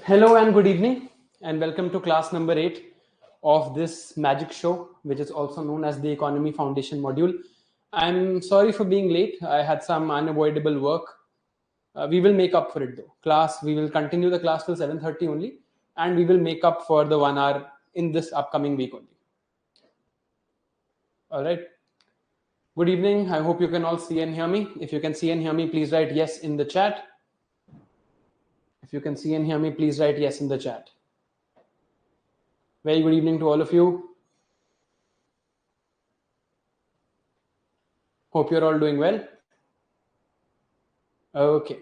Hello and good evening, and welcome to class number 8 of this magic show, which is also known as the Economy Foundation module. I'm sorry for being late. I had some unavoidable work. We will make up for it though. We will continue the class till 7:30 only, and we will make up for the 1 hour in this upcoming week only. All right. Good evening. I hope you can all see and hear me. If you can see and hear me, please write yes in the chat. If you can see and hear me, please write yes in the chat. Very good evening to all of you. Hope you're all doing well. Okay.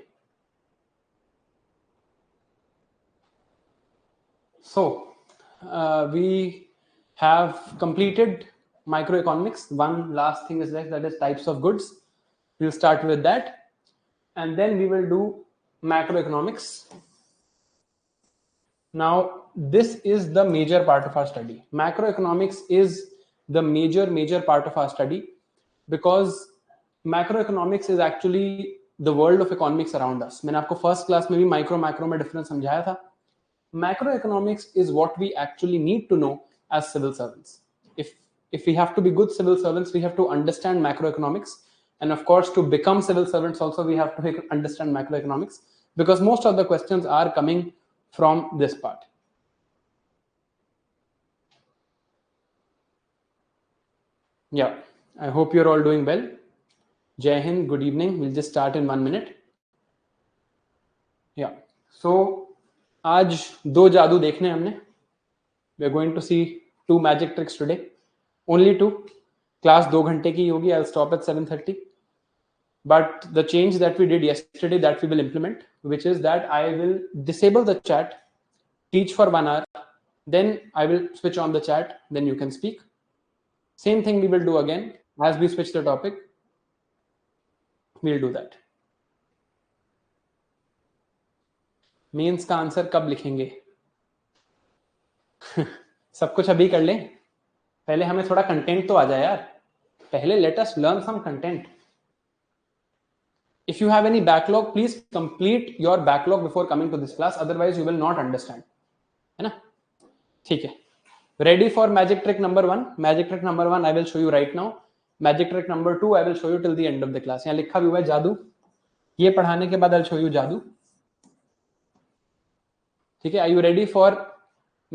So we have completed microeconomics. One last thing is left, that is types of goods. We'll start with that. And then we will do macroeconomics. Now, this is the major part of our study. Macroeconomics is the major part of our study because macroeconomics is actually the world of economics around us. मैंने आपको first class में भी macro में difference समझाया था. Macroeconomics is what we actually need to know as civil servants. If we have to be good civil servants, we have to understand macroeconomics. And of course, to become civil servants also, we have to understand macroeconomics because most of the questions are coming from this part. Yeah, I hope you're all doing well. Jai Hind, good evening. We'll just start in 1 minute. Yeah, so आज 2 जादू देखने हमने. We are going to see 2 magic tricks today. Only 2. Class 2 घंटे की होगी. I'll stop at 7:30. But the change that we did yesterday that we will implement, which is that I will disable the chat, teach for 1 hour, then I will switch on the chat, then you can speak. Same thing we will do again as we switch the topic. We'll do that. Mains का answer कब लिखेंगे? सब कुछ अभी कर लें. पहले हमें थोड़ा कंटेंट तो आ जाए यार. पहले let us learn some content. If you have any backlog, please complete your backlog before coming to this class. Otherwise, you will not understand. है ना? ठीक है. Ready for magic trick number 1? Magic trick number 1 I will show you right now. Magic trick number 2 I will show you till the end of the class. यहाँ लिखा भी हुआ है जादू. ये पढ़ाने के बाद I'll show you जादू. ठीक है. Are you ready for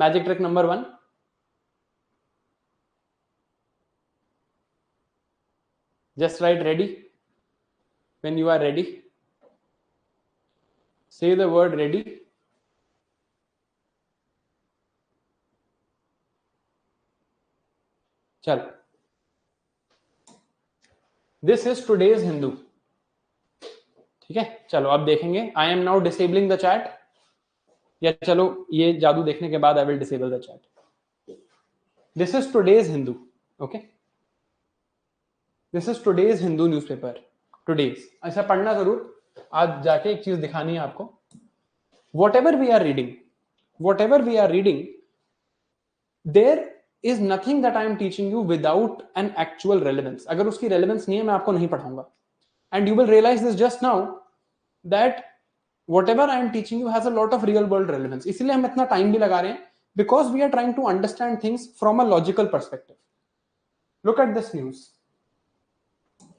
magic trick number 1? Just write ready. When you are ready, say the word ready. चलो. This is today's Hindu. ठीक है. चलो अब देखेंगे. I am now disabling the chat. या चलो ये जादू देखने के बाद I will disable the chat. This is today's Hindu. Okay. This is today's Hindu newspaper. Today's. ऐसा पढ़ना जरूर. आज जाके एक चीज दिखानी है आपको. Whatever we are reading, there is nothing that I am teaching you without an actual relevance. अगर उसकी relevance नहीं है मैं आपको नहीं पढ़ाऊंगा. And you will realize this just now that whatever I am teaching you has a lot of real world relevance. इसलिए हम इतना time भी लगा रहे हैं because we are trying to understand things from a logical perspective. Look at this news.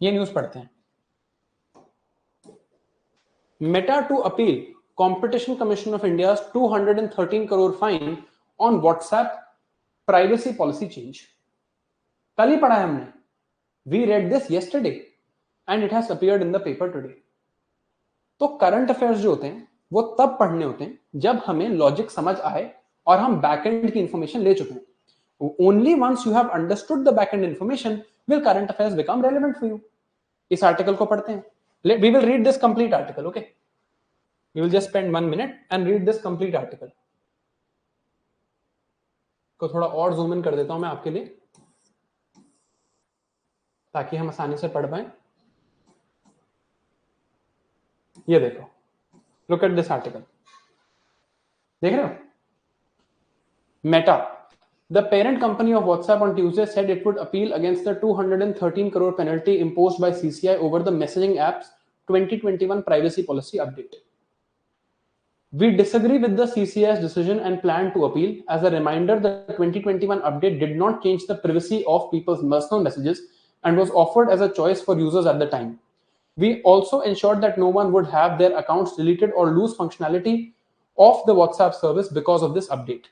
ये news पढ़ते हैं. Meta to appeal Competition Commission of India's 213 crore fine on WhatsApp privacy policy change. कल ही पढ़ा है हमने. We read this yesterday and it has appeared in the paper today. तो current affairs जो होते हैं वो तब पढ़ने होते हैं जब हमें लॉजिक समझ आए और हम बैकएंड की इंफॉर्मेशन ले चुके हैं. Only once you have understood the backend information will current affairs become relevant for you. इस आर्टिकल को पढ़ते हैं. We will read this complete article, okay? We will just spend 1 minute and read this complete article. को थोड़ा और zoom in कर देता हूं मैं आपके लिए ताकि हम आसानी से पढ़ पाएं. ये देखो. Look at this article. देख रहे हो? Meta. The parent company of WhatsApp on Tuesday said it would appeal against the 213 crore penalty imposed by CCI over the messaging app's 2021 privacy policy update. We disagree with the CCI's decision and plan to appeal. As a reminder, the 2021 update did not change the privacy of people's personal messages and was offered as a choice for users at the time. We also ensured that no one would have their accounts deleted or lose functionality of the WhatsApp service because of this update.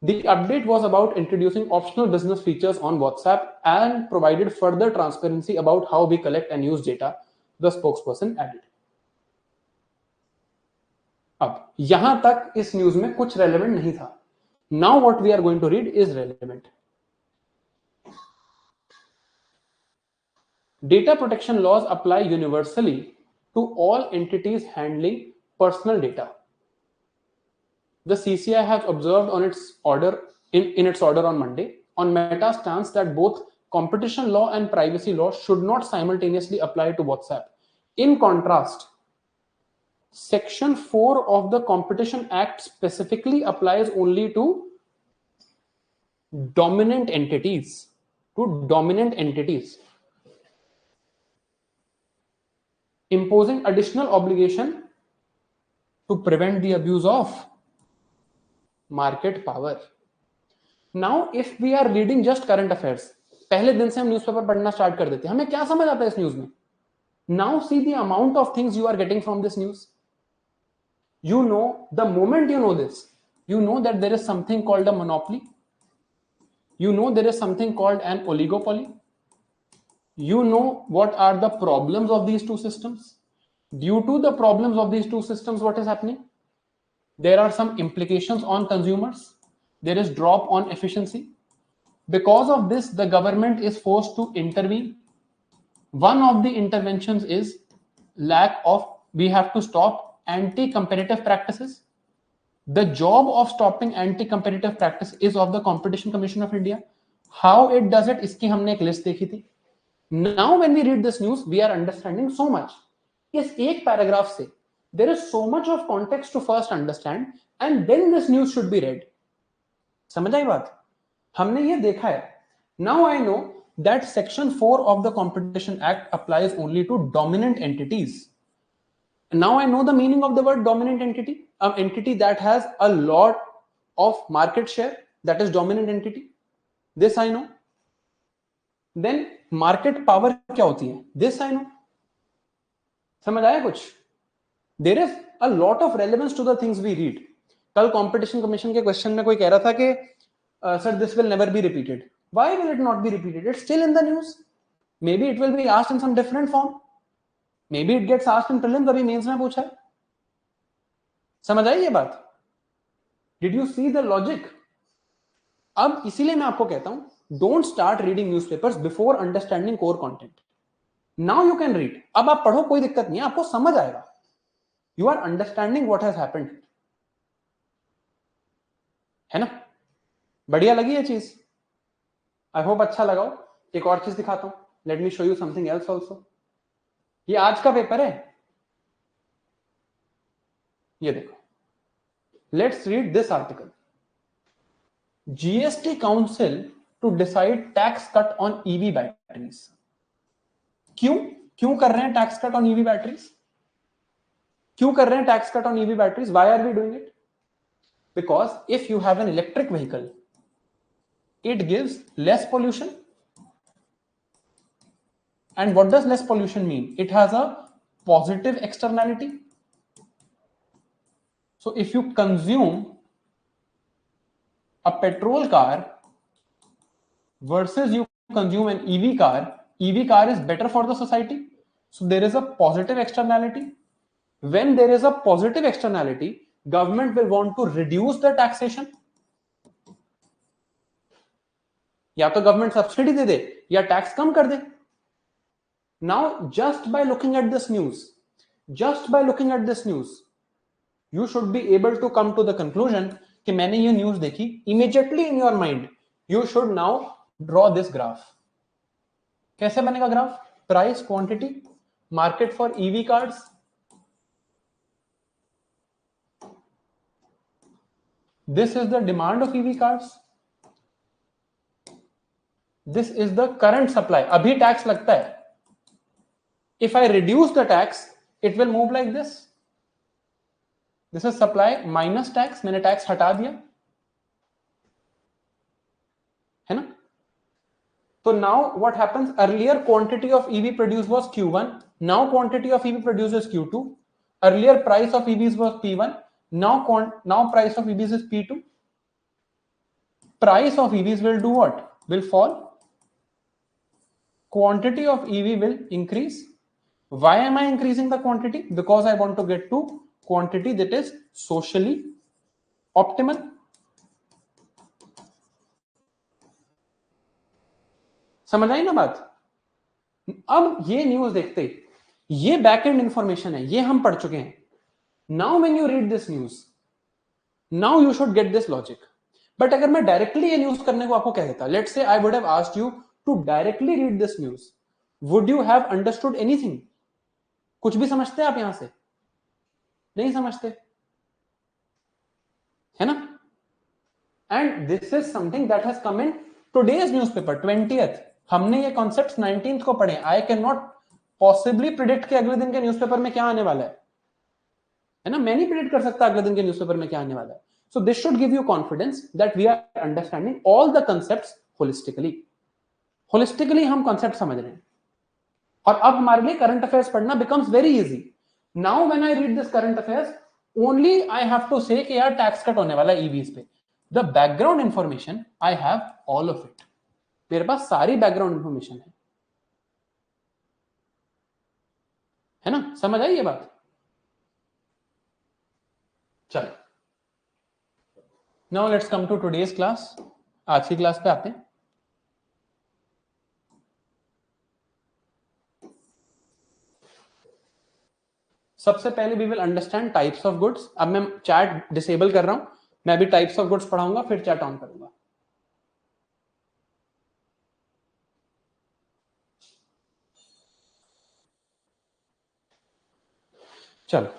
The update was about introducing optional business features on WhatsApp and provided further transparency about how we collect and use data, the spokesperson added. अब यहां तक इस news में कुछ relevant नहीं था. Now what we are going to read is relevant. Data protection laws apply universally to all entities handling personal data. The CCI has observed on its order in its order on Monday on Meta's stance that both competition law and privacy law should not simultaneously apply to WhatsApp. In contrast, Section 4 of the Competition Act specifically applies only to dominant entities. Imposing additional obligation to prevent the abuse of market power. Now, if we are reading just current affairs, पहले दिन से हम newspaper पढ़ना start कर देते हैं, हमें क्या समझ आता है इस न्यूज़ में? Now see the amount of things you are getting from this news. You know, the moment you know this, you know that there is something called a monopoly. You know there is something called an oligopoly. You know what are the problems of these two systems. Due to the problems of these two systems, what is happening? There are some implications on consumers. There is drop on efficiency. Because of this, the government is forced to intervene. One of the interventions is we have to stop anti-competitive practices. The job of stopping anti-competitive practice is of the Competition Commission of India. How it does it, इसकी हमने एक list देखी थी. Now when we read this news, we are understanding so much. इस एक paragraph से there is so much of context to first understand and then this news should be read. समझ आई बात? हमने ये देखा है. Now I know that Section 4 of the Competition Act applies only to dominant entities. Now I know the meaning of the word dominant entity. An entity that has a lot of market share, that is dominant entity. This I know. Then market power क्या होती है? This I know. समझ आया कुछ? There is a lot of relevance to the things we read. कल competition commission के question में कोई कह रहा था कि sir this will never be repeated. Why will it not be repeated? It's still in the news. Maybe it will be asked in some different form. Maybe it gets asked in prelims. अभी mains में पूछा है. समझ आई ये बात? Did you see the logic? अब इसीलिए मैं आपको कहता हूं don't start reading newspapers before understanding core content. Now you can read. अब आप पढ़ो, कोई दिक्कत नहीं है, आपको समझ आएगा. You are understanding what has happened. है ना? बढ़िया लगी ये चीज? आई होप अच्छा लगा हो. एक और चीज दिखाता हूं. Let me show you something else also. ये आज का पेपर है. ये देखो. Let's read this article. GST Council to decide tax cut on EV batteries. क्यों कर रहे हैं tax cut on EV batteries? क्यों कर रहे हैं tax cut on EV batteries? Why are we doing it? Because if you have an electric vehicle, it gives less pollution. And what does less pollution mean? It has a positive externality. So if you consume a petrol car versus you consume an EV car is better for the society. So there is a positive externality. When there is a positive externality, government will want to reduce the taxation. या तो government subsidy दे दे या tax कम कर दे. Now just by looking at this news, you should be able to come to the conclusion कि मैंने ये news देखी. Immediately in your mind you should now draw this graph. कैसे बनेगा graph? Price, quantity, market for EV cars. This is the demand of EV cars. This is the current supply. अभी tax लगता है. If I reduce the tax, it will move like this. This is supply minus tax, मैंने tax हटा दिया, है ना। तो now what happens, earlier quantity of EV produce was Q1, now quantity of EV produce is Q2, earlier price of EVs was P1, now price of EVs is P2. Price of EVs will do what? Will fall. Quantity of EV will increase. Why am I increasing the quantity? Because I want to get to quantity that is socially optimal. समझ आई ना बात। अब ये news देखते ही, ये back and information है, ये हम पढ़ चुके हैं। Now when you read this news, now you should get this logic. But अगर मैं डायरेक्टली ये न्यूज करने को आपको कह देता, let's say I would have asked you to directly read this news, would you have understood anything? कुछ भी समझते हैं आप यहां से? नहीं समझते, है ना। And this is something that has come in today's newspaper 20th। हमने ये कॉन्सेप्ट्स 19th को पढ़े। आई कैन नॉट पॉसिबली प्रिडिक्ट कि अगले दिन के न्यूज़पेपर में क्या आने वाला है ना। मैं नहीं प्रिडिक्ट कर सकता अगले दिन के न्यूज़पेपर में क्या आने वाला है। So this should give you confidence that we are understanding all the concepts holistically. Holistically हम कॉन्सेप्ट समझ रहे हैं, और अब हमारे लिए करंट अफेयर्स पढ़ना becomes very easy. Now when I read this current affairs, only I have to say कि यार टैक्स कट होने वाला है ईवीज पे। The background information I have all of it, मेरे पास सारी बैकग्राउंड इंफॉर्मेशन है ना। समझ आई ये बात? चलो, now let's come to today's class. आज की क्लास पे आते हैं। सबसे पहले we will understand types of goods. अब मैं चैट डिसेबल कर रहा हूं, मैं भी टाइप्स ऑफ गुड्स पढ़ाऊंगा, फिर चैट ऑन करूंगा। चलो,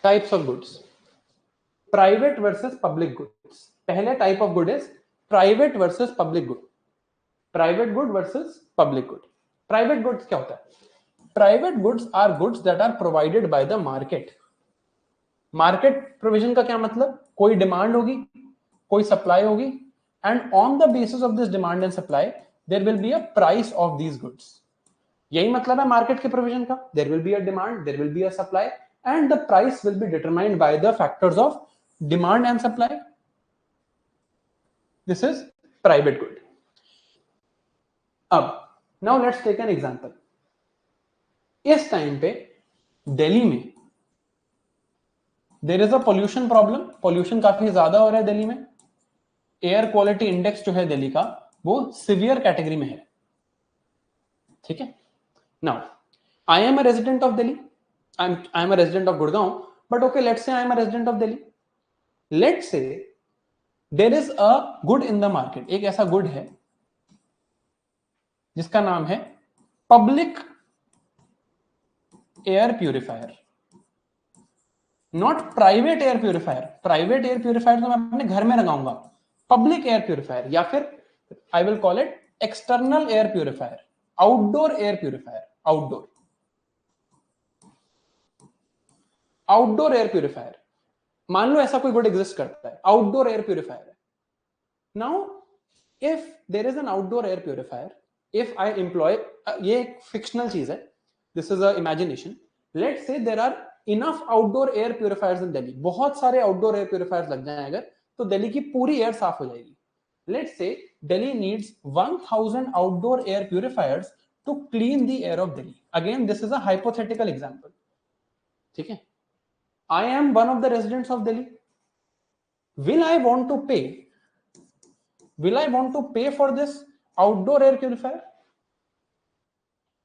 types of goods, private versus public goods. पहले type of good is private versus public good. Private good versus public good. Private goods क्या होता है? Private goods are goods that are provided by the market. Market provision का क्या मतलब? कोई demand होगी, कोई सप्लाई होगी, and on the basis of this demand and supply there will be a price of these goods. यही मतलब है मार्केट के प्रोविजन का। There will be a demand, there will be a supply, and the price will be determined by the factors of demand and supply. This is private good. अब now let's take an example. इस time पे दिल्ली में there is a pollution problem. Pollution काफी ज्यादा हो रहा है दिल्ली में। एयर क्वालिटी इंडेक्स जो है दिल्ली का, वो सिवियर कैटेगरी में है। ठीक है। Now I am a resident of Delhi, I am a resident of Gurgaon, but okay let's say I am a resident of Delhi. Let's say there is a good in the market. एक ऐसा good है जिसका नाम है public air purifier, not private air purifier. Private air purifier तो मैं अपने घर में लगाऊंगा। पब्लिक एयर प्यूरिफायर, या फिर I will call it external air purifier, outdoor air purifier. Outdoor outdoor air purifier, मान लो ऐसा कोई गुड एग्जिस्ट करता है, आउटडोर एयर प्यूरिफायर है। Now if there is an outdoor air purifier, if I employ, ये एक फिक्शनल चीज है, this is a imagination. Let's say there are enough outdoor air purifiers in Delhi. बहुत सारे आउटडोर एयर प्यूरिफायर्स लग जाएं अगर, तो दिल्ली की पूरी एयर साफ हो जाएगी। Let's say Delhi needs 1000 outdoor air purifiers to clean the air of Delhi. Again this is a hypothetical example. ठीक है। I am one of the residents of Delhi. Will I want to pay, will I want to pay for this outdoor air purifier?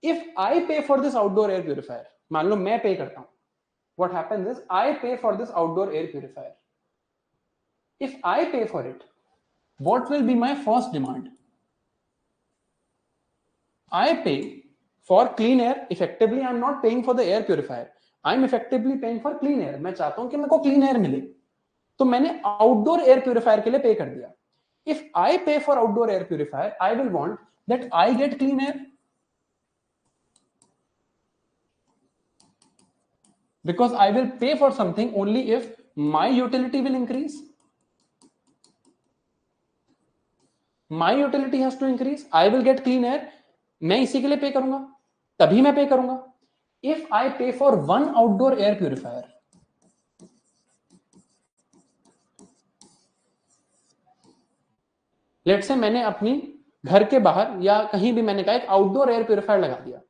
If I pay for this outdoor air purifier, मान लो मैं पे करता हूं, what happens is I pay for this outdoor air purifier. If I pay for it, what will be my first demand? I pay for clean air. Effectively I'm not paying for the air purifier, I'm effectively paying for clean air. मैं चाहता हूं कि मेरे को clean air मिले, तो मैंने outdoor air purifier के लिए पे कर दिया। If I pay for outdoor air purifier, I will want that I get clean air, because I will pay for something only if my utility will increase. My utility has to increase. I will get clean air. मैं इसी के लिए पे करूंगा, तभी मैं पे करूंगा. If I pay for one outdoor air purifier, let's say मैंने अपनी घर के बाहर या कहीं भी मैंने कहा एक आउटडोर एयर प्यूरिफायर लगा दिया.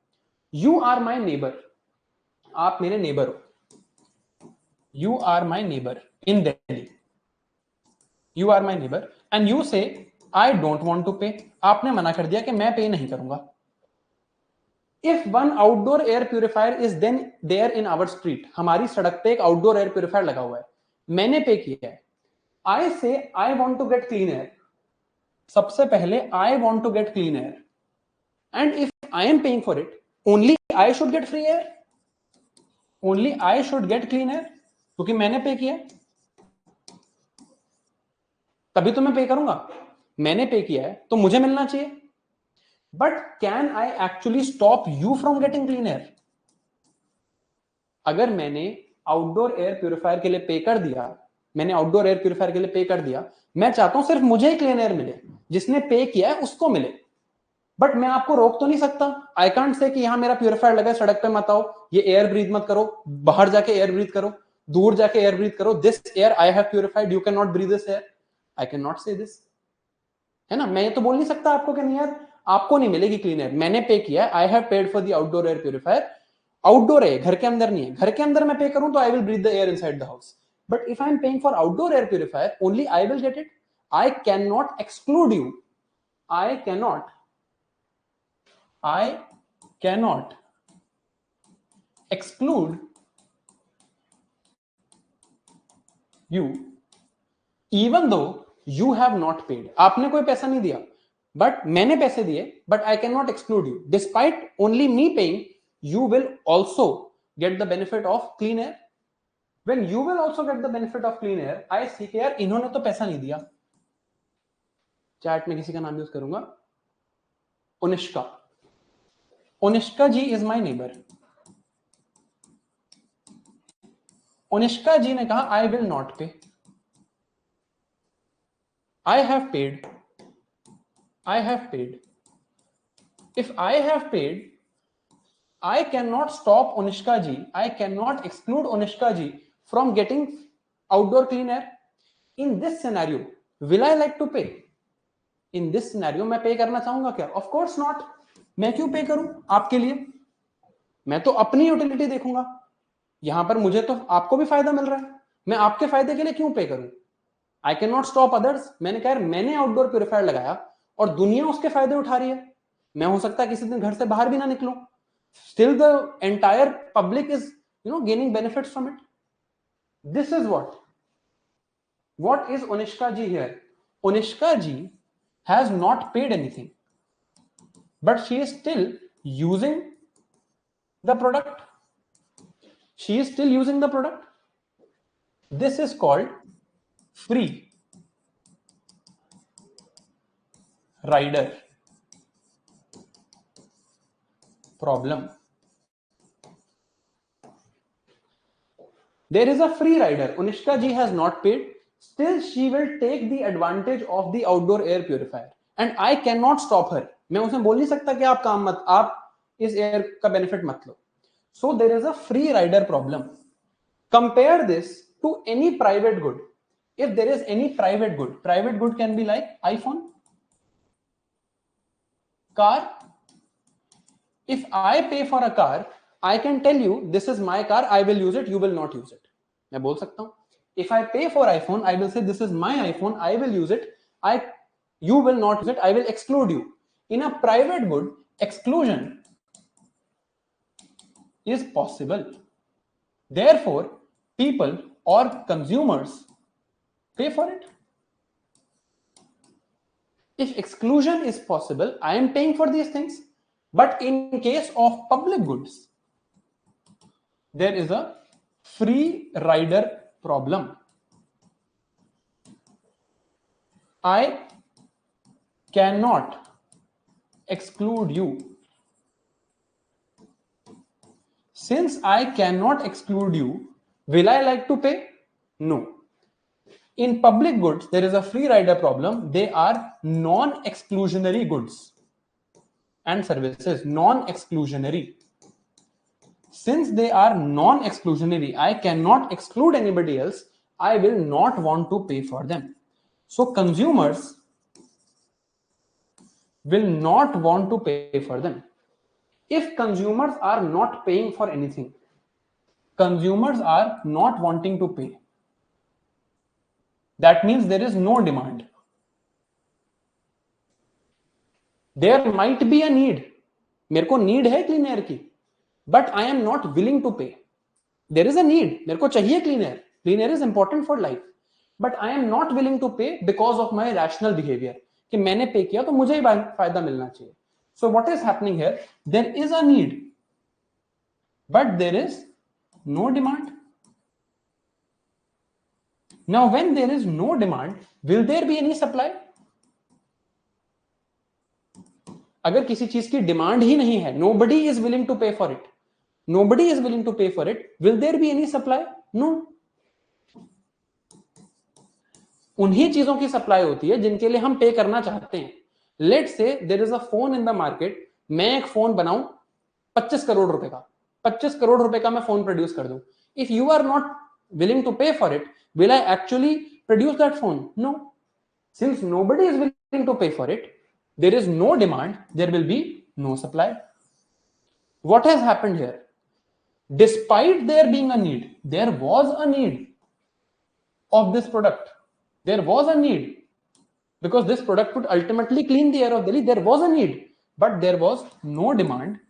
यू आर माई नेबर, आप मेरे नेबर हो. You are my neighbour in Delhi. You are my neighbour and you say I don't want to पे. आपने मना कर दिया कि मैं पे नहीं करूंगा. If one outdoor air purifier is then there in our street, हमारी सड़क पे एक आउटडोर एयर प्यूरिफायर लगा हुआ है, मैंने पे किया है. I say I want to get clean air. सबसे पहले I want to get clean air and if I am paying for it, only I should get free air. Only I should get clean air, क्योंकि मैंने पे किया, तभी तो मैं पे करूंगा. मैंने पे किया है तो मुझे मिलना चाहिए. But can I actually stop you from getting clean air? अगर मैंने आउटडोर एयर प्यूरिफायर के लिए पे कर दिया, मैंने आउटडोर एयर प्यूरिफायर के लिए पे कर दिया, मैं चाहता हूं सिर्फ मुझे ही क्लीन एयर मिले, जिसने पे किया है उसको मिले. बट मैं आपको रोक तो नहीं सकता. आई कांट से कि यहां मेरा प्यूरिफायर लगा है, सड़क पे मत आओ, ये एयर ब्रीथ मत करो, बाहर जाके एयर ब्रीथ करो, दूर जाके एयर ब्रीथ करो. This air I have purified, you can not breathe this air. I can not say this, है ना. मैं ये तो बोल नहीं सकता आपको कि नहीं यार आपको नहीं मिलेगी क्लीन एयर, मैंने पे किया है, I have paid for the outdoor air purifier. Outdoor है, घर के अंदर नहीं है. घर के अंदर मैं पे करूं तो I will breathe the air inside the house. But if I am paying for outdoor air purifier, only I will get it. I can not exclude you. I cannot exclude you even though you have not paid. आपने कोई पैसा नहीं दिया, but मैंने पैसे दिए. But I can not exclude you. Despite only me paying, you will also get the benefit of clean air. When you will also get the benefit of clean air, I see कि यार इन्होंने तो पैसा नहीं दिया. Chat में किसी का नाम यूज करूंगा, उनिष्का. उनिष्का जी इज माई नेबर. उनिष्का जी ने कहा आई विल नॉट पे. I have paid. I have paid. If I have paid, I cannot stop Unishka ji, I cannot exclude Unishka ji from getting outdoor clean air. In this scenario, will I like to pay? In this scenario, मैं पे करना चाहूंगा क्या? Of course not. मैं क्यों पे करूं आपके लिए? मैं तो अपनी यूटिलिटी देखूंगा. यहां पर मुझे तो आपको भी फायदा मिल रहा है, मैं आपके फायदे के लिए क्यों पे करूं? आई कैन नॉट स्टॉप अदर्स. मैंने कहा मैंने आउटडोर प्यूरिफायर लगाया और दुनिया उसके फायदे उठा रही है. मैं हो सकता है किसी दिन घर से बाहर भी ना निकलूं, still the entire public is gaining benefits from it. This is what is Unishka ji here. Unishka ji has not paid anything, but she is still using the product. She is still using the product. This is called free rider problem. There is a free rider. Unishka ji has not paid. Still, she will take the advantage of the outdoor air purifier, and I cannot stop her. मैं उसे बोल नहीं सकता कि आप काम मत, आप इस एयर का बेनिफिट मत लो. So there is a free rider problem. Compare this to any private good. If there is any private good can be like iPhone, car. If I pay for a car, I can tell you this is my car, I will use it, you will not use it. मैं बोल सकता हूं. If I pay for iPhone, I will say this is my iPhone, I will use it, you will not use it, I will exclude you. In a private good, exclusion is possible. Therefore, people or consumers pay for it. If exclusion is possible, I am paying for these things. But in case of public goods, there is a free rider problem. I cannot exclude you. Since I cannot exclude you, will I like to pay? No. In public goods, there is a free rider problem. They are non-exclusionary goods and services. Non-exclusionary. Since they are non-exclusionary, I cannot exclude anybody else. I will not want to pay for them. So consumers will not want to pay for them. If consumers are not paying for anything, consumers are not wanting to pay, that means there is no demand. There might be a need. मेरे को need है clean air की, but I am not willing to pay. There is a need, मेरे को चाहिए clean air. Clean air is important for life, but I am not willing to pay because of my rational behaviour कि मैंने पे किया तो मुझे ही फायदा मिलना चाहिए. So what is happening here? There is a need, but there is no demand. Now when there is no demand, will there be any supply? अगर किसी चीज की डिमांड ही नहीं है, nobody is willing to pay for it, nobody is willing to pay for it, will there be any supply? No. उन्हीं चीजों की supply होती है जिनके लिए हम पे करना चाहते हैं. Let's say there is a phone in the market. मैं एक फोन बनाऊं 25 करोड़ रुपए का, 25 करोड़ रुपए का मैं फोन प्रोड्यूस कर दूं. If you are not willing to pay for it, will I actually produce that phone? No. Since nobody is willing to pay for it, there is no demand, there will be no supply. What has happened here? Despite there being a need, there was a need of this product. There was a need because this product would ultimately clean the air of Delhi. There was a need, but there was no demand,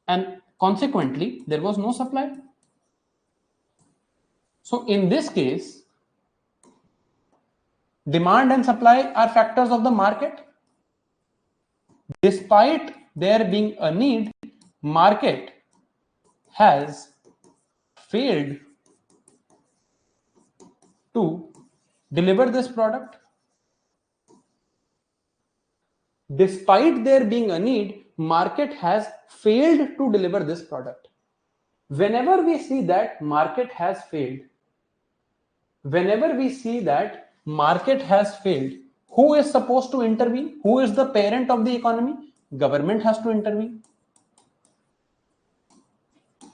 and consequently, there was no supply. So in this case, demand and supply are factors of the market. Despite there being a need, market has failed to deliver this product. Despite there being a need, market has failed to deliver this product. Whenever we see that market has failed, whenever we see that market has failed, who is supposed to intervene? Who is the parent of the economy? Government has to intervene.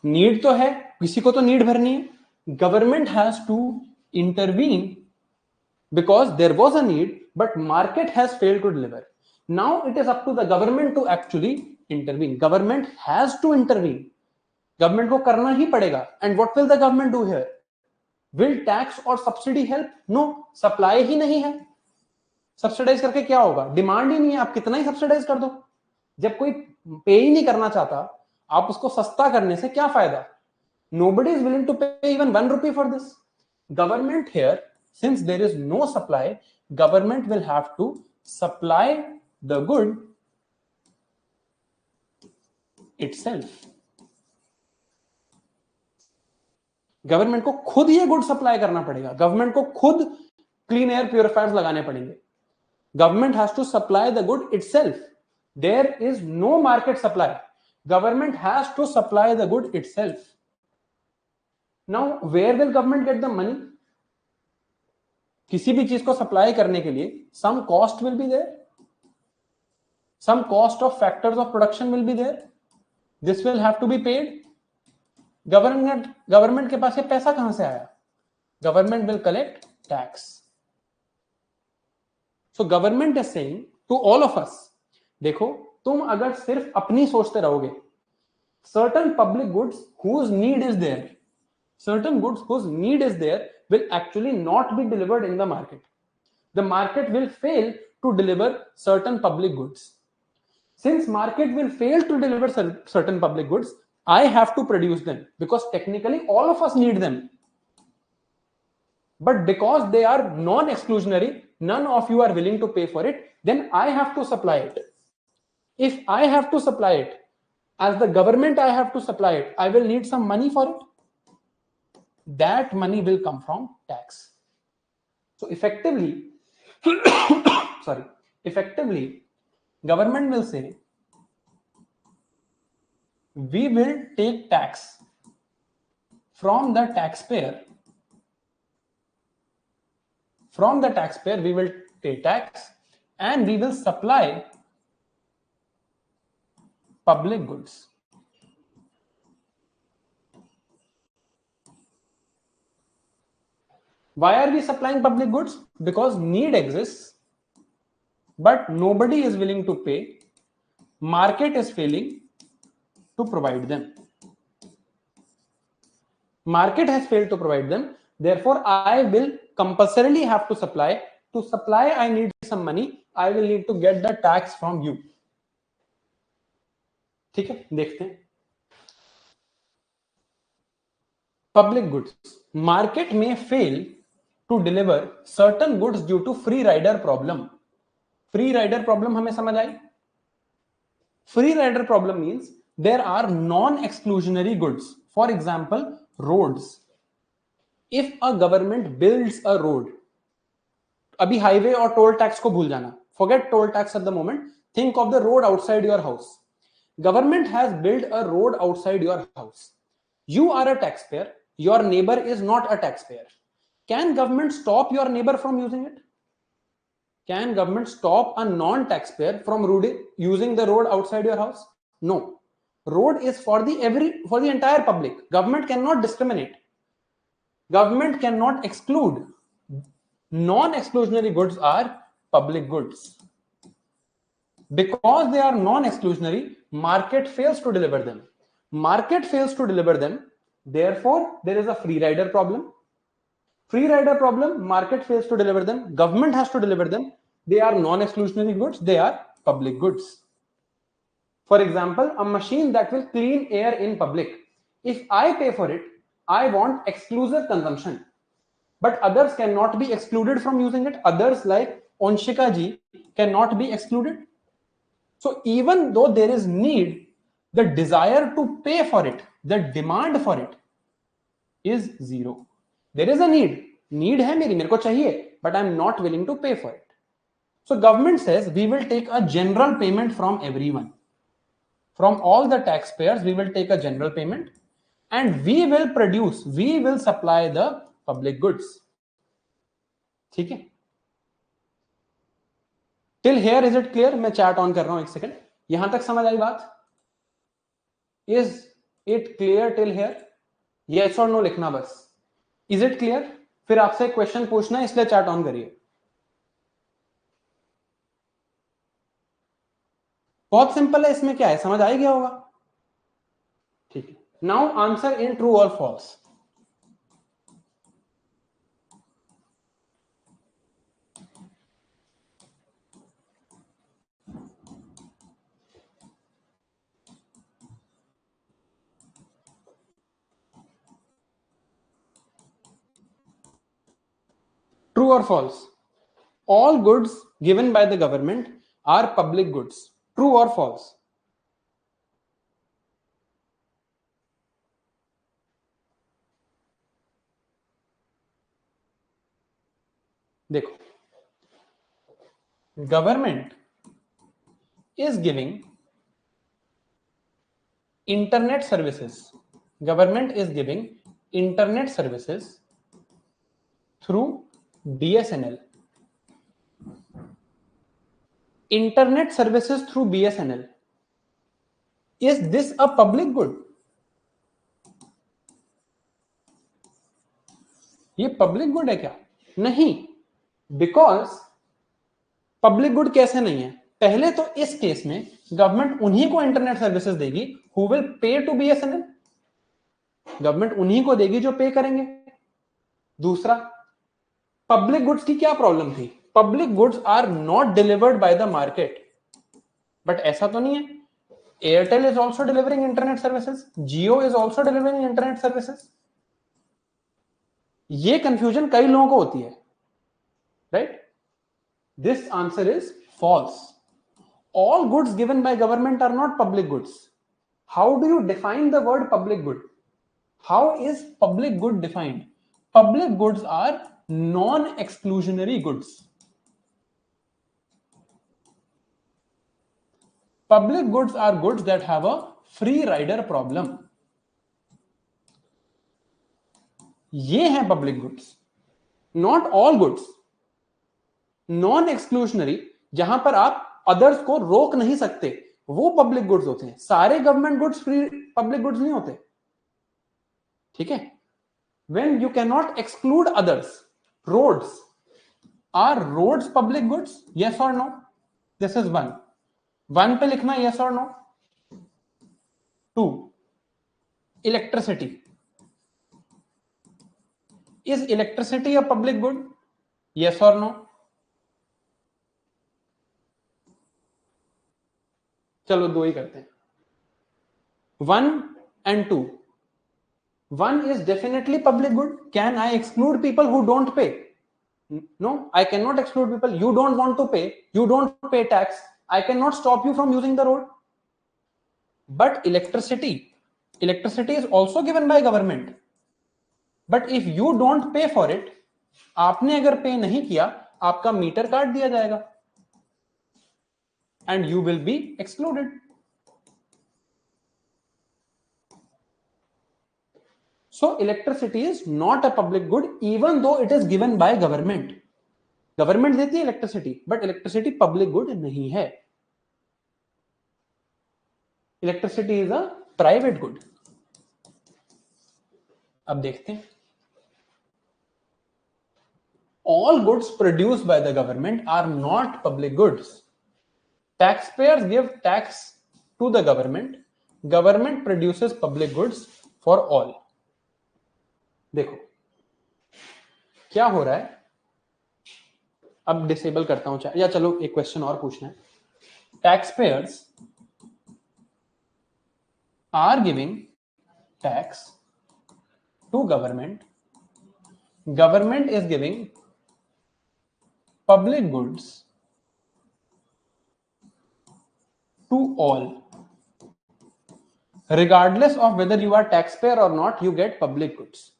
Need तो है, किसी को तो need भरनी है. Government has to intervene because there was a need but market has failed to deliver. Now it is up to the government to actually intervene. Government has to intervene. Government को करना ही पड़ेगा. And what will the government do here? Will tax or subsidy help? No. Supply ही नहीं है. Subsidise करके क्या होगा? Demand ही नहीं है, आप कितना ही सब्सिडाइज कर दो. जब कोई पे ही नहीं करना चाहता, आप उसको सस्ता करने से क्या फायदा? Nobody is willing to pay even 1 rupee for this. Government here, since there is no supply, government will have to supply the good itself. Government को खुद ये गुड सप्लाई करना पड़ेगा. गवर्नमेंट को खुद क्लीन एयर प्यूरिफायर्स लगाने पड़ेंगे. Government has to supply the good itself. There is no market supply. Government has to supply the good itself. Now where will government get the money? किसी भी चीज को सप्लाई करने के लिए some cost will be there, some cost of factors of production will be there. This will have to be paid. Government के पास ये पैसा कहां से आया? Government will collect tax. So government is saying to all of us, देखो तुम अगर सिर्फ अपनी सोचते रहोगे, certain public goods whose need is there, certain goods whose need is there will actually not be delivered in the market. The market will fail to deliver certain public goods. Since market will fail to deliver certain public goods, I have to produce them because technically all of us need them. But because they are non-exclusionary, none of you are willing to pay for it, then I have to supply it. If I have to supply it, as the government I have to supply it, I will need some money for it. That money will come from tax. So effectively, effectively, government will say, we will take tax from the taxpayer From the taxpayer, we will pay tax and we will supply public goods. Why are we supplying public goods? Because need exists, but nobody is willing to pay. Market is failing to provide them. Market has failed to provide them. Therefore, I will compulsorily have to supply. To supply, I need some money. I will need to get the tax from you. ठीक है, देखते हैं. Public goods. Market may fail to deliver certain goods due to free rider problem. Free rider problem हमें समझ आई? Free rider problem means there are non-exclusionary goods. For example, roads. If a government builds a road, अभी highway और toll tax को भूल जाना, forget toll tax at the moment, think of the road outside your house. Government has built a road outside your house. You are a taxpayer, your neighbor is not a taxpayer. Can government stop your neighbor from using it? Can government stop a non-taxpayer from using the road outside your house? No. Road is for the entire public. Government cannot discriminate. Government cannot exclude. Non-exclusionary goods are public goods. Because they are non-exclusionary, market fails to deliver them. Market fails to deliver them. Therefore, there is a free rider problem. Free rider problem, market fails to deliver them. Government has to deliver them. They are non-exclusionary goods. They are public goods. For example, a machine that will clean air in public. If I pay for it, I want exclusive consumption. But others cannot be excluded from using it. Others like Onshika ji cannot be excluded. So even though there is need, the desire to pay for it, the demand for it is zero. There is a need. Need hai mere ko chahiye, but I'm not willing to pay for it. So government says we will take a general payment from everyone. From all the taxpayers, we will take a general payment and we will supply the public goods. ठीक है? Till here is it clear? मैं chat on कर रहा हूं एक second. यहां तक समझ आई बात? Is it clear till here? Yes or no लिखना बस. Is it clear? फिर आपसे क्वेश्चन पूछना है, इसलिए चैट ऑन करिए. बहुत सिंपल है, इसमें क्या है, समझ आ गया होगा. ठीक है. नाउ आंसर इन ट्रू और false. True or false? All goods given by the government are public goods. True or false? देखो, government is giving internet services. Government is giving internet services through BSNL. Internet services through BSNL. Is this a public good? ये public good है क्या? नहीं. Because public good कैसे नहीं है? पहले तो इस केस में गवर्नमेंट उन्हीं को इंटरनेट सर्विसेज देगी who will pay to BSNL. Government उन्हीं को देगी जो पे करेंगे. दूसरा, पब्लिक गुड्स की क्या प्रॉब्लम थी? Public goods are not delivered by the market. But ऐसा तो नहीं है. Airtel is also delivering internet services. Jio is also delivering internet services. ये कंफ्यूजन कई लोगों को होती है, right? This answer is false. All goods given by government are not public goods. How do you define the word public good? How is public good defined? Public goods are non-exclusionary goods. Public goods are goods that have a free rider problem. ये हैं public goods. Not all goods. Non exclusionary, जहां पर आप others को रोक नहीं सकते, वो पब्लिक गुड्स होते हैं। सारे government goods free public goods नहीं होते, ठीक है। When you can not exclude others, roads, are roads public goods? Yes और no? This is one. One पे लिखना यस और no. Two, electricity, is electricity a public good? Yes और no? चलो दो ही करते हैं, 1 and 2। One is definitely public good. Can I exclude people who don't pay? No, I cannot exclude people. You don't want to pay, you don't pay tax, I cannot stop you from using the road. But electricity is also given by government, but if you don't pay for it, आपने अगर पे नहीं किया, आपका metre काट दिया जाएगा and you will be excluded. So electricity is not a public good even though it is given by government. Government देती है electricity, but electricity public good नहीं है। Electricity is a private good. अब देखते हैं, all goods produced by the government are not public goods. Tax payers give tax to the government, government produces public goods for all. देखो क्या हो रहा है, अब डिसेबल करता हूं या चलो एक क्वेश्चन और पूछना है। Tax payers are giving tax to government, government is giving public goods to all, regardless of whether you are taxpayer or not, you get public goods।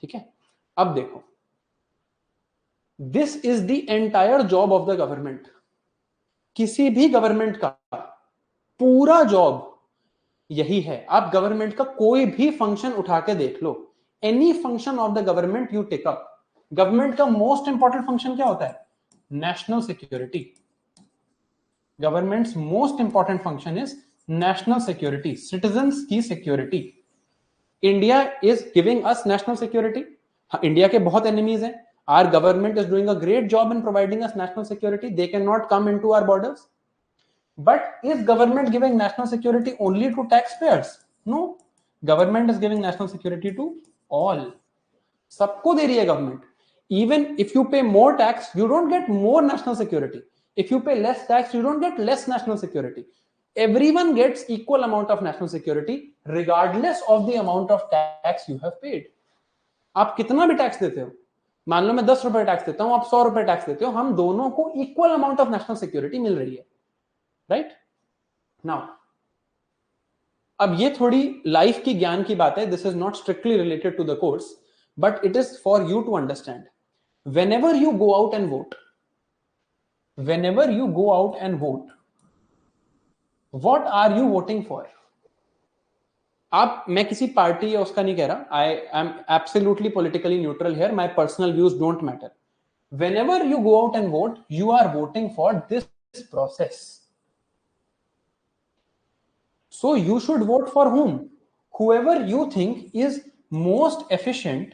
ठीक है, अब देखो, this is the entire job of the government। किसी भी government का पूरा job यही है। आप गवर्नमेंट का कोई भी फंक्शन उठा के देख लो, any function of the government you take up, government का मोस्ट इंपॉर्टेंट फंक्शन क्या होता है? National security. Government's most important function is national security, citizens की security. India is giving us national security. India के बहुत एनिमीज हैं, our government is doing a great job in providing us national security, they can not come into our borders. But is government giving national security only to taxpayers? No, government is giving national security to all। सबको दे रही है government. Even if you pay more tax, you don't get more national security. If you pay less tax, you don't get less national security. Everyone gets equal amount of national security regardless of the amount of tax you have paid। आप कितना भी tax देते हो, मान लो मैं 10 रुपए tax देता हूं, आप 100 रुपए टैक्स देते हो, हम दोनों को equal amount of national security मिल रही है, राइट नाउ। अब ये थोड़ी लाइफ की ज्ञान की बात है, this is not strictly related to the course, but it is for you to understand. whenever you go out and vote, whenever you go out and vote, what are you voting for? आप, मैं किसी party या उसका नहीं कह रहा, I am absolutely politically neutral here, my personal views don't matter. whenever you go out and vote, you are voting for this process। So you should vote for whom? Whoever you think is most efficient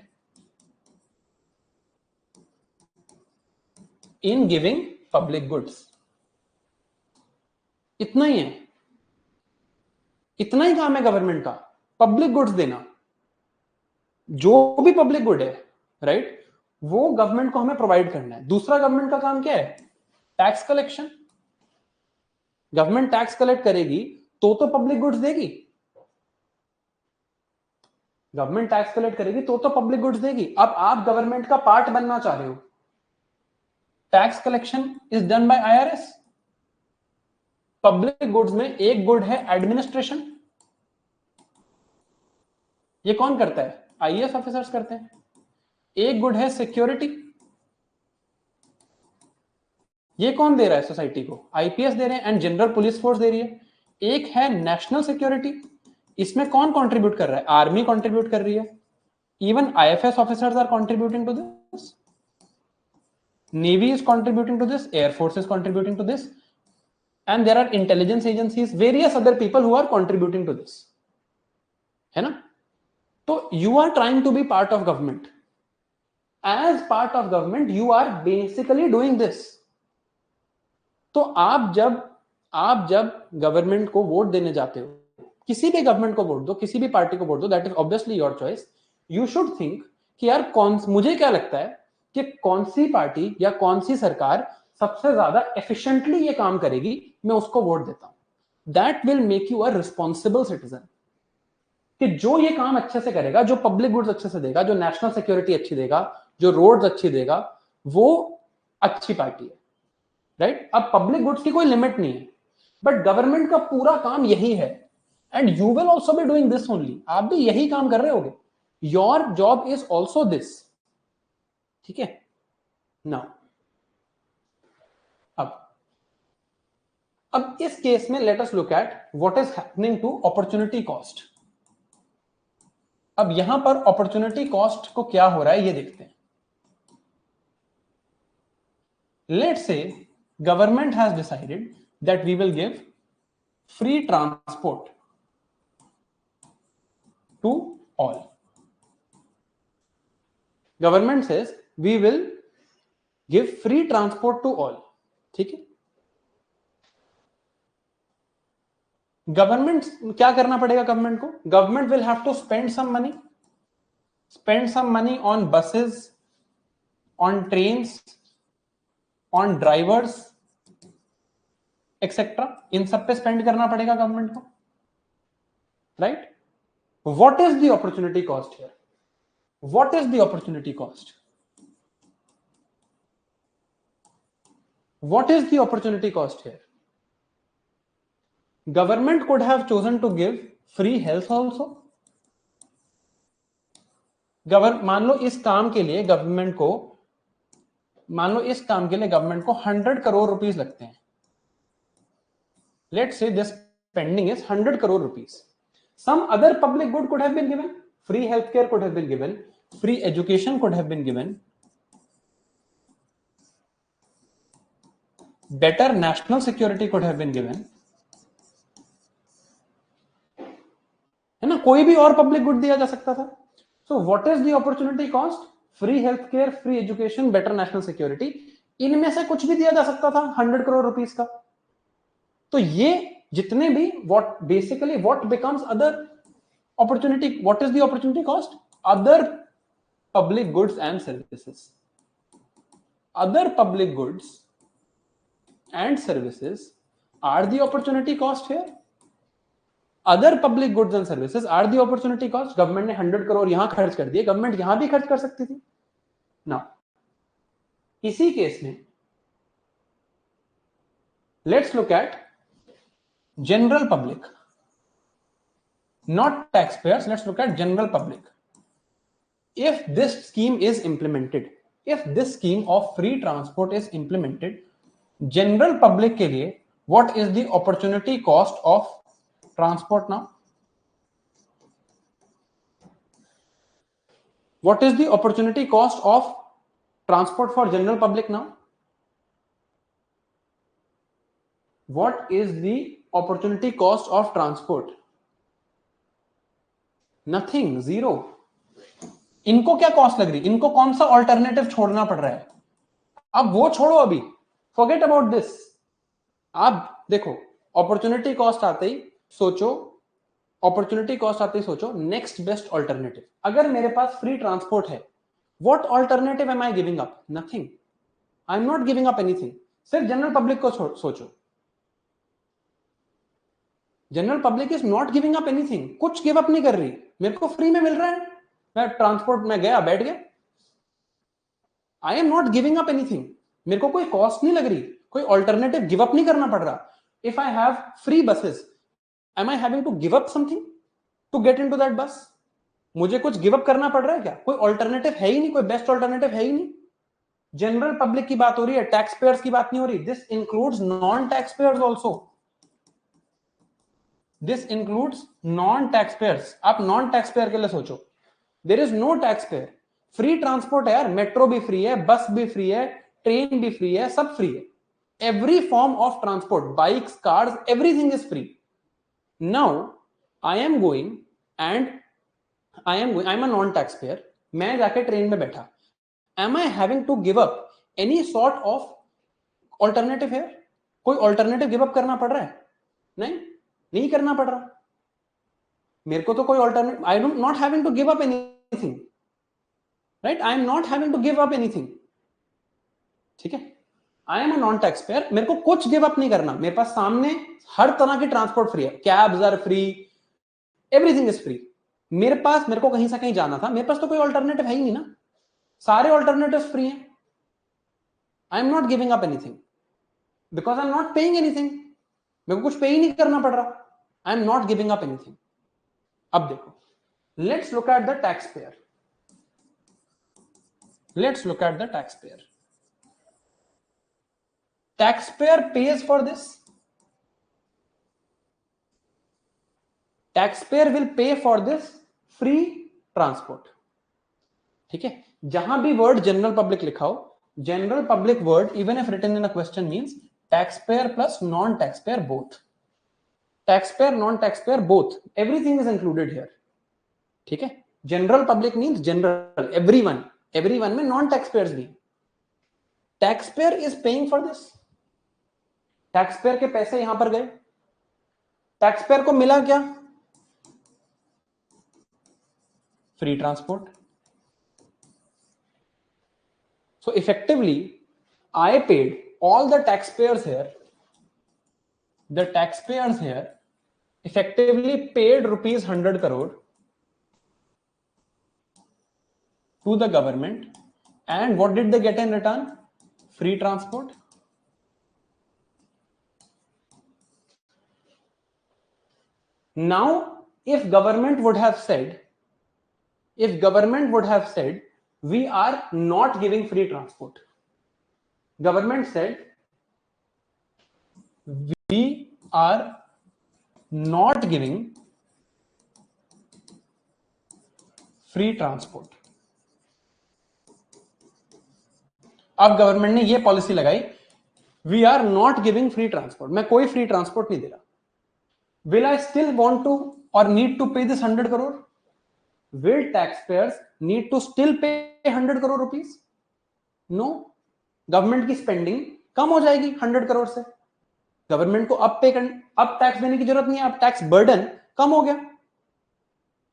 in giving public goods। इतना ही है, इतना ही काम है government का, public goods देना। जो भी public good है, राइट, वो गवर्नमेंट को हमें प्रोवाइड करना है। दूसरा गवर्नमेंट का काम क्या है? Tax collection. Government tax collect करेगी तो पब्लिक गुड्स देगी। गवर्नमेंट टैक्स कलेक्ट करेगी तो पब्लिक गुड्स देगी। अब आप गवर्नमेंट का पार्ट बनना चाह रहे हो, tax collection is done by IRS. Public goods में एक गुड है एडमिनिस्ट्रेशन, ये कौन करता है? आईएएस ऑफिसर्स करते हैं। एक गुड है सिक्योरिटी, ये कौन दे रहा है सोसाइटी को? आईपीएस दे रहे हैं एंड जनरल पुलिस फोर्स दे रही है। एक है नेशनल सिक्योरिटी, इसमें कौन कंट्रीब्यूट कर रहा है? आर्मी कंट्रीब्यूट कर रही है, even IFS officers are contributing to this. Navy is contributing to this, Air Force is contributing to this, and there are intelligence agencies, various other people who are contributing to this, है ना? तो you are trying to be part of government. As part of government, you are basically doing this. तो आप जब government को vote देने जाते हो, किसी भी गवर्नमेंट को वोट दो, किसी भी पार्टी को वोट दो, that is obviously your choice. You should think कि यार मुझे क्या लगता है कि कौन सी पार्टी या कौन सी सरकार सबसे ज्यादा एफिशिएंटली ये काम करेगी, मैं उसको वोट देता हूं. That will make you a responsible citizen. कि जो ये काम अच्छे से करेगा, जो पब्लिक गुड्स अच्छे से देगा, जो नेशनल सिक्योरिटी अच्छी देगा, जो रोड्स अच्छी देगा, वो अच्छी पार्टी है. राइट? अब पब्लिक गुड्स की कोई लिमिट नहीं है, बट गवर्नमेंट का पूरा काम यही है, and you will also be doing this only. आप भी यही काम कर रहे होगे. Your job is also this. ठीक है? नाउ अब इस केस में let us look at what is happening to opportunity cost. अब यहां पर अपॉर्चुनिटी कॉस्ट को क्या हो रहा है ये देखते हैं. लेट्स से government has decided that we will give free transport to all. Government says we will give free transport to all. ठीक है? गवर्नमेंट क्या करना पड़ेगा गवर्नमेंट को? Government will have to spend some money on buses, on trains, on drivers etcetera. इन सब पे spend करना पड़ेगा गवर्नमेंट को. Right? What is the opportunity cost here? What is the opportunity cost? What is the opportunity cost here? Government could have chosen to give free health also. मान लो इस काम के लिए गवर्नमेंट को 100 करोड़ रुपीस लगते हैं. Let's say this spending is 100 crore rupees. Some other public good could have been given. Free healthcare could have been given. Free education could have been given. Better national security could have been given. है ना? कोई भी और public good दिया जा सकता था. सो what is the opportunity cost? Free health care, free education, better national security. इनमें से कुछ भी दिया जा सकता था 100 करोड़ रुपीस का. तो ये जितने भी what becomes other opportunity. What is the opportunity cost? Other public goods and services. Other public goods and services are the opportunity cost here. Other public goods and services are the opportunity cost. Government ने 100 करोड़ यहां खर्च कर दिए, government यहां भी खर्च कर सकती थी. नाउ इसी केस में let's look eight general public, not tax payers. Let's look eight general public. If this scheme is implemented, if this scheme of free transport is implemented, general public के लिए what is the opportunity cost of transport now? What is the opportunity cost of transport for general public now? What is the opportunity cost of transport? Nothing, zero. इनको क्या cost लग रही? इनको कौन सा alternative छोड़ना पड़ रहा है? अब वो छोड़ो, अभी फॉरगेट अबाउट दिस. आप देखो अपॉर्चुनिटी कॉस्ट आते ही सोचो, नेक्स्ट बेस्ट ऑल्टरनेटिव. अगर मेरे पास फ्री ट्रांसपोर्ट है, what alternative am I giving up? Nothing. I am not giving up anything. सिर्फ जनरल पब्लिक को सोचो. General public is not giving up anything. कुछ गिव अप नहीं कर रही. मेरे को फ्री में मिल रहा है, मैं ट्रांसपोर्ट में गया, बैठ गया. आई am not giving up anything. मेरे को कोई कॉस्ट नहीं लग रही, कोई ऑल्टरनेटिव गिव अप नहीं करना पड़ रहा. If I have free buses, am I having to give up something to get into that bus? मुझे कुछ गिव अप करना पड़ रहा है क्या? कोई ऑल्टरनेटिव है ही नहीं, कोई बेस्ट ऑल्टरनेटिव है ही नहीं. जनरल पब्लिक की बात हो रही है, टैक्स पेयर्स की बात नहीं हो रही. This includes non tax payers also. This includes non tax payers. आप नॉन टैक्स पेयर के लिए सोचो. There is no tax payer. Free transport है यार. मेट्रो भी फ्री है, बस भी फ्री है, ट्रेन भी फ्री है, सब फ्री है. Every form of transport, bikes, cars, everything is free. Now I am going and I'm a non-taxpayer. मैं जाके ट्रेन में बैठा. Am I having to give up any sort of alternative here? कोई alternative give up करना पड़ रहा है? नहीं करना पड़ रहा. मेरे को तो कोई alternative, I am not having to give up anything, right? I am not having to give up anything. ठीक है? I am a non-taxpayer. मेरे को कुछ गिव अप नहीं करना. मेरे पास सामने हर तरह की ट्रांसपोर्ट फ्री है. Cabs are free, everything is free. मेरे को कहीं से कहीं जाना था, मेरे पास तो कोई ऑल्टरनेटिव है ही नहीं ना. सारे ऑल्टरनेटिव्स फ्री हैं. आई am not giving up anything because I am not paying anything. मेरे को कुछ पे ही नहीं करना पड़ रहा. आई am not giving up anything. अब देखो, let's look at the tax payer. Let's look at the tax payer. Taxpayer pays for this. Taxpayer will pay for this free transport. ठीक है? जहां भी वर्ड जनरल पब्लिक लिखा हो, general public word even if written in a question means taxpayer plus non-taxpayer both. Taxpayer, non-taxpayer both. Everything is included here. ठीक है? General public means general, everyone. Everyone में non taxpayers भी. Taxpayer is paying for this. Taxpayer के पैसे यहां पर गए. Taxpayer को मिला क्या? Free transport. So effectively I paid all the taxpayers here. The taxpayers here effectively paid rupees 100 crore to the government, and what did they get in return? Free transport. Now if government would have said we are not giving free transport, government said we are not giving free transport. अब government ने ये policy लगाई, we are not giving free transport. मैं कोई free transport नहीं दे रहा. Will I still want to और need to pay this 100 crore? Will taxpayers need to still pay 100 crore rupees? No. Government की स्पेंडिंग कम हो जाएगी 100 करोड़ से. गवर्नमेंट को अब टैक्स देने की जरूरत नहीं है. अब टैक्स बर्डन कम हो गया.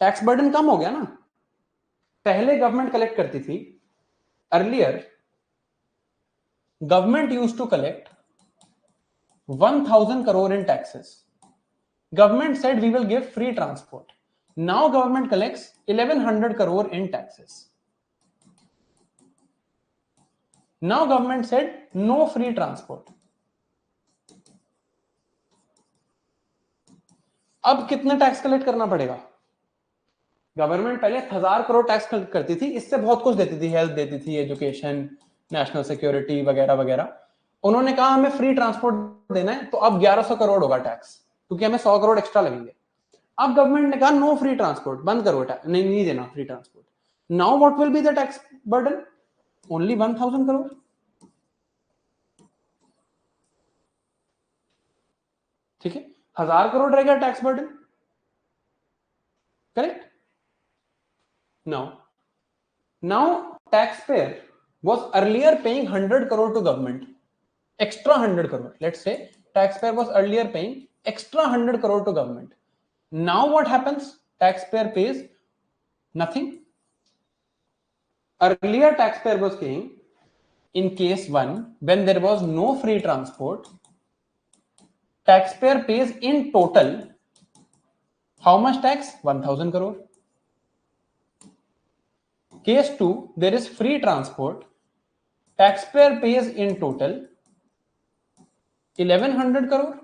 टैक्स बर्डन कम हो गया ना. पहले गवर्नमेंट कलेक्ट करती थी. Earlier government used to collect 1000 crore in taxes. Government said we will give free transport. Now government collects 1100 crore in taxes. Now government said no free transport. अब कितना tax collect करना पड़ेगा? Government पहले 1000 crore tax collect करती थी. इससे बहुत कुछ देती थी, हेल्थ देती थी, एजुकेशन, नेशनल सिक्योरिटी वगैरह वगैरह. उन्होंने कहा हमें फ्री ट्रांसपोर्ट देना है, तो अब 1100 करोड़ होगा टैक्स, क्योंकि हमें 100 करोड़ एक्स्ट्रा लगेंगे. अब गवर्नमेंट ने कहा नो फ्री ट्रांसपोर्ट, बंद करो, नहीं देना free transport. Now what will be the tax burden? Only 1000 crore. ठीक है, 1000 करोड़ रहेगा tax burden. Correct? Now taxpayer was earlier paying 100 crore to government, extra 100 crore. Let's say taxpayer was earlier paying extra 100 crore to government. Now what happens? Taxpayer pays nothing. Earlier taxpayer was paying, in case 1, when there was no free transport, taxpayer pays in total how much tax? 1000 crore. Case 2, there is free transport. Taxpayer pays in total 1100 crore.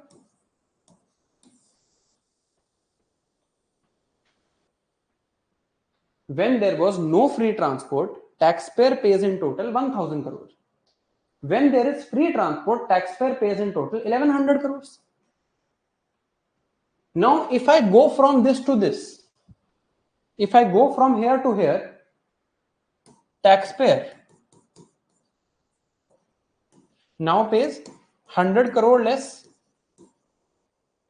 When there was no free transport, taxpayer pays in total 1000 crore. When there is free transport, taxpayer pays in total 1100 crores. Now, if I go from this to this, if I go from here to here, taxpayer now pays 100 crore less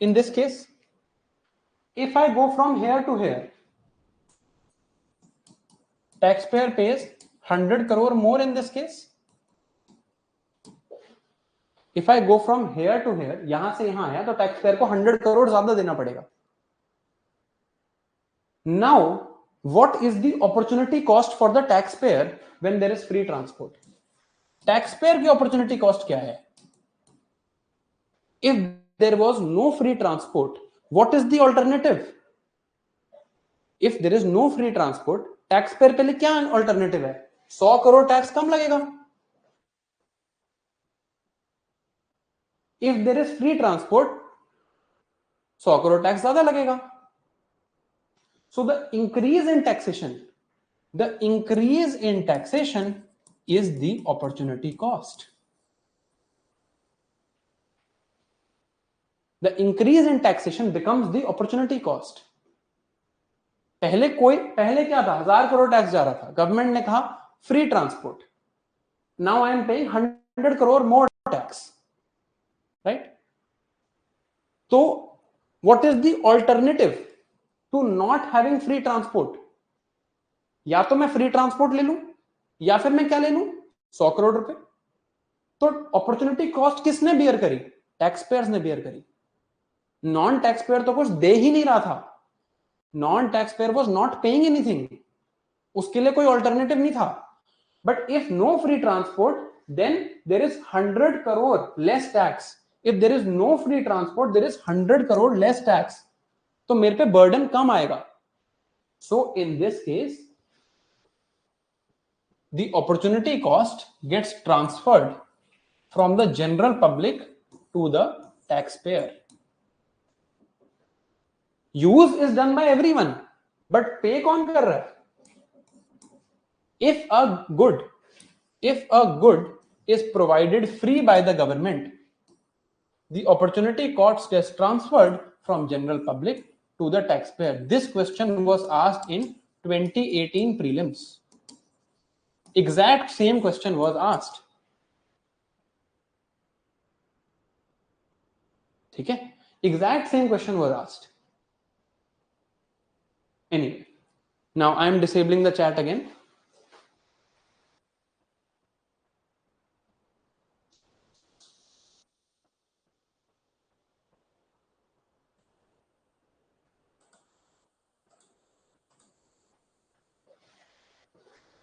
in this case. If I go from here to here, taxpayer pays 100 crore more in this case. If I go from here to here, यहां से यहां आया तो taxpayer को 100 करोड़ ज्यादा देना पड़ेगा. Now, what is the opportunity cost for the taxpayer when there is free transport? Taxpayer की opportunity cost क्या है? If there was no free transport, what is the alternative? If there is no free transport, taxpayer के लिए क्या alternative है? 100 crore tax कम लगेगा. If there is free transport, 100 crore tax ज्यादा लगेगा. So the increase in taxation is the opportunity cost. The increase in taxation becomes the opportunity cost. पहले क्या था, 1000 करोड़ टैक्स जा रहा था, गवर्नमेंट ने कहा free transport, now I am paying 100 crore more tax, right? तो what is the alternative to not having free transport? या तो मैं फ्री ट्रांसपोर्ट ले लूं या फिर मैं क्या ले लूं, 100 करोड़ रुपए. तो अपॉर्चुनिटी कॉस्ट किसने बियर करी? टैक्सपेयर्स ने बियर करी. नॉन टैक्सपेयर तो कुछ दे ही नहीं रहा था. Non taxpayer was not paying anything. उसके लिए कोई ऑल्टरनेटिव नहीं था. But if no free transport, then there is 100 crore less tax. If there is no free transport, there is 100 crore less tax. तो मेरे पे बर्डन कम आएगा. So in this case the opportunity cost gets transferred from the general public to the taxpayer. Use is done by everyone, but pay कौन कर रहा है? If a good is provided free by the government, the opportunity cost gets transferred from general public to the taxpayer. This question was asked in 2018 prelims. Exact same question was asked. ठीक है? Exact same question was asked. Anyway, now I am disabling the chat again.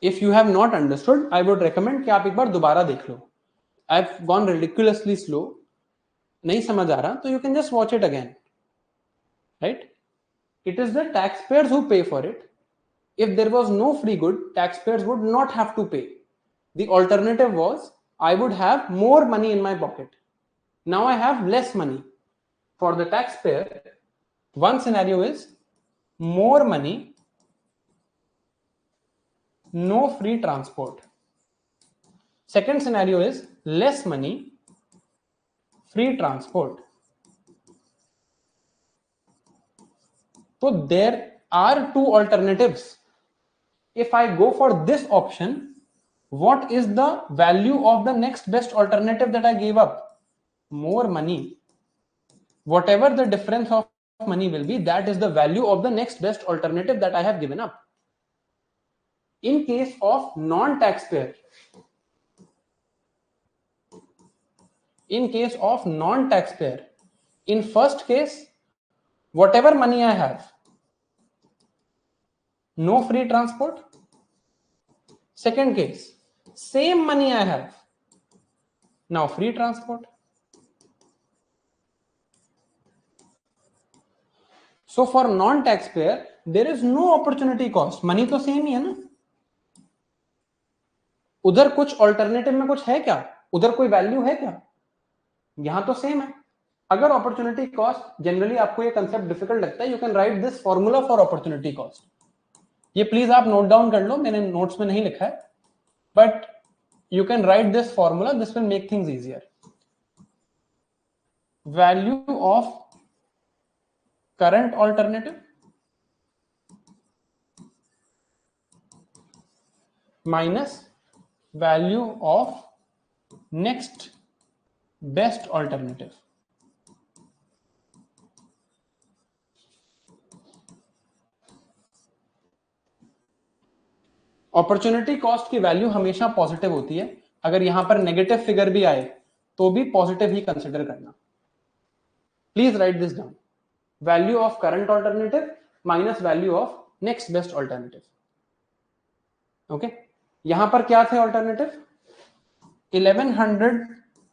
If you have not understood, I would recommend कि आप एक बार दोबारा देख लो. I've gone ridiculously slow. नहीं समझ आ रहा तो you can just watch it again. Right? It is the taxpayers who pay for it. If there was no free good, taxpayers would not have to pay. The alternative was I would have more money in my pocket. Now I have less money. For the taxpayer, one scenario is more money, no free transport. Second scenario is less money, free transport. So there are two alternatives. If I go for this option, what is the value of the next best alternative that I gave up? More money. Whatever the difference of money will be, that is the value of the next best alternative that I have given up. In case of non-taxpayer, in first case, whatever money I have, no free transport. Second case, same money I have, now free transport. So for non-taxpayer, there is no opportunity cost. Money तो same ही है ना. उधर कुछ alternative में कुछ है क्या? उधर कोई वैल्यू है क्या? यहां तो सेम है. अगर अपॉर्चुनिटी कॉस्ट, जनरली आपको ये कंसेप्ट डिफिकल्ट लगता है, you can write this formula for opportunity cost. ये प्लीज आप नोट डाउन कर लो, मैंने नोट्स में नहीं लिखा है, but you can write this formula. This will make things easier. Value of current alternative minus value of next best alternative. Opportunity cost की value हमेशा पॉजिटिव होती है, अगर यहां पर नेगेटिव फिगर भी आए तो भी पॉजिटिव ही कंसिडर करना। Please write this down, value of current alternative minus value of next best alternative. Okay, यहां पर क्या थे alternative? 1100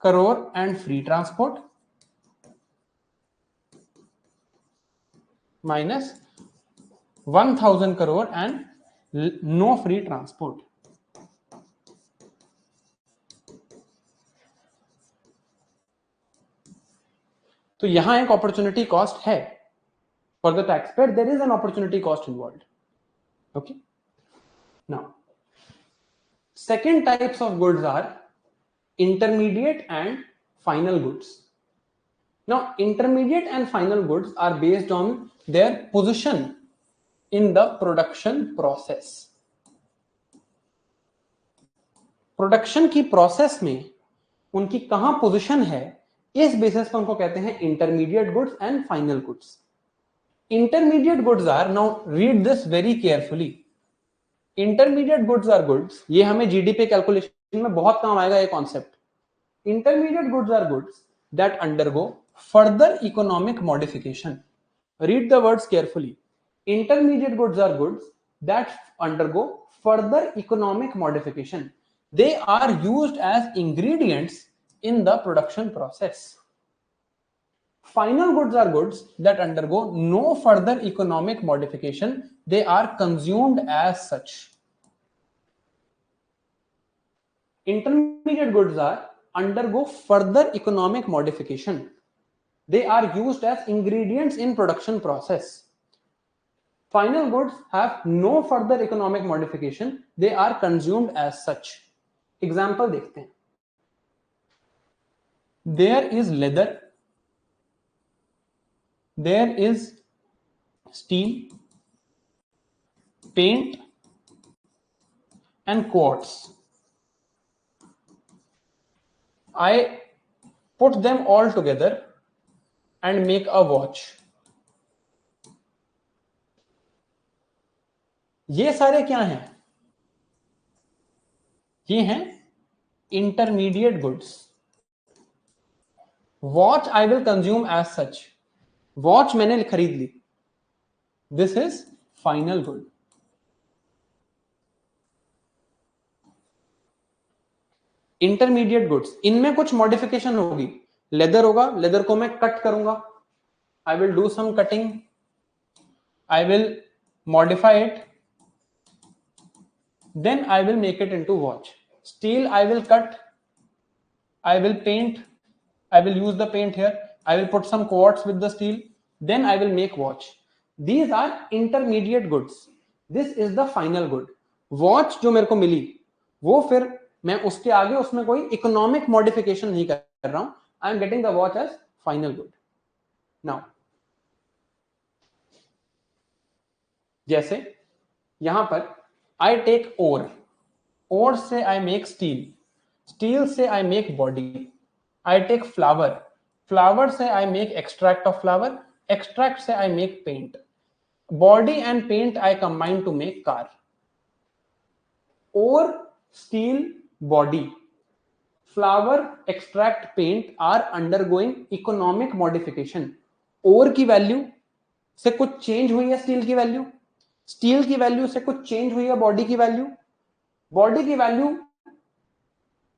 crore and free transport minus 1000 crore and no free transport. तो यहां एक अपॉर्चुनिटी कॉस्ट है, for the tax paid there is an opportunity cost involved. Okay, now second types of goods are intermediate and final goods. Now intermediate and final goods are based on their position in the production process. Production की process में उनकी कहां position है, इस basis पर उनको कहते हैं intermediate goods and final goods. Intermediate goods are, now read this very carefully, intermediate goods are goods, ये हमें जीडीपी कैलकुलेशन में बहुत काम आएगा ये concept. Intermediate goods are goods that undergo further economic modification. Read the words carefully. Intermediate goods are goods that undergo further economic modification. They are used as ingredients in the production process. Final goods are goods that undergo no further economic modification. They are consumed as such. Intermediate goods are undergo further economic modification. They are used as ingredients in production process. Final goods have no further economic modification. They are consumed as such. Example देखते हैं. There is leather. There is steel, paint, and quartz. I put them all together and make a watch. ये सारे क्या हैं? ये हैं intermediate goods. Watch I will consume as such, watch मैंने खरीद ली, this is final good. Intermediate goods, इनमें कुछ मॉडिफिकेशन होगी, लेदर होगा, लेदर को मैं कट करूंगा, I will do some cutting, I will modify it, then I will make it into watch. Steel I will cut, I will paint, I will use the paint here, I will put some quartz with the steel, then I will make watch. These are intermediate goods. This is the final good. Watch जो मेरे को मिली वो फिर मैं उसके आगे उसमें कोई इकोनॉमिक मॉडिफिकेशन नहीं कर रहा हूं, I am getting the watch as final good. Now जैसे यहां पर I take ore, ore से I make steel, steel से I make body, I take flower, flower से I make extract of flower, extract से I make paint, body and paint I combine to make car. Ore, steel, body, flower, extract, paint are undergoing economic modification. ore की value से कुछ change हुई है steel की value, steel की value से कुछ चेंज हुई है बॉडी की वैल्यू, बॉडी की वैल्यू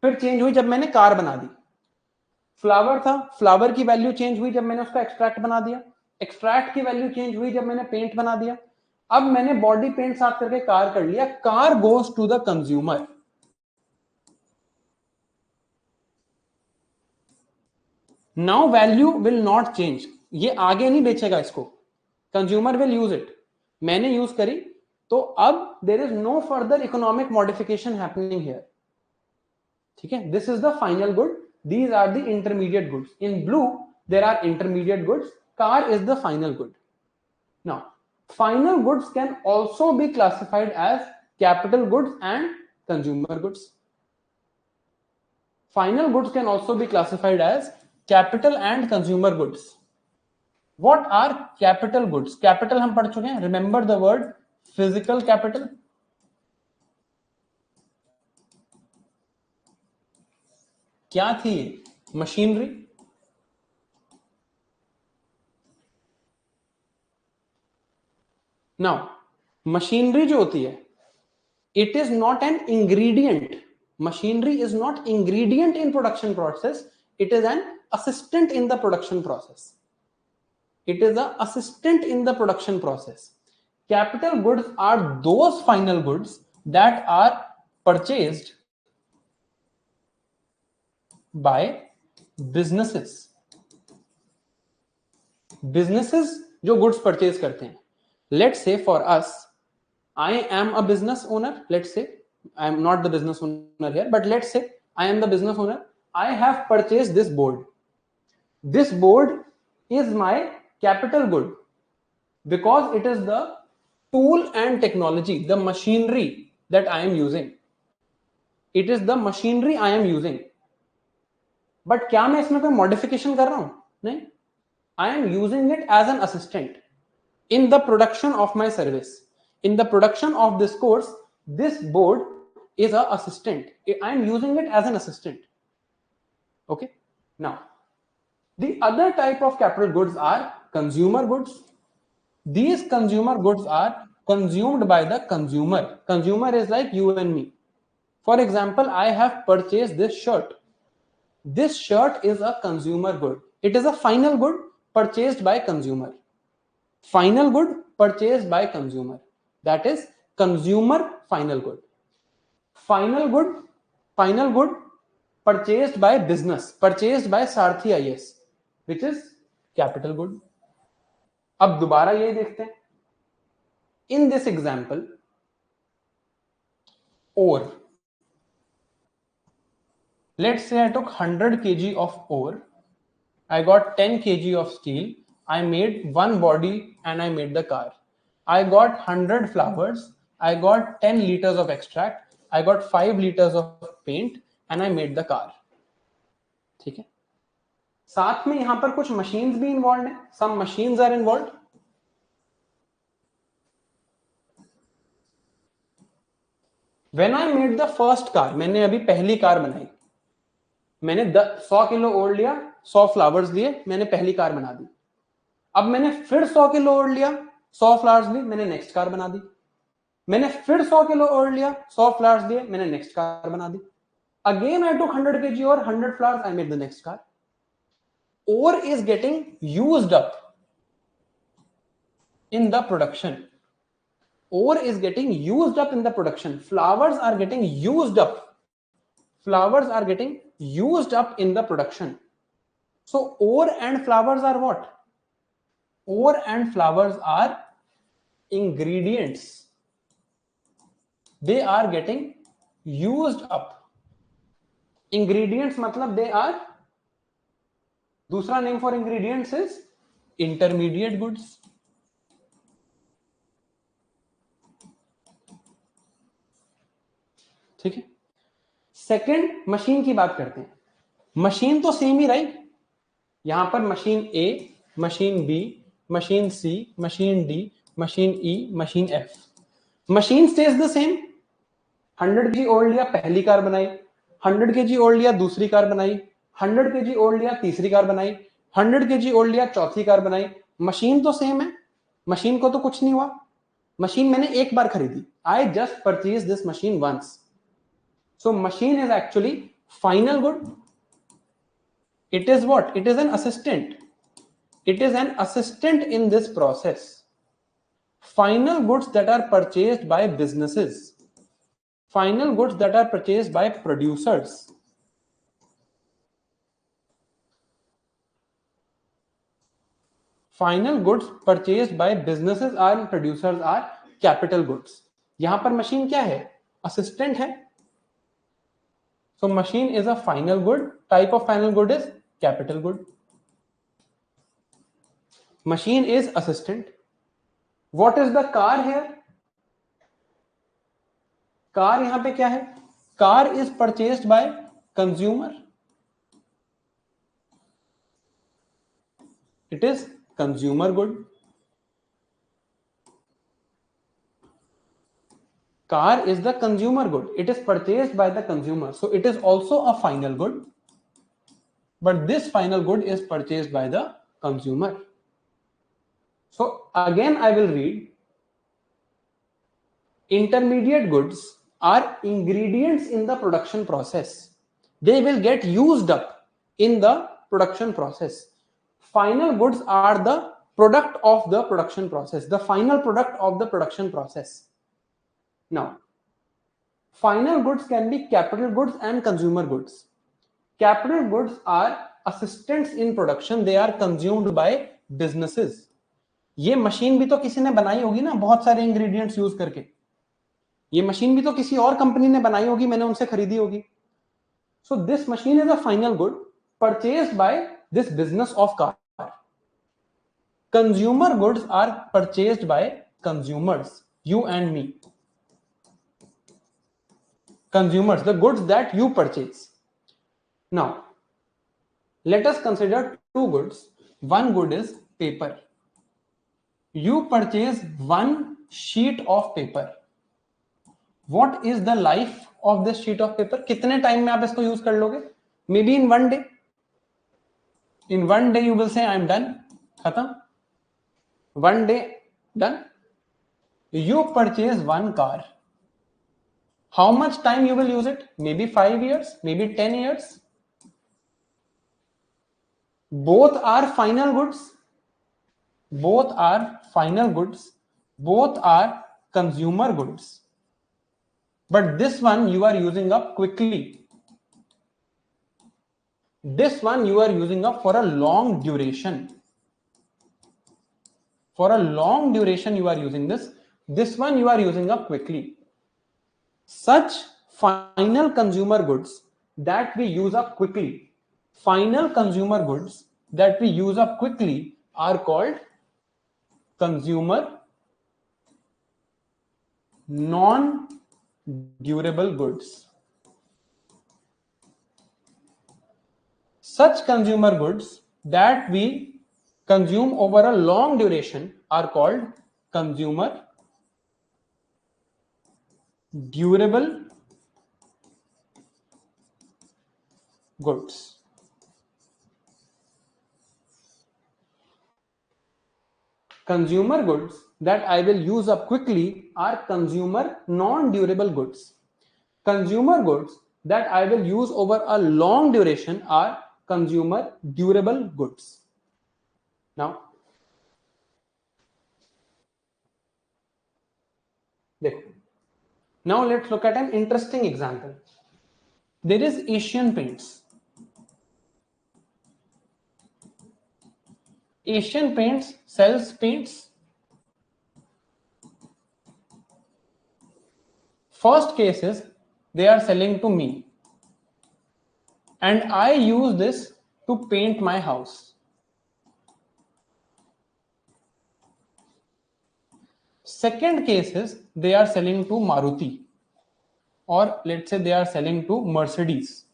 फिर चेंज हुई जब मैंने कार बना दी, फ्लावर था, फ्लावर की वैल्यू चेंज हुई जब मैंने उसका एक्सट्रैक्ट बना दिया, एक्सट्रैक्ट की वैल्यू चेंज हुई जब मैंने पेंट बना दिया, अब मैंने बॉडी पेंट साथ करके कार कर लिया, car goes to the consumer. Now value will not change, ये आगे नहीं बेचेगा इसको, कंज्यूमर विल यूज इट, मैंने यूज करी तो अब there is no further economic modification happening here, ठीक है, this is the final good, these are the intermediate goods. In blue there are intermediate goods, car is the final good. Now final goods can also be classified as capital goods and consumer goods. Final goods can also be classified as capital and consumer goods. What are capital goods? Capital हम पढ़ चुके हैं. Remember the word physical capital. क्या थी? Machinery. Now machinery जो होती है, it is not an ingredient. Machinery is not ingredient in production process. It is an assistant in the production process. It is an assistant in the production process. Capital goods are those final goods that are purchased by businesses. Businesses जो goods purchase करते हैं. Let's say for us, I am a business owner. Let's say I am not the business owner here, but let's say I am the business owner. I have purchased this board. This board is my capital good because it is the tool and technology, the machinery that I am using. It is the machinery I am using. But क्या मैं इसमें कोई modification कर रहा हूं? नहीं. I am using it as an assistant in the production of my service. In the production of this course, this board is an assistant. I am using it as an assistant. Okay. Now, the other type of capital goods are consumer goods. These consumer goods are consumed by the consumer. Consumer is like you and me. For example, I have purchased this shirt. This shirt is a consumer good. It is a final good purchased by consumer. Final good purchased by consumer. That is consumer final good. Final good purchased by business, purchased by Sarthi IS, which is capital good. अब दोबारा ये देखते हैं. In this example, ore. Let's say I took 100 kg of ore. I got 10 kg of steel. I made one body and I made the car. I got 100 flowers. I got 10 liters of extract. I got 5 liters of paint and I made the car. ठीक है. साथ में यहां पर कुछ machines भी involved हैं. Some machines are involved. When I made the first car, मैंने अभी पहली कार बनाई. मैंने 100 किलो ओर लिया, 100 फ्लावर्स लिए, मैंने पहली कार बना दी. अब मैंने फिर 100 किलो ओर लिया, 100 फ्लावर्स लिए, मैंने नेक्स्ट कार बना दी. मैंने फिर 100 किलो ओर लिया, 100 फ्लावर्स लिए, मैंने नेक्स्ट कार बना दी. Again I took 100 kg or 100 flowers, I made the next car. Ore is getting used up in the production. Ore is getting used up in the production. Flowers are getting used up. Flowers are getting used up in the production. So ore and flowers are what? Ore and flowers are ingredients. They are getting used up. Ingredients मतलब they are, दूसरा name for ingredients is intermediate goods. ठीक है. Second machine की बात करते हैं. Machine तो same ही right. यहां पर machine A, machine B, machine C, machine D, machine E, machine F. Machine stays the same. 100 kg ore लिया, पहली कार बनाई. 100 kg ओर लिया, दूसरी कार बनाई. 100 kg ओर लिया, तीसरी कार बनाई. 100 kg ओर लिया, चौथी कार बनाई. मशीन तो सेम है. मशीन को तो कुछ नहीं हुआ. मशीन मैंने एक बार खरीदी. I just purchase this machine once. So machine is actually final good. It is what? It is an assistant. It is an assistant in this process. Final goods that are purchased by businesses. Final goods that are purchased by producers. Final goods purchased by businesses and producers are capital goods. यहां पर machine क्या है? Assistant है. So machine is a final good. Type of final good is capital good. Machine is assistant. What is the car here? Car यहाँ पे क्या है? Car is purchased by consumer. It is consumer good. Car is the consumer good. It is purchased by the consumer, so it is also a final good, but this final good is purchased by the consumer. So again I will read, intermediate goods are ingredients in the production process. They will get used up in the production process. Final goods are the product of the production process, the final product of the production process. Now, final goods can be capital goods and consumer goods. Capital goods are assistants in production. They are consumed by businesses. ये machine भी तो किसी ने बनाई होगी ना, बहुत सारे इंग्रेडिएंट्स यूज करके. ये मशीन भी तो किसी और कंपनी ने बनाई होगी, मैंने उनसे खरीदी होगी. So this machine is a final good purchased by this business of car. Consumer goods are purchased by consumers, you and me. Consumers, the goods that you purchase. Now, let us consider two goods. One good is paper. You purchase one sheet of paper. What is the life of this sheet of paper? कितने time में आप इसको use कर लोगे? Maybe in one day. In one day you will say I am done. खत्म. One day done. You purchase one car. How much time you will use it? Maybe 5 years, maybe 10 years. Both are final goods. Both are final goods. Both are consumer goods. But this one you are using up quickly. This one you are using up for a long duration. For a long duration you are using this. This one you are using up quickly. Such final consumer goods that we use up quickly, final consumer goods that we use up quickly are called consumer non-durable goods. Such consumer goods that we consume over a long duration are called consumer durable goods. Consumer goods that I will use up quickly are consumer non-durable goods. Consumer goods that I will use over a long duration are consumer durable goods. Now, now let's look at an interesting example. There is Asian Paints. Asian Paints sells paints. First case is they are selling to me and I use this to paint my house. Second case is they are selling to Maruti, or let's say they are selling to Mercedes.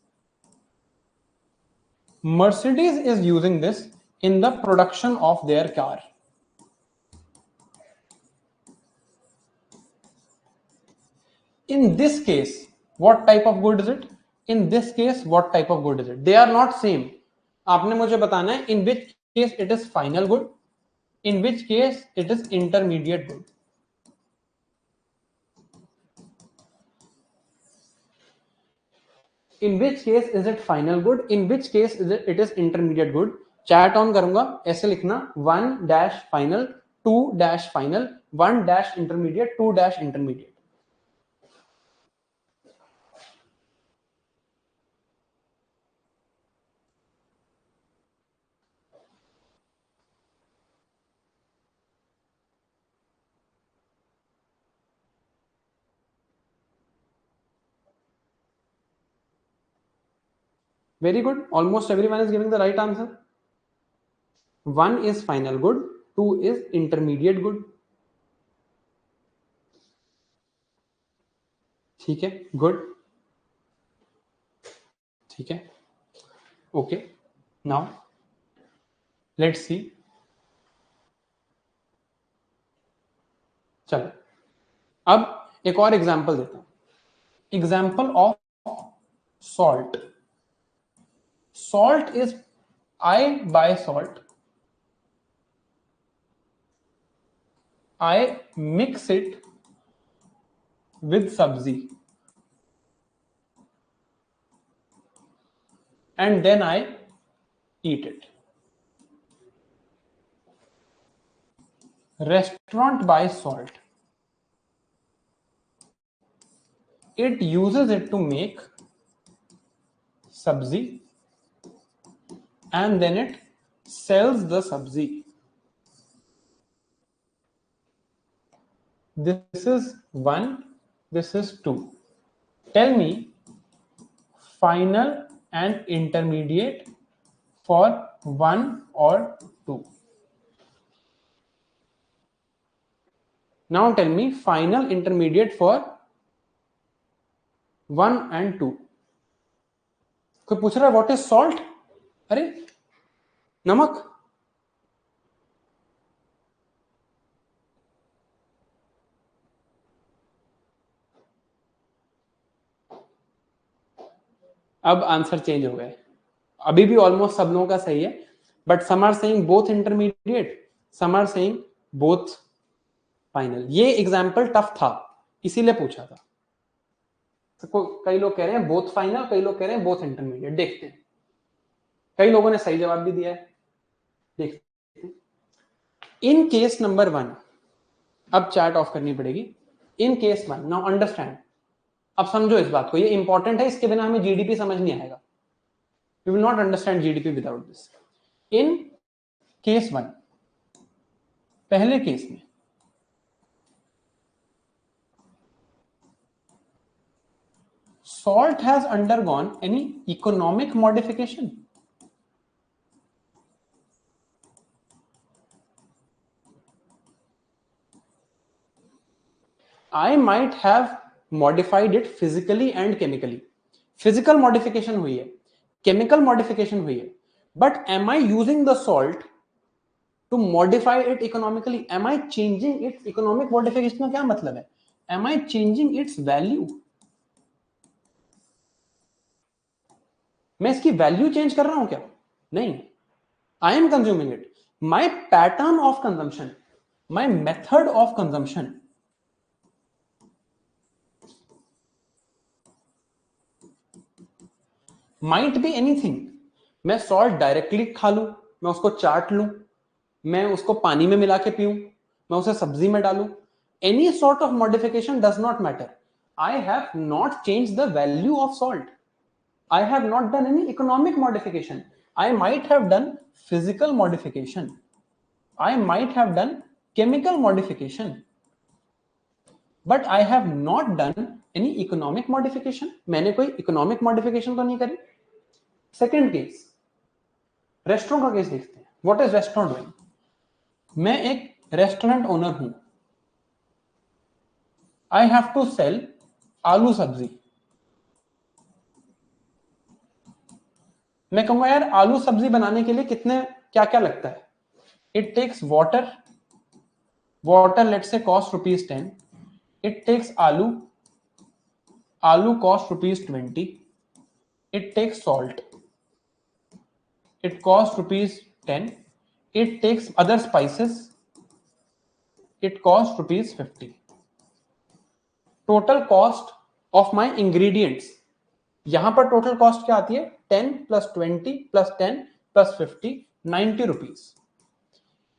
Mercedes is using this in the production of their car. In this case, what type of good is it? In this case, what type of good is it? They are not same. आपने मुझे बताना है in which case it is final good, in which case it is intermediate good. In which case is it final good, in which case it is intermediate good. Chat on करूंगा, ऐसे लिखना 1 final, 2 final, 1 intermediate, 2 intermediate. Very good. Almost everyone is giving the right answer. 1 is final good, 2 is intermediate good. ठीक है, good. ठीक है, okay. Now let's see चलो अब एक और एग्जांपल देता हूं, example of salt. Salt is, I buy salt, I mix it with sabzi and then I eat it. Restaurant buys salt, it uses it to make sabzi and then it sells the sabzi. This is 1, this is 2. Tell me final and intermediate for 1 or 2. Now tell me final intermediate for 1 and 2. कोई पूछ रहा है what is salt? अरे नमक. अब answer change हो गए. अभी भी ऑलमोस्ट सब लोगों का सही है, but some are saying both intermediate, some are saying both final. ये एग्जांपल टफ था इसीलिए पूछा था. तो कई लोग कह रहे हैं बोथ फाइनल, कई लोग कह रहे हैं बोथ इंटरमीडिएट. देखते हैं, कई लोगों ने सही जवाब भी दिया है. देखते हैं. इन केस नंबर 1, अब चैट ऑफ करनी पड़ेगी. In case 1, now understand. अब समझो इस बात को, ये इंपॉर्टेंट है, इसके बिना हमें जीडीपी समझ नहीं आएगा. You will not understand GDP without this. In case 1, पहले केस में salt has undergone any economic modification? I might have modified it physically and chemically. Physical modification हुई है, chemical modification हुई है, but am I using the salt to modify it economically? Am I changing its economic modification का क्या मतलब है? Am I changing its value? मैं इसकी वैल्यू चेंज कर रहा हूं क्या? नहीं. I am consuming it. My pattern of consumption, my method of consumption might be anything. मैं सॉल्ट डायरेक्टली खा लूं, मैं उसको चाट लूं, मैं उसको पानी में मिला के पीऊं, मैं उसे सब्जी में डालूं. Any sort of modification does not matter. I have not changed the value of salt. I have not done any economic modification. I might have done physical modification. I might have done chemical modification. But I have not done any economic modification. मैंने कोई economic modification तो नहीं करी. Second case, restaurant का case देखते हैं. What is restaurant doing? मैं एक रेस्टोरेंट ओनर हूं. आई हैव टू सेल आलू सब्जी. मैं कहूंगा यार आलू सब्जी बनाने के लिए कितने क्या क्या लगता है. It takes water, water let's say cost ₹10. It takes aloo, aloo cost ₹20. It takes salt, it costs ₹10. It takes other spices, it costs ₹50. Total cost of my ingredients, यहां पर टोटल कॉस्ट क्या आती है? 10 plus 20 plus 10 plus 50, ₹90.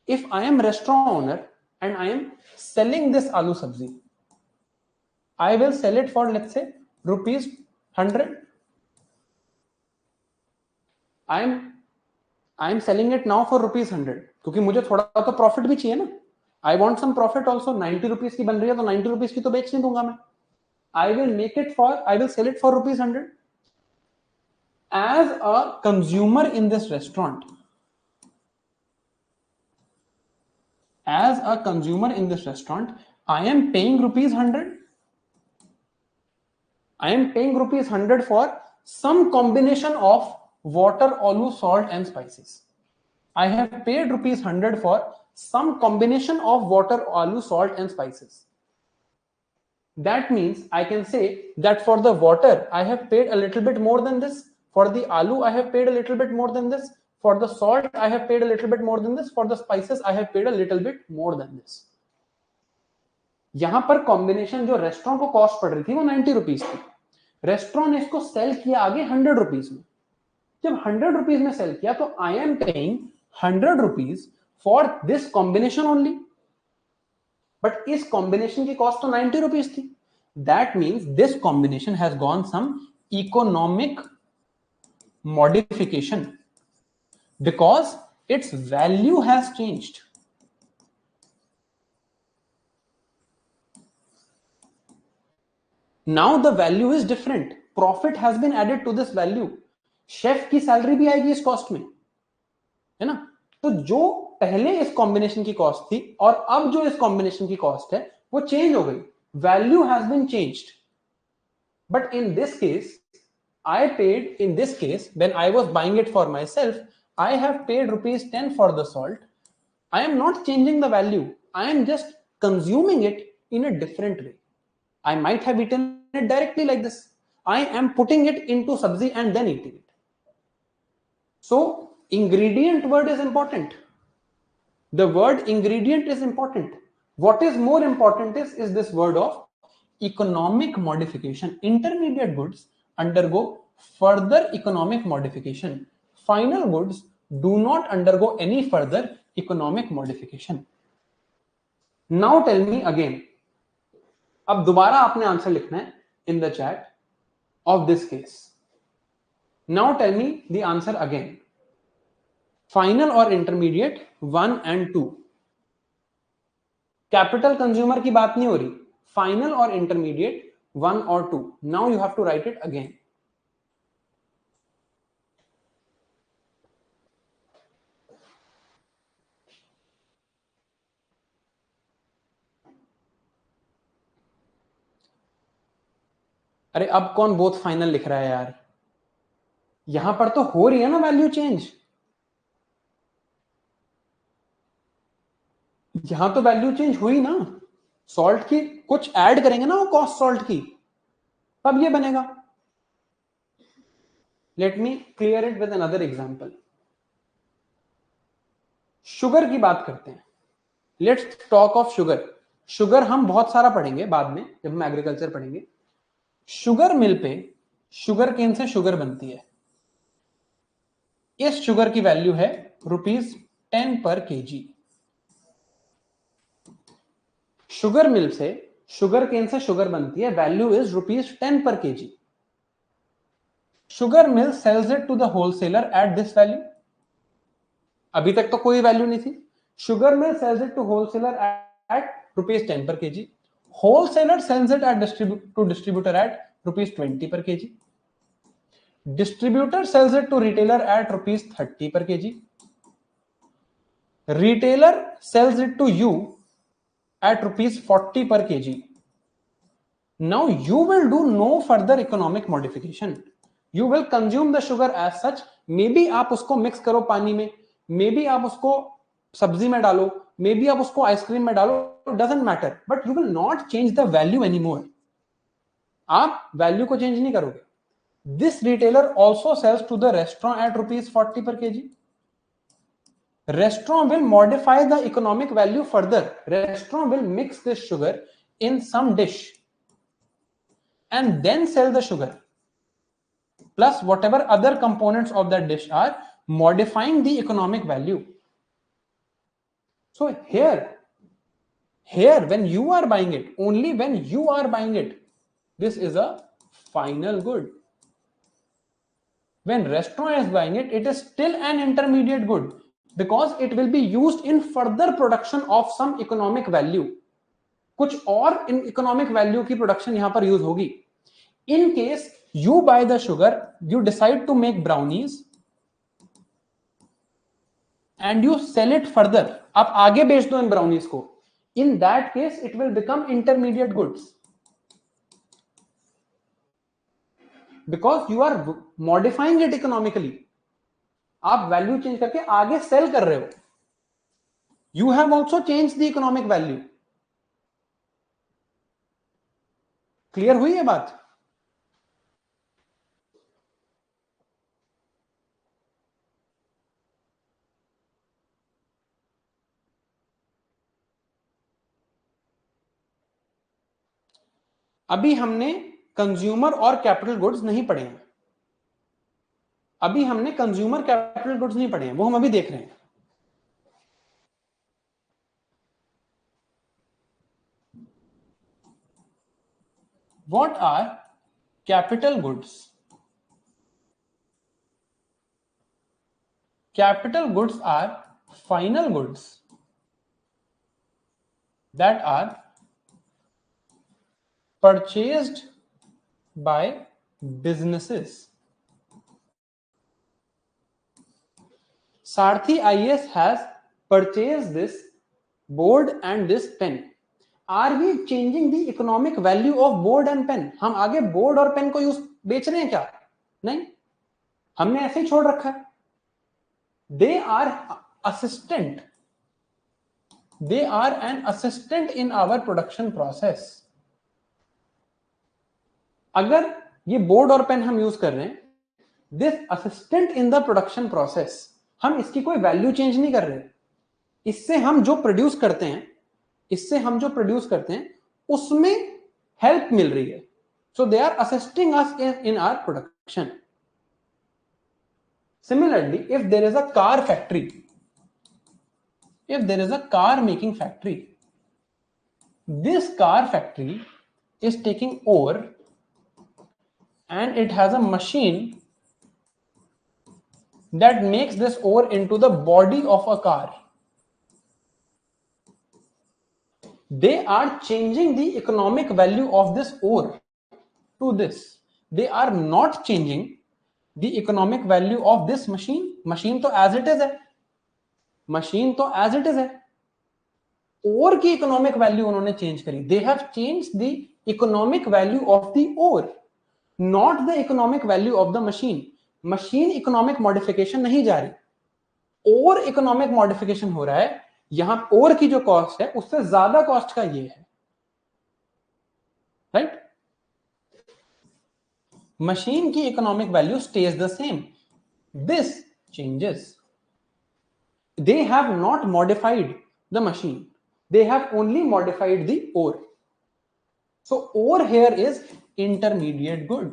If I am restaurant owner and I am selling this aloo sabzi, I will sell it for let's say ₹100. I am selling it now for ₹100 क्योंकि मुझे थोड़ा तो profit भी चाहिए ना. I want some profit also. ₹90 की बन रही है तो ₹90 की तो बेच नहीं दूंगा मैं. I will sell it for ₹100. As a consumer in this restaurant, I am paying ₹100. I am paying ₹100 for some combination of water, aloo, salt and spices. I have paid ₹100 for some combination of water, aloo, salt and spices. That means I can say that for the water I have paid a little bit more than this, for the aloo I have paid a little bit more than this, for the salt I have paid a little bit more than this, for the spices I have paid a little bit more than this. यहां पर combination जो restaurant को cost पड़ रही थी वो 90 rupees थी, restaurant ने इसको सेल किया आगे 100 रुपीज में। जब 100 रुपीज में सेल किया तो I am paying 100 rupees for this combination only, but इस कॉम्बिनेशन की कॉस्ट तो 90 रुपीज थी। That means this combination has gone some economic modification because its value has changed. Now the value is different, profit has been added to this value, chef की salary भी आएगी इस cost में, है ना। तो जो पहले इस कॉम्बिनेशन की कॉस्ट थी और अब जो इस कॉम्बिनेशन की कॉस्ट है वो चेंज हो गई, value has been changed. But in this case I paid, in this case when I was buying it for myself, I have paid ₹10 for the salt. I am not changing the value, I am just consuming it in a different way. I might have eaten it directly like this, I am putting it into sabzi and then eating it. So ingredient word is important, the word ingredient is important. What is more important is this word of economic modification. Intermediate goods undergo further economic modification, final goods do not undergo any further economic modification. Now tell me again, अब दोबारा आपने answer लिखना है in the chat of this case. Now tell me the answer again, final or intermediate 1 and 2. Capital consumer की बात नहीं हो रही, फाइनल और इंटरमीडिएट 1 और 2. Now you have to write it again. अरे अब कौन बोथ फाइनल लिख रहा है यार, यहां पर तो हो रही है ना वैल्यू चेंज, यहां तो वैल्यू चेंज हुई ना, सॉल्ट की कुछ ऐड करेंगे ना वो कॉस्ट सॉल्ट की, तब ये बनेगा. Let me clear it with another example. Sugar की बात करते हैं. Let's talk of sugar. Sugar हम बहुत सारा पढ़ेंगे बाद में जब हम एग्रीकल्चर पढ़ेंगे. शुगर मिल पे शुगर केन से शुगर बनती है. इस शुगर की वैल्यू है ₹10 पर केजी. शुगर मिल से शुगर केन से शुगर बनती है, value is ₹10 per KG. Sugar mill sells it to the wholesaler at this value. अभी तक तो कोई वैल्यू नहीं थी. Sugar mill sells it to wholesaler at ₹10 per kg. Wholesaler sells it at distributor at ₹20 per kg. Distributor sells it to retailer at ₹30 per kg. Retailer sells it to you at ₹40 per kg. Now you will do no further economic modification. You will consume the sugar as such. Maybe आप उसको mix करो पानी में, maybe आप उसको सब्जी में डालो, मे बी आप उसको आइसक्रीम में डालो, doesn't matter, but you will not change the value anymore. आप वैल्यू को चेंज नहीं करोगे. This retailer also sells to the restaurant at ₹40 per kg. Restaurant will modify the economic value further. Restaurant will mix this sugar in some dish and then sell the sugar plus whatever other components of that dish are, modifying the economic value. So here when you are buying it, only when you are buying it, this is a final good. When restaurant is buying it, it is still an intermediate good because it will be used in further production of some economic value. कुछ और इन economic value की production यहां पर use होगी. In case you buy the sugar, you decide to make brownies and you sell it further, आप आगे बेच दो इन ब्राउनीज को, in that case it will become intermediate goods because you are modifying it economically. आप value change करके आगे cell कर रहे हो. You have also changed the economic value. Clear हुई है बात? अभी हमने कंज्यूमर और कैपिटल गुड्स नहीं पढ़े हैं, अभी हमने कंज्यूमर कैपिटल गुड्स नहीं पढ़े हैं, वो हम अभी देख रहे हैं. What are capital goods? Capital goods are final goods that are purchased by businesses. Sarthi IAS has purchased this board and this pen. Are we changing the economic value of board and pen? हम आगे board और pen को use बेच रहे हैं क्या? नहीं, हमने ऐसे ही छोड़ रखा है. They are assistant. They are an assistant in our production process. अगर ये बोर्ड और पेन हम यूज कर रहे हैं, this assistant in the production process, हम इसकी कोई वैल्यू चेंज नहीं कर रहे. इससे हम जो प्रोड्यूस करते हैं, उसमें हेल्प मिल रही है. So they are assisting us in our production. Similarly, if there is a car factory, if there is a car making factory, this car factory is taking ore and it has a machine that makes this ore into the body of a car. They are changing the economic value of this ore to this. They are not changing the economic value of this machine. Machine तो as it is है, machine तो as it is है. Ore की economic value उन्होंने change करी. They have changed the economic value of the ore, not the economic value of the machine. Machine economic modification नहीं जा रही, और इकोनॉमिक मॉडिफिकेशन हो रहा है. यहां और की जो कॉस्ट है उससे ज्यादा कॉस्ट का ये है, राइट? मशीन की economic value stage the same, this changes. They have not modified the machine, they have only modified the ore. So ore here is intermediate good.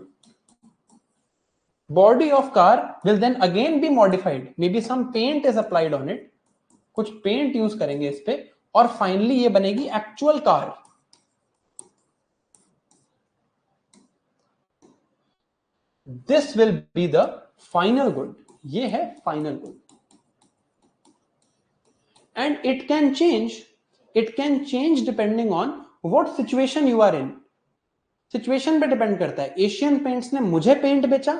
Body of car will then again be modified, maybe some paint is applied on it, कुछ paint use करेंगे इस पे, और finally ये बनेगी actual car. This will be the final good. ये है final good. And it can change depending on what situation you are in. Situation पे डिपेंड करता है. एशियन पेंट्स ने मुझे पेंट बेचा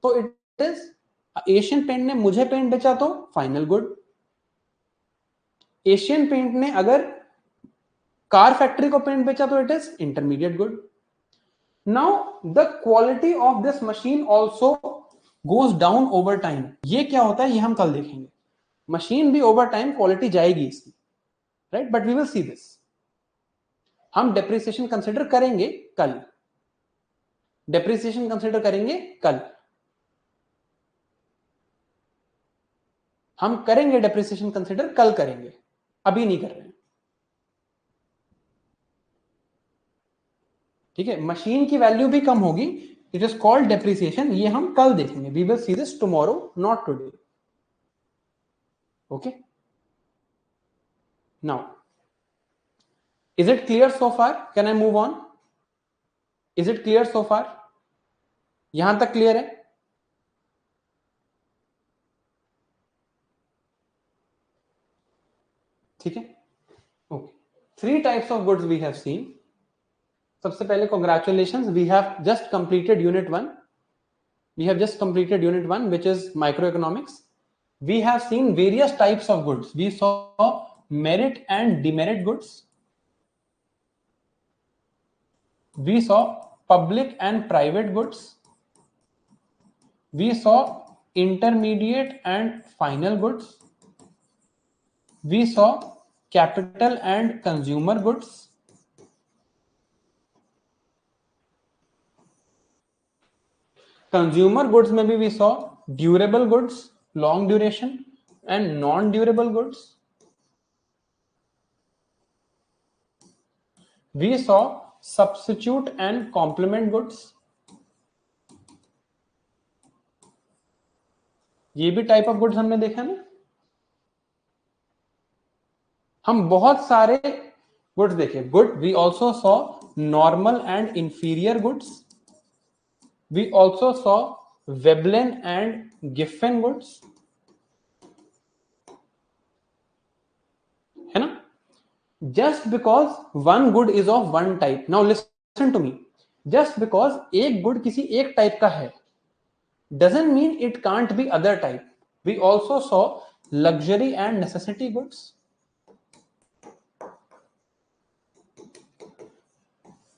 तो इट इज, एशियन पेंट ने मुझे पेंट बेचा तो फाइनल गुड. एशियन पेंट ने अगर कार फैक्ट्री को पेंट बेचा तो it is intermediate good. Now the quality of this machine also goes down over time. ये क्या होता है ये हम कल देखेंगे. मशीन भी ओवर टाइम क्वालिटी जाएगी इसकी, right? But we will see this. हम डेप्रिसिएशन कंसिडर करेंगे कल, डेप्रिसिएशन कंसिडर करेंगे कल, हम करेंगे डेप्रिसिएशन कंसिडर कल करेंगे, अभी नहीं कर रहे हैं. ठीक है, मशीन की वैल्यू भी कम होगी, इट इज कॉल्ड डेप्रिसिएशन. ये हम कल देखेंगे. We will see this tomorrow, not today. Okay, now is it clear so far? Can I move on? Is it clear so far? यहां तक क्लियर है? ठीक है, okay. 3 types of goods we have seen. सबसे पहले congratulations, we have just completed unit 1. We have just completed unit 1, which is microeconomics. We have seen various types of goods. We saw merit and demerit goods. We saw public and private goods. We saw intermediate and final goods. We saw capital and consumer goods, consumer goods में भी we saw durable goods, long duration and non durable goods. We saw substitute and complement goods. ये भी type of goods हमने देखा ना. हम बहुत सारे गुड्स देखे. Good, we also saw normal and inferior goods. We also saw Veblen and Giffen goods, है ना. Just because one good is of one type, now listen to me, just because एक गुड किसी एक type का है doesn't mean it can't be other type. We also saw luxury and necessity goods.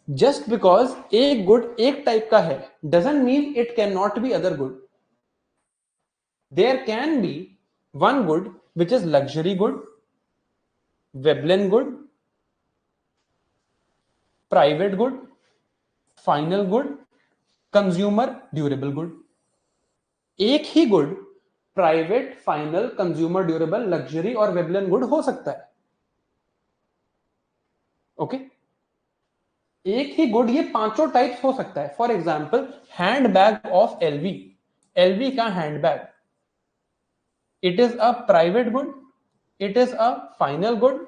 Just because एक good एक type का है doesn't mean it cannot be other good. There can be one good which is luxury good, Veblen good, private good, final good, consumer durable good. एक ही good private, final, consumer durable, luxury और Veblen good हो सकता है. Okay एक ही good ये पांचों टाइप्स हो सकता है. For example hand bag of LV, LV का hand bag, it is a private good, it is a final good,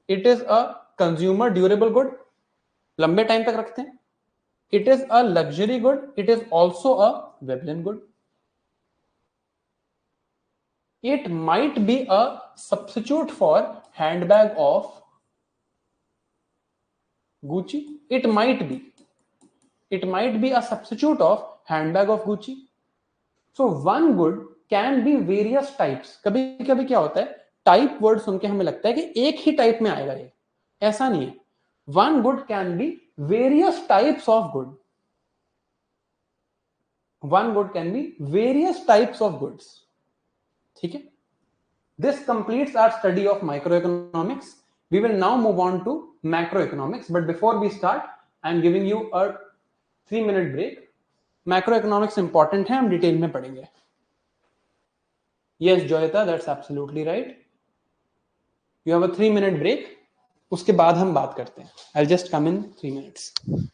it is a consumer durable good, लंबे टाइम तक रखते हैं, it is a luxury good, it is also a Veblen good. It might be a substitute for handbag of Gucci. It might be a substitute of handbag of Gucci. So one good can be various types. कभी कभी क्या होता है, type word सुन के हमें लगता है कि एक ही टाइप में आएगा ये, ऐसा नहीं है. One good can be various types of good. One good can be various types of goods. ठीक है. This completes our study of microeconomics. We will now move on to macroeconomics. But before we start, I am giving you a 3-minute break. Macroeconomics important है, हम detail में पढ़ेंगे. Yes, Joyita, that's absolutely right. You have a 3-minute break. उसके बाद हम बात करते हैं. I'll just come in 3 minutes.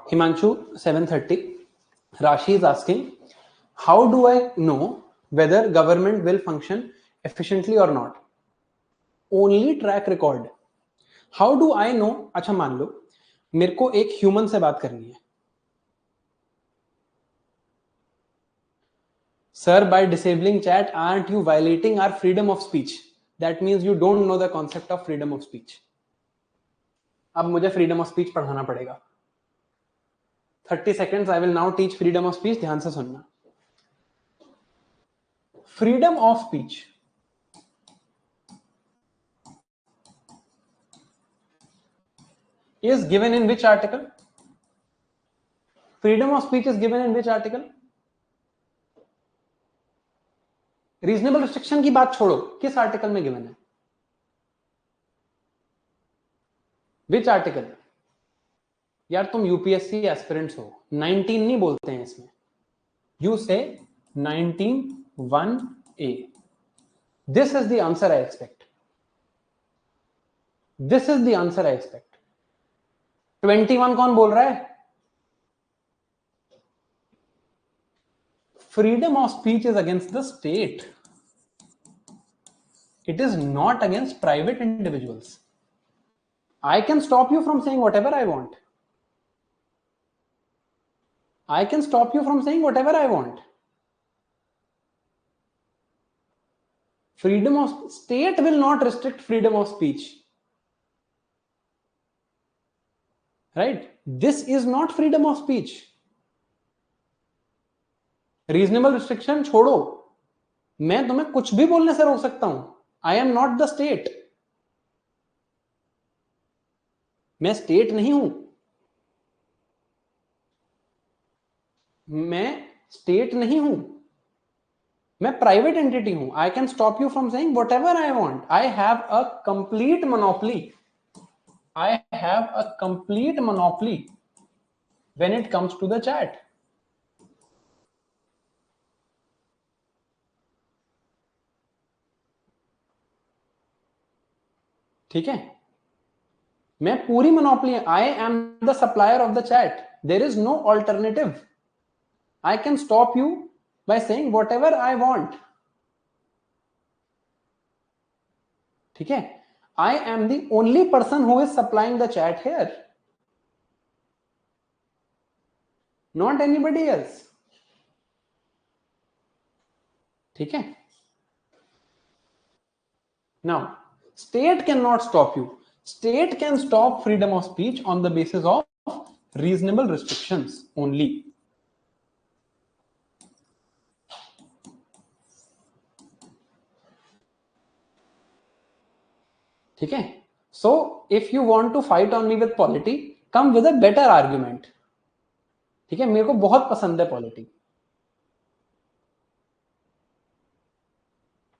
Himanshu, 7:30. Rashi is asking, how do I know whether government will function efficiently or not? Only track record. How do I know? अच्छा मान लो मेरे को एक ह्यूमन से बात करनी है, Sir, by disabling chat, aren't you violating our freedom of speech? That means you don't know the concept of freedom of speech. अब मुझे freedom of speech पढ़ाना पड़ेगा. 30 seconds I will now teach freedom of speech. ध्यान से सुनना. Freedom of speech is given in which article? Freedom of speech is given in which article? Reasonable restriction की बात छोड़ो, किस आर्टिकल में गिवन है? Which article? यार तुम यूपीएससी एस्पिरेंट्स हो, 19 नहीं बोलते हैं इसमें, यू से 19(1)(a). This is the answer I expect. This is the answer I expect. 21 कौन बोल रहा है? Freedom of speech is against the state. It is not against private individuals. I can stop you from saying whatever I want. I can stop you from saying whatever I want. Freedom of state will not restrict freedom of speech. Right? This is not freedom of speech. Reasonable restriction छोड़ो, मैं तुम्हें कुछ भी बोलने से रोक सकता हूं. I am not the state. मैं स्टेट नहीं हूं. मैं स्टेट नहीं हूं. मैं प्राइवेट एंटिटी हूं. I can stop you from saying whatever I want. I have a complete monopoly. I have a complete monopoly when it comes to the chat. ठीक है, मैं पूरी monopoly. I am the supplier of the chat. There is no alternative. I can stop you by saying whatever I want. ठीक है, I am the only person who is supplying the chat here, not anybody else. ठीक है, now state cannot stop you. State can stop freedom of speech on the basis of reasonable restrictions only. ठीक है, so if you want to fight on me with polity, come with a better argument. ठीक है, मेरे को बहुत पसंद है polity,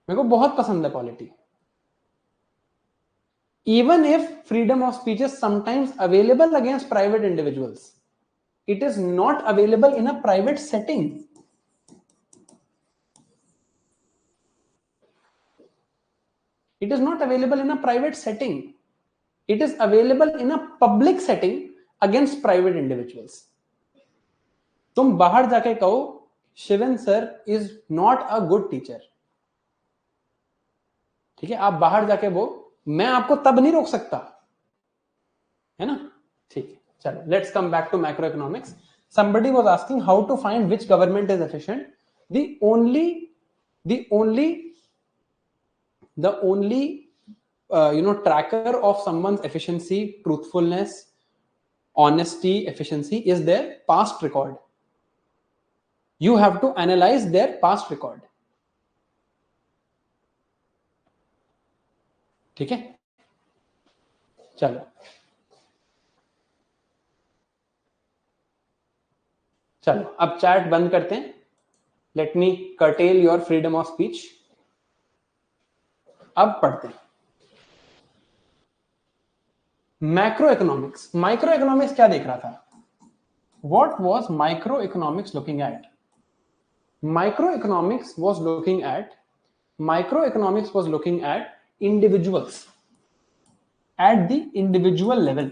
मेरे को बहुत पसंद है polity. Even if freedom of speech is sometimes available against private individuals, it is not available in a private setting. It is not available in a private setting. It is available in a public setting against private individuals. तुम बाहर जाके कहो Shivan sir is not a good teacher. ठीक है, आप बाहर जाके वो, मैं आपको तब नहीं रोक सकता, है ना. ठीक है, चलो let's come back to macroeconomics. somebody was asking how to find which government is efficient. The only tracker of someone's efficiency, truthfulness, honesty, efficiency is their past record. You have to analyze their past record. ठीक है, चलो चलो अब chat बंद करते हैं. Let me cartel your freedom of speech. अब पढ़ते हैं मैक्रो इकोनॉमिक्स. माइक्रो इकोनॉमिक्स क्या देख रहा था? What was micro economics looking at? Micro economics was looking at individuals at the individual level.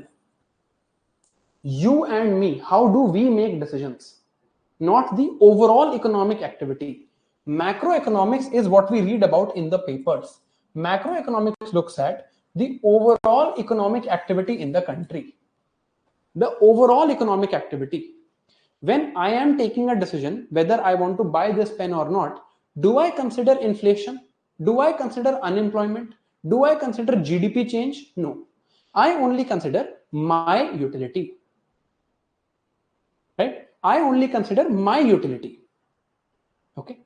You and me, how do we make decisions? Not the overall economic activity. Macroeconomics is what we read about in the papers. Macroeconomics looks at the overall economic activity in the country. The overall economic activity. When I am taking a decision whether I want to buy this pen or not, do I consider inflation? Do I consider unemployment? Do I consider GDP change? No. I only consider my utility. Right? I only consider my utility. Okay.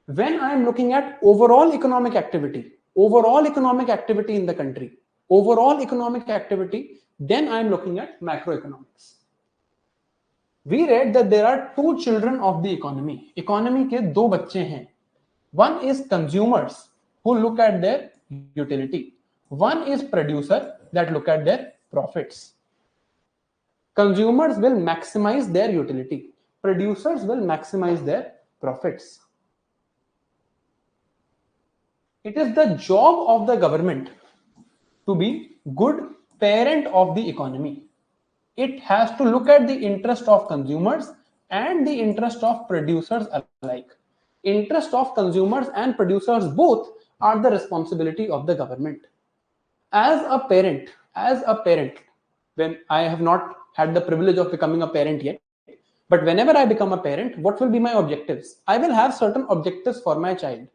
When I am looking at overall economic activity in the country, overall economic activity, then I am looking at macroeconomics. We read that there are two children of the economy. Economy के दो बच्चे हैं. One is consumers who look at their utility. One is producer that look at their profits. Consumers will maximize their utility. Producers will maximize their profits. It is the job of the government to be good parent of the economy. It has to look at the interest of consumers and the interest of producers alike. Interest of consumers and producers both are the responsibility of the government. As a parent, when I have not had the privilege of becoming a parent yet, but whenever I become a parent, what will be my objectives? I will have certain objectives for my child,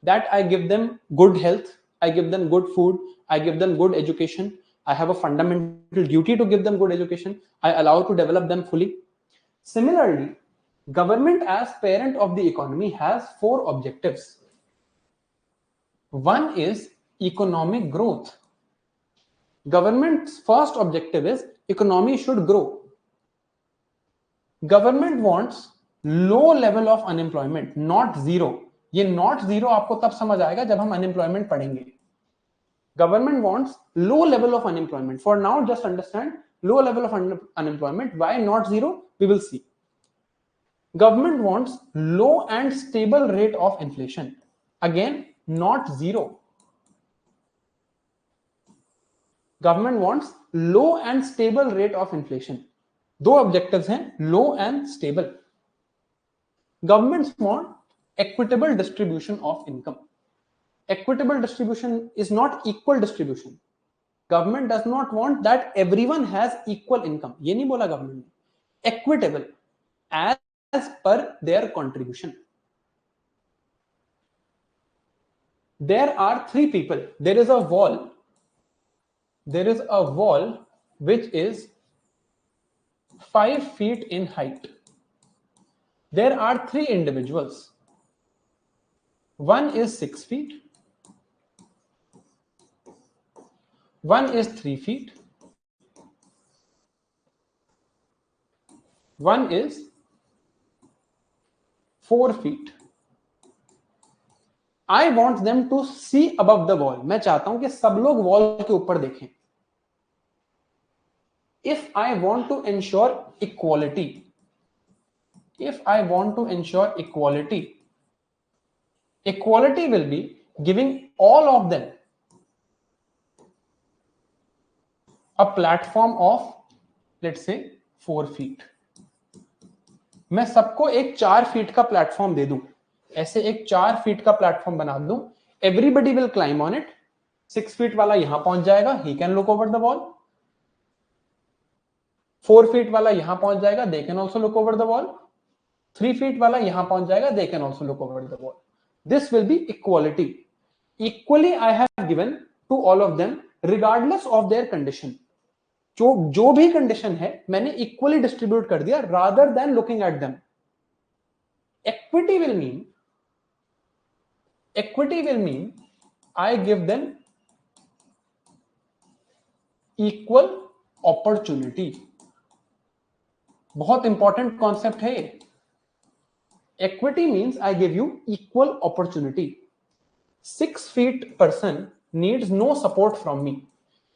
that I give them good health, I give them good food, I give them good education. I have a fundamental duty to give them good education. I allow to develop them fully. Similarly, government as parent of the economy has four objectives. One is economic growth. Government's first objective is economy should grow. Government wants low level of unemployment, not zero. ये not zero आपको तब समझ आएगा जब हम unemployment पढ़ेंगे. Government wants low level of unemployment. For now, just understand low level of unemployment. Why not zero? We will see. Government wants low and stable rate of inflation. Again, not zero. Government wants low and stable rate of inflation. दो objectives हैं, low and stable. Governments want equitable distribution of income. Equitable distribution is not equal distribution. Government does not want that everyone has equal income. ये नहीं बोला government ने. Equitable as per their contribution. There are three people. There is a wall. There is a wall which is 5 feet in height. There are three individuals. One is 6 feet. One is 3 feet. One is 4 feet. I want them to see above the wall. मैं चाहता हूं कि सब लोग wall के ऊपर देखें. If I want to ensure equality, equality will be giving all of them a platform of, let's say, 4 feet. मैं सबको एक 4 फीट का प्लेटफॉर्म दे दूं. ऐसे एक 4 फीट का प्लेटफॉर्म बना दूं. Everybody will climb on it. 6 feet वाला यहां पहुंच जाएगा, he can look over the wall. 4 feet वाला यहां पहुंच जाएगा, they can also look over the wall. 3 feet वाला यहां पहुंच जाएगा, they can also look over the wall. This will be equality. Equally I have given to all of them regardless of their condition. जो भी condition है मैंने equally distribute कर दिया rather than looking at them. Equity will mean I give them equal opportunity. बहुत important concept है ये. Equity means I give you equal opportunity. 6 feet person needs no support from me.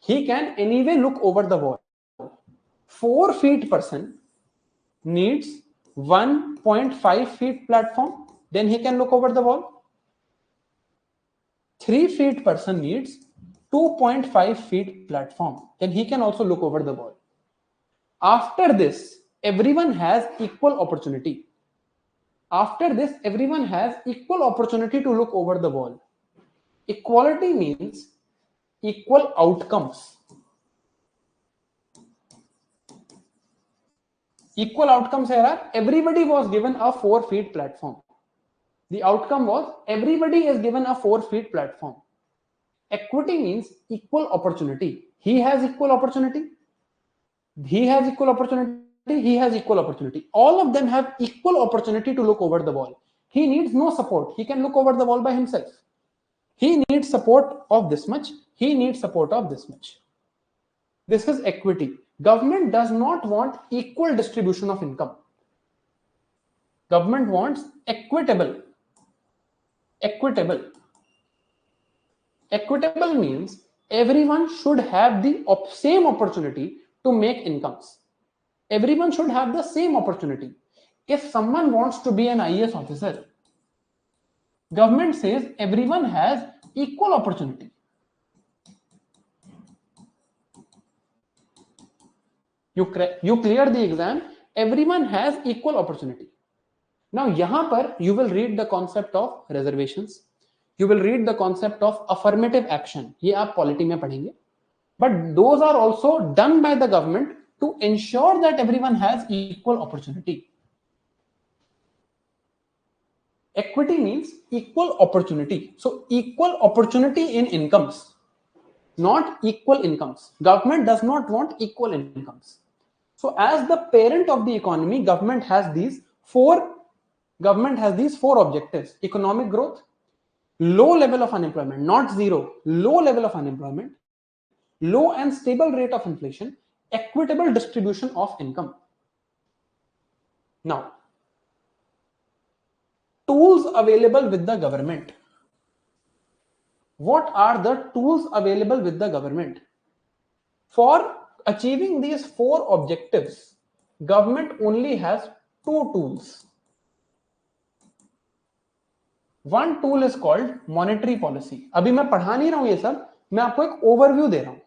He can anyway look over the wall. 4 feet person needs 1.5 feet platform, then he can look over the wall. 3 feet person needs 2.5 feet platform, then he can also look over the wall. After this, everyone has equal opportunity. After this, everyone has equal opportunity to look over the wall. Equality means equal outcomes. Equal outcomes here are everybody was given a 4 feet platform. The outcome was everybody is given a 4 feet platform. Equity means equal opportunity. He has equal opportunity. He has equal opportunity. He has equal opportunity. All of them have equal opportunity to look over the ball. He needs no support. He can look over the ball by himself. He needs support of this much. He needs support of this much. This is equity. Government does not want equal distribution of income. Government wants equitable. Equitable. Equitable means everyone should have the same opportunity to make incomes. Everyone should have the same opportunity. If someone wants to be an IAS officer, government says everyone has equal opportunity. You clear the exam, everyone has equal opportunity. Now, yahan par you will read the concept of reservations. You will read the concept of affirmative action. ये आप polity में पढ़ेंगे. But those are also done by the government to ensure that everyone has equal opportunity. Equity means equal opportunity. So equal opportunity in incomes, not equal incomes. Government does not want equal incomes. So as the parent of the economy, government has these four objectives: economic growth, low level of unemployment, not zero, low level of unemployment, low and stable rate of inflation, equitable distribution of income. Now, tools available with the government. What are the tools available with the government? For achieving these four objectives, government only has two tools. One tool is called monetary policy. अभी मैं पढ़ा नहीं रहा हूं ये सब, मैं आपको एक ओवरव्यू दे रहा हूं.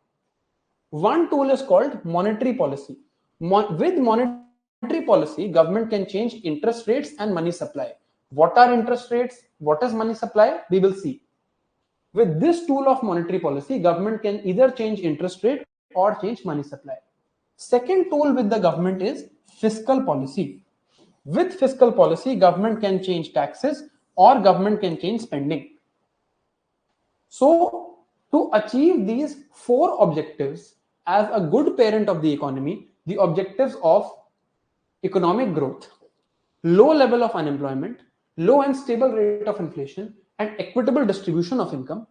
One tool is called monetary policy. With monetary policy, government can change interest rates and money supply. What are interest rates? What is money supply? We will see. With this tool of monetary policy, government can either change interest rate or change money supply. Second tool with the government is fiscal policy. With fiscal policy, government can change taxes or government can change spending. So, to achieve these four objectives as a good parent of the economy, the objectives of economic growth, low level of unemployment, low and stable rate of inflation, and equitable distribution of income,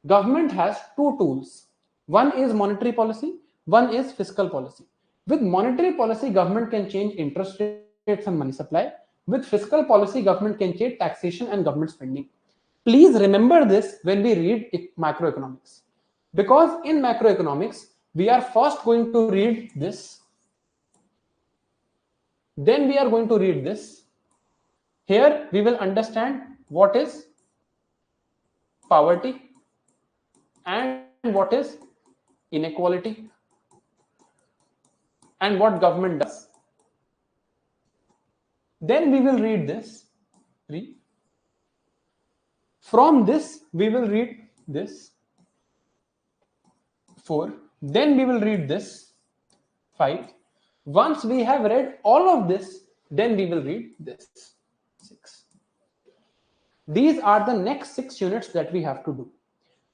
government has two tools. One is monetary policy, one is fiscal policy. With monetary policy, government can change interest rates and money supply. With fiscal policy, government can change taxation and government spending. Please remember this when we read macroeconomics. Because in macroeconomics, we are first going to read this. Then we are going to read this. Here we will understand what is poverty and what is inequality and what government does. Then we will read this 3. From this we will read this 4. Then we will read this 5. Once we have read all of this, then we will read this 6. These are the next 6 units that we have to do.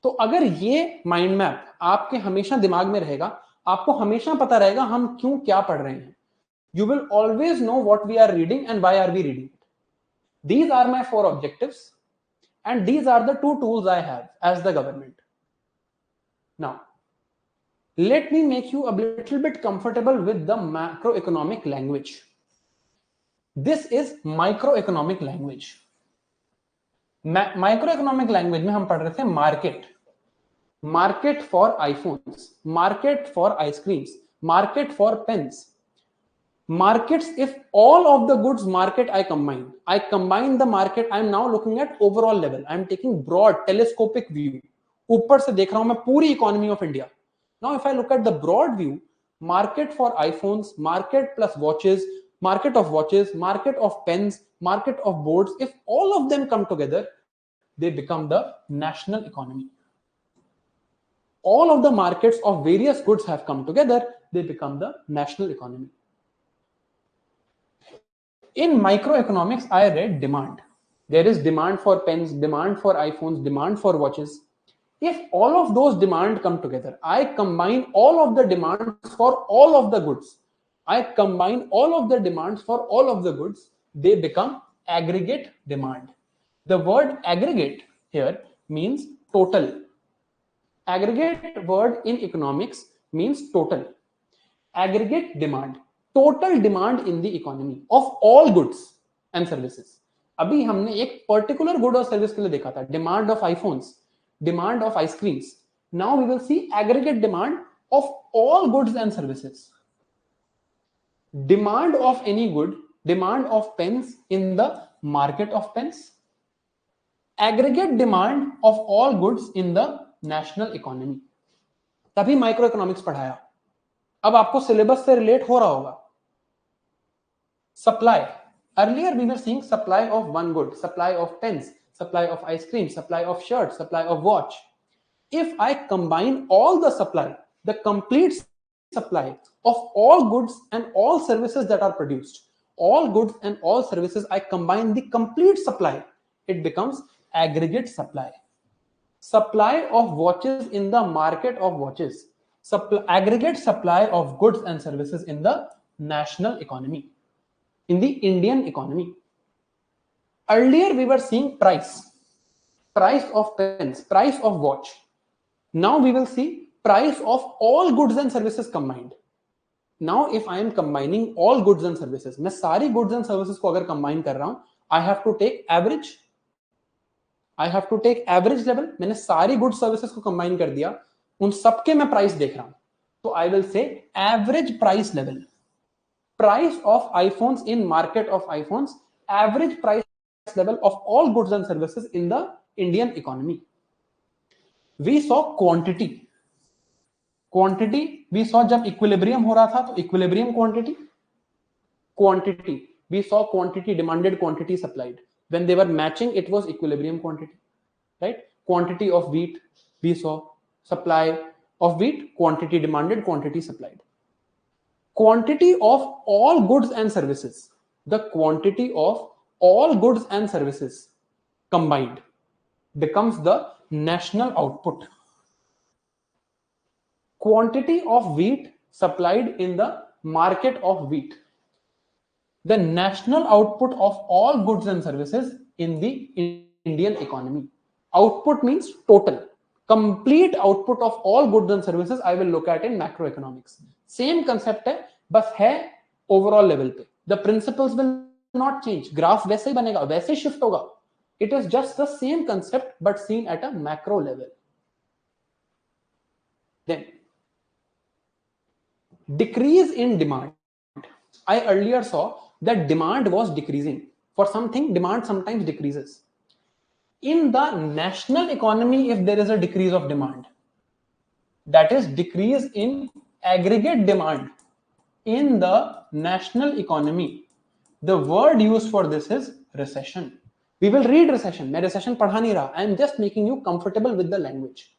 तो अगर ये mind map आपके हमेशा दिमाग में रहेगा, आपको हमेशा पता रहेगा हम क्यों क्या पढ़ रहे हैं. You will always know what we are reading and why are we reading it. These are my 4 objectives and these are the 2 tools I have as the government. Now, let me make you a little bit comfortable with the macroeconomic language. This is microeconomic language. Microeconomic language में हम पढ़ रहे थे market. Market for iPhones, market for ice creams, market for pens. Markets, if all of the goods market I combine the market, I am now looking at overall level. I am taking broad telescopic view. ऊपर से देख रहा हूं मैं पूरी economy of India. Now if I look at the broad view, market for iPhones, market plus watches, market of watches, market of pens, market of boards, if all of them come together, they become the national economy. All of the markets of various goods have come together, they become the national economy. In microeconomics, I read demand. There is demand for pens, demand for iPhones, demand for watches. If all of those demand come together, I combine all of the demands for all of the goods. I combine all of the demands for all of the goods. They become aggregate demand. The word aggregate here means total. Aggregate word in economics means total. Aggregate demand, total demand in the economy of all goods and services. अभी हमने एक particular good और service के लिए देखा था, demand of iPhones, demand of ice creams. Now we will see aggregate demand of all goods and services. Demand of any good, demand of pens in the market of pens, aggregate demand of all goods in the national economy. तभी micro economics पढ़ाया. अब आपको syllabus से relate हो रहा होगा. Supply. Earlier we were seeing supply of one good, supply of pens, supply of ice cream, supply of shirt, supply of watch. If I combine all the supply, the complete supply of all goods and all services that are produced, all goods and all services, I combine the complete supply, it becomes aggregate supply. Supply of watches in the market of watches, aggregate supply of goods and services in the national economy, in the Indian economy. Earlier we were seeing price of pens, price of watch. Now we will see price of all goods and services combined. Now if I am combining all goods and services, मैं सारी goods and services को अगर combine कर रहा हूं, I have to take average. I have to take average level. मैंने सारी goods services को combine कर दिया, उन सबके मैं price देख रहा हूं, तो I will say average price level. Price of iPhones in market of iPhones, average price level of all goods and services in the Indian economy. We saw quantity. Quantity we saw जब equilibrium हो रहा था, तो equilibrium quantity. Quantity we saw quantity, demanded quantity supplied. When they were matching, it was equilibrium quantity, right? Quantity of wheat we saw, supply of wheat, quantity demanded, quantity supplied. Quantity of all goods and services, the quantity of all goods and services combined becomes the national output. Quantity of wheat supplied in the market of wheat, the national output of all goods and services in the Indian economy. Output means total, complete output of all goods and services I will look at in macroeconomics. Same concept है, बस है overall level पे. The principles will not change. Graph वैसे ही बनेगा, वैसे ही shift होगा. It is just the same concept but seen at a macro level. Then decrease in demand. I earlier saw that demand was decreasing. For something, demand sometimes decreases. In the national economy, if there is a decrease of demand, that is decrease in aggregate demand in the national economy, the word used for this is recession. We will read recession. मैं recession पढ़ा नहीं रहा. I am just making you comfortable with the language.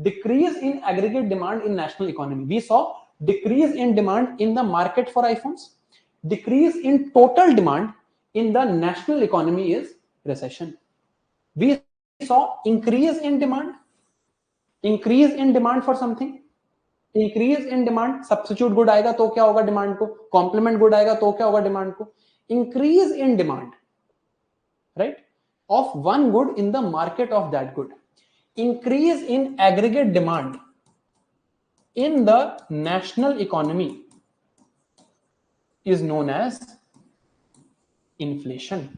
Decrease in aggregate demand in national economy. We saw decrease in demand in the market for iPhones. Decrease in total demand in the national economy is recession. We saw increase in demand for something. Increase in demand, substitute good आएगा तो क्या होगा demand को, complement good आएगा तो क्या होगा demand को. Increase in demand, right, of one good in the market of that good. Increase in aggregate demand in the national economy is known as inflation.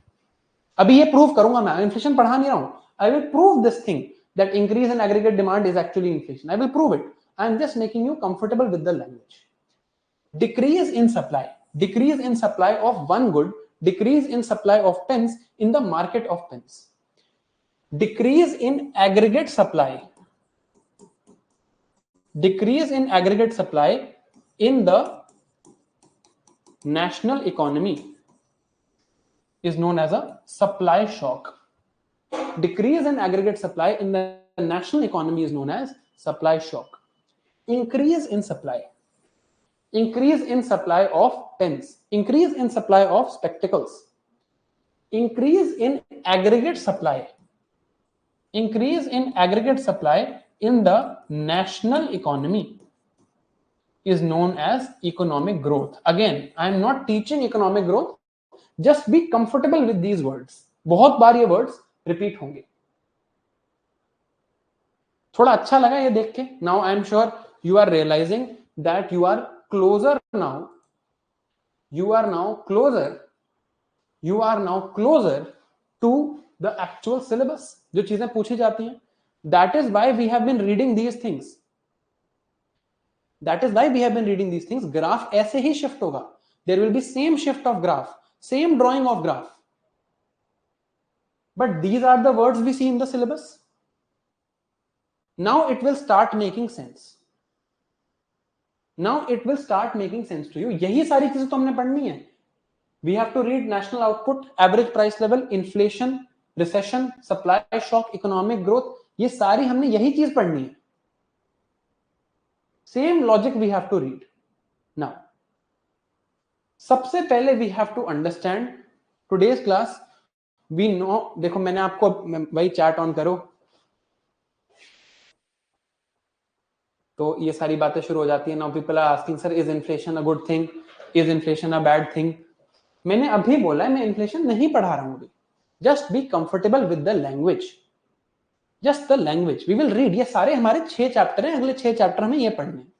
अभी ये prove करूंगा मैं, inflation पढ़ा नहीं रहा हूं. I will prove this thing that increase in aggregate demand is actually inflation. I will prove it. I am just making you comfortable with the language. Decrease in supply of one good, decrease in supply of pens in the market of pens. Decrease in aggregate supply in the national economy is known as a supply shock. Decrease in aggregate supply in the national economy is known as supply shock. Increase in supply increase in supply of pens, increase in supply of spectacles, increase in aggregate supply, increase in aggregate supply in the national economy is known as economic growth. Again, I am not teaching economic growth, just be comfortable with these words. बहुत बार ये words repeat होंगे. थोड़ा अच्छा लगा ये देख के? Now I am sure you are realizing that you are closer now. You are now closer. You are now closer to the actual syllabus. जो चीजें पूछी जाती हैं. That is why we have been reading these things. That is why we have been reading these things. Graph ऐसे ही shift होगा. There will be same shift of graph, same drawing of graph. But these are the words we see in the syllabus. Now it will start making sense. Now it will start making sense to you. यही सारी चीजें तो हमने पढ़नी है. We have to read national output, average price level, inflation, recession, supply shock, economic growth. ये सारी हमने यही चीज पढ़नी है. Same logic we have to read. Now, सबसे पहले we have to understand today's class. We know, देखो मैंने आपको वही चैट ऑन करो तो ये सारी बातें शुरू हो जाती है. Now people are asking, sir, is inflation a good thing? Is inflation a bad thing? मैंने अभी बोला है मैं इन्फ्लेशन नहीं पढ़ा रहा हूं अभी. Just be comfortable with the language. Just the language. We will read. ये सारे हमारे 6 चैप्टर हैं. अगले 6 चैप्टर हमें ये पढ़ने हैं.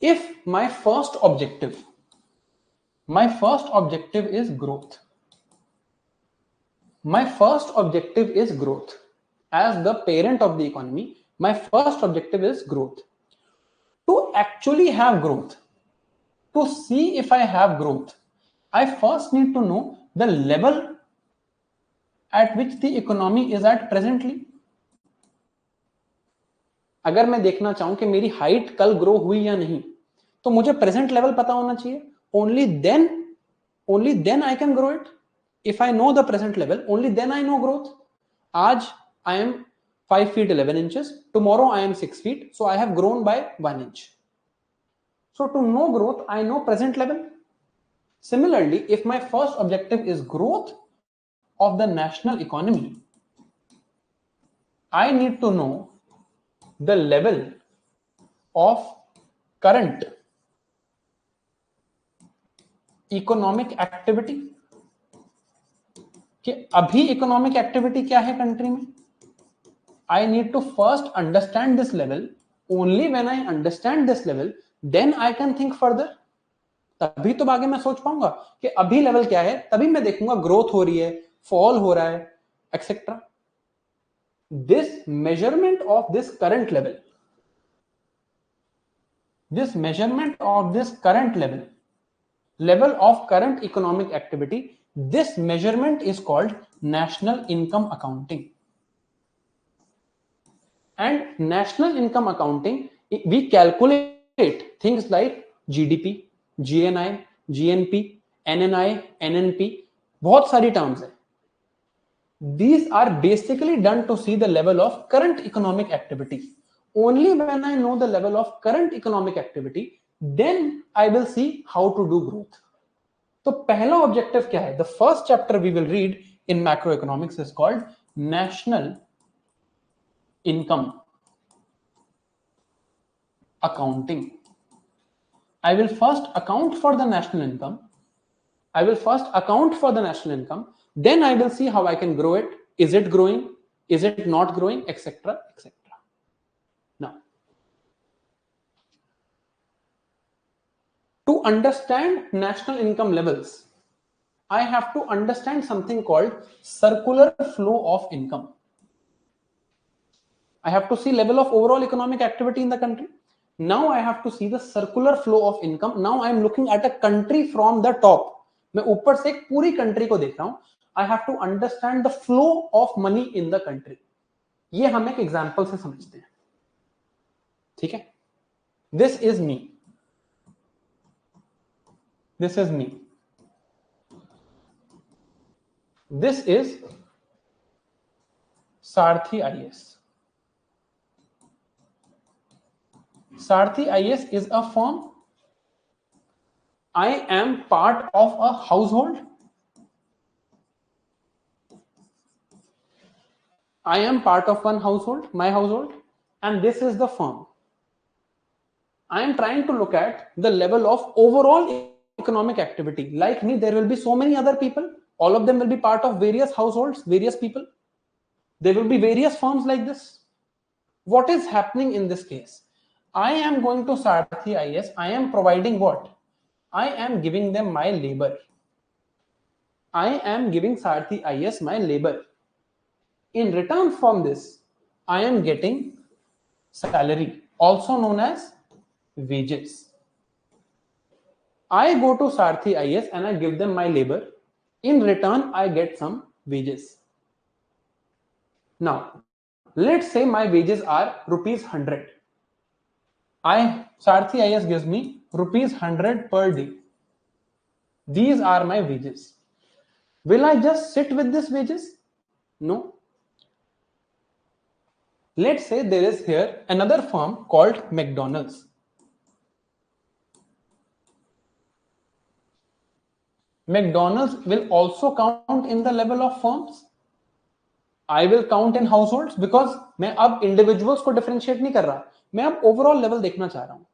If my first objective is growth. My first objective is growth. As the parent of the economy, my first objective is growth. To actually have growth, to see if I have growth, I first need to know the level at which the economy is at presently. अगर मैं देखना चाहूं कि मेरी height कल grow हुई या नहीं, तो मुझे प्रेजेंट लेवल पता होना चाहिए. Only then I can grow it. If I know the present level, only then I know growth. आज I am 5 feet 11 inches. Tomorrow I am 6 feet. So I have grown by 1 inch. So to know growth, I know present level. Similarly, if my first objective is growth of the national economy, I need to know the level of current economic activity. कि अभी economic activity क्या है country में. I need to first understand this level. Only when I understand this level then I can think further. तभी तो आगे मैं सोच पाऊंगा कि अभी लेवल क्या है. तभी मैं देखूंगा ग्रोथ हो रही है, फॉल हो रहा है, etcetera. This measurement of this current level, this measurement of this current level of current economic activity, this measurement is called national income accounting. And national income accounting, we calculate things like GDP, GNI, GNP, NNI, NNP, बहुत सारी terms है. These are basically done to see the level of current economic activity. Only when I know the level of current economic activity, then I will see how to do growth. तो पहला objective क्या है? The first chapter we will read in macroeconomics is called national income accounting. I will first account for the national income. Then I will see how I can grow it. Is it growing? Is it not growing? Etc. etc. Now, to understand national income levels, I have to understand something called circular flow of income. I have to see level of overall economic activity in the country. Now I have to see the circular flow of income. Now I am looking at a country from the top. मैं ऊपर से एक पूरी country को देख रहा हूं. I have to understand the flow of money in the country. ये हम एक एग्जांपल से समझते हैं. ठीक है. This is me. This is me. This is Sarthi IS. Sarthi IS is a firm. I am part of a household. I am part of one household, my household, and this is the firm. I am trying to look at the level of overall economic activity. Like me, there will be so many other people. All of them will be part of various households, various people. There will be various firms like this. What is happening in this case? I am going to Sarthi IS. I am providing what? I am giving them my labor. I am giving Sarthi IS my labor. In return from this, I am getting salary, also known as wages. I go to Sarthi IS and I give them my labor. In return, I get some wages. Now, let's say my wages are rupees 100. Sarthi IS gives me rupees 100 per day. These are my wages. Will I just sit with these wages? No. Let's say there is here another firm called McDonald's. McDonald's will also count in the level of firms. I will count in households because मैं अब individuals को differentiate नहीं कर रहा, मैं अब overall level देखना चाह रहा हूं.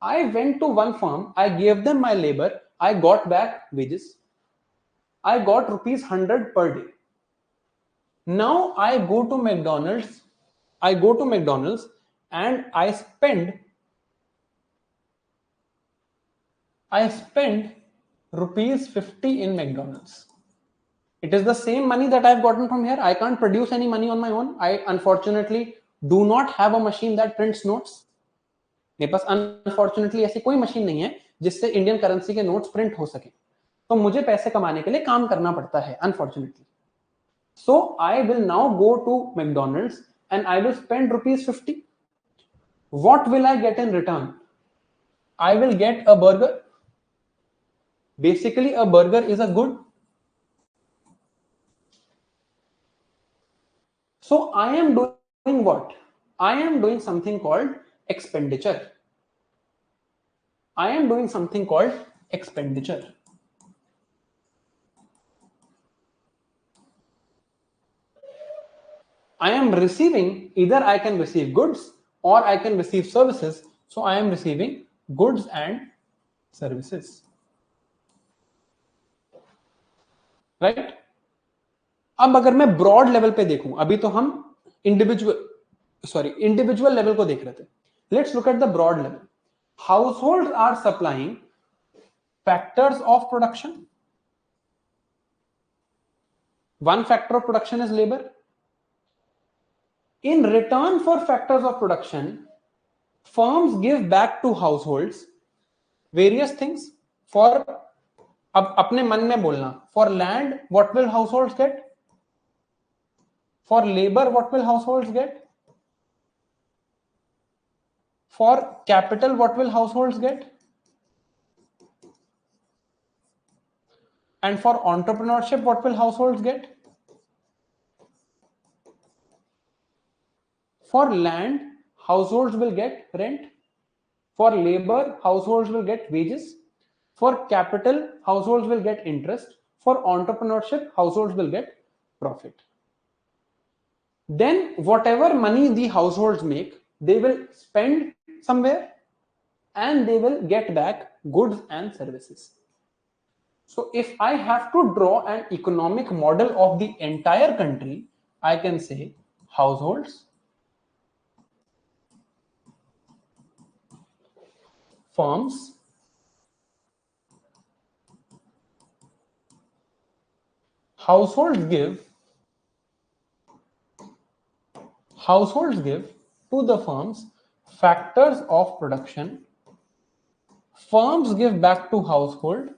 I went to one firm, I gave them my labor, I got back wages. I got rupees 100 per day. Now I go to McDonald's and I spend rupees 50 in McDonald's. It is the same money that I've gotten from here. I can't produce any money on my own. I unfortunately do not have a machine that prints notes. मेरे पास unfortunately ऐसी कोई machine नहीं है जिससे Indian currency के notes print हो सके. तो मुझे पैसे कमाने के लिए काम करना पड़ता है unfortunately. So I will now go to McDonald's and I will spend rupees 50. What will I get in return? I will get a burger. Basically, a burger is a good. So I am doing what? I am doing something called expenditure. I am doing something called expenditure. I am receiving, either I can receive goods or I can receive services. So I am receiving goods and services. Right? अब अगर मैं broad level पे देखूं, अभी तो हम individual level को देख रहे थे. Let's look at the broad level. Households are supplying factors of production. One factor of production is labor. In return for factors of production, firms give back to households various things. For अब अपने मन में बोलना, for land what will households get? For labor what will households get? For capital what will households get? And for entrepreneurship what will households get? For land, households will get rent. For labor, households will get wages. For capital, households will get interest. For entrepreneurship, households will get profit. Then whatever money the households make, they will spend somewhere and they will get back goods and services. So if I have to draw an economic model of the entire country, I can say households, firms, households give to the firms factors of production. Firms give back to household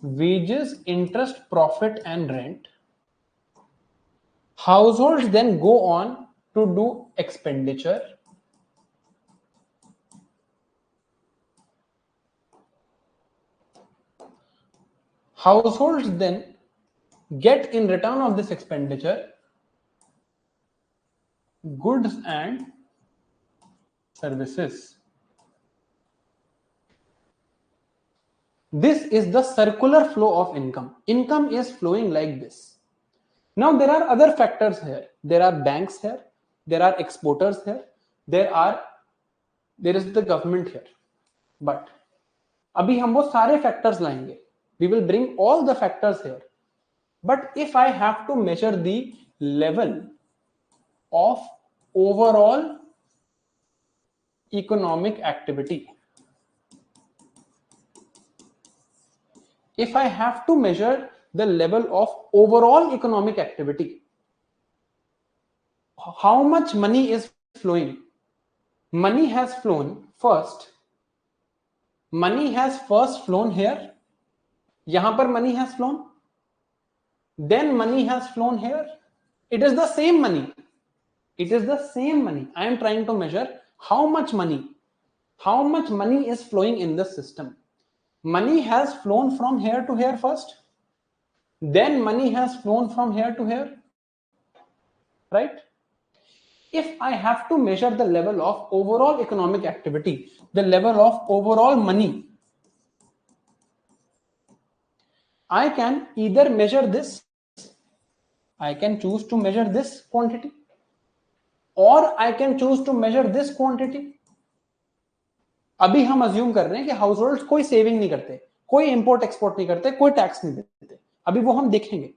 wages, interest, profit, and rent. Households then go on to do expenditure. Households then get in return of this expenditure goods and services. This is the circular flow of income. Income is flowing like this. Now there are other factors here. There are banks here, there are exporters here, there is the government here. But अभी हम वो सारे factors लाएंगे. We will bring all the factors here. But if I have to measure the level of overall economic activity, if I have to measure the level of overall economic activity, how much money is flowing? Money has flown first. Money has first flown here. Yahan par money has flown. Then money has flown here. It is the same money. It is the same money. I am trying to measure how much money is flowing in the system. Money has flown from here to here first. Then money has flown from here to here. Right? If I have to measure the level of overall economic activity, the level of overall money, I can either measure this, I can choose to measure this quantity, or I can choose to measure this quantity. अभी हम assume कर रहे हैं कि house hold कोई saving नहीं करते, कोई इंपोर्ट एक्सपोर्ट नहीं करते, कोई टैक्स नहीं देते. अभी वो हम देखेंगे.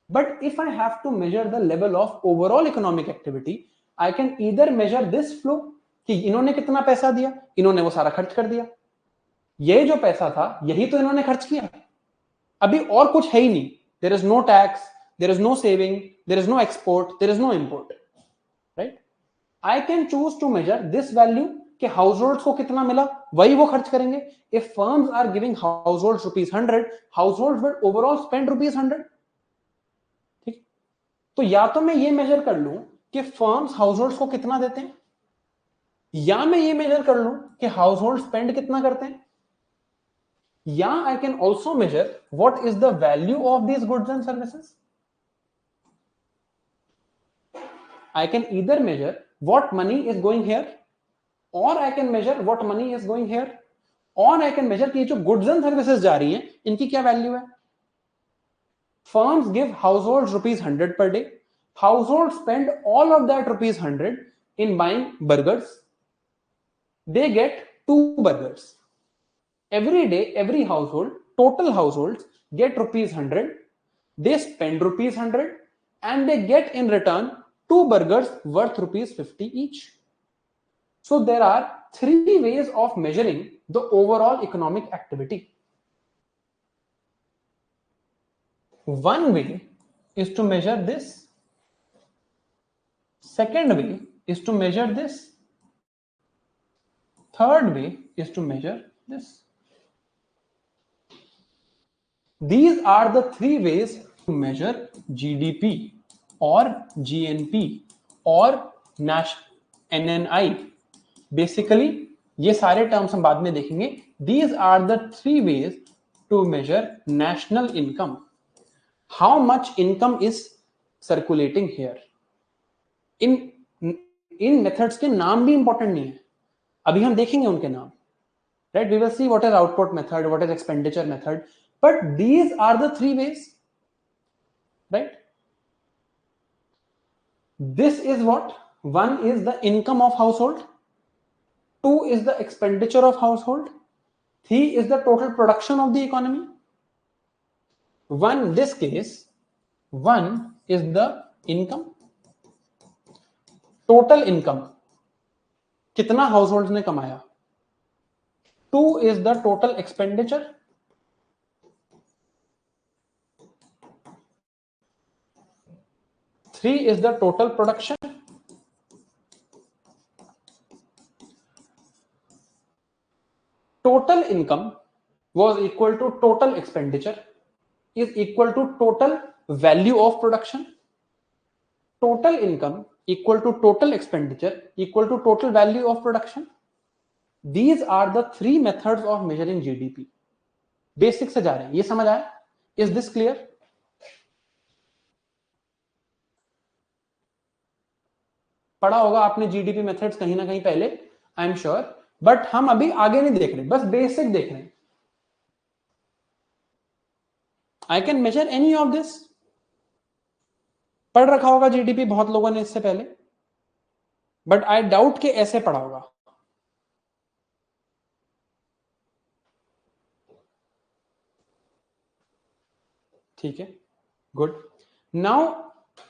But if I have to measure the level of overall economic activity, I can either measure this flow कि इन्होंने कितना पैसा दिया, इन्होंने वो सारा खर्च कर दिया, ये जो पैसा था यही तो इन्होंने खर्च किया, अभी और कुछ है ही नहीं. There is no tax, there is no saving, there is no export, there is no import, right? I can choose to measure this value कि households को कितना मिला, वही वो खर्च करेंगे. If firms are giving households ₹100, households will overall spend ₹100. ठीक, तो या तो मैं ये मेजर कर लूं कि फर्म्स हाउसहोल्ड्स को कितना देते हैं, या मैं ये मेजर कर लूं कि हाउसहोल्ड स्पेंड कितना करते हैं, या I can also measure what is the value of these goods and services. I can either measure what money is going here, or I can measure what money is going here, or I can measure कि जो goods and services जा रही हैं इनकी क्या value है. Firms give households ₹100 per day. Households spend all of that ₹100 in buying burgers. They get 2 burgers. Every day, every household, total households get ₹100. They spend ₹100 and they get in return 2 burgers worth ₹50 each. So there are 3 ways of measuring the overall economic activity. One way is to measure this. Second way is to measure this. Third way is to measure this. These are the 3 ways to measure GDP or GNP or NNI. Basically, ये सारे terms हम बाद में देखेंगे. These are the 3 ways to measure national income. How much income is circulating here? In methods के नाम भी important नहीं है, अभी हम देखेंगे उनके नाम. Right? We will see what is output method, what is expenditure method, but these are the 3 ways. Right? This is what? One is the income of household, 2 is the expenditure of household, 3 is the total production of the economy. This case, 1 is the income, total income, कितना households ने कमाया. 2 is the total expenditure. 3 is the total production. Total income was equal to total expenditure is equal to total value of production. Total income equal to total expenditure equal to total value of production. These are the 3 methods of measuring GDP. Basic से जा रहे हैं, ये समझ आया? Is this clear? पढ़ा होगा आपने जीडीपी मेथड्स कहीं ना कहीं पहले, आई एम श्योर, बट हम अभी आगे नहीं देख रहे, बस बेसिक देख रहे हैं. I can measure any of this. पढ़ रखा होगा जीडीपी बहुत लोगों ने इससे पहले, बट आई डाउट कि ऐसे पढ़ा होगा. ठीक है, good. Now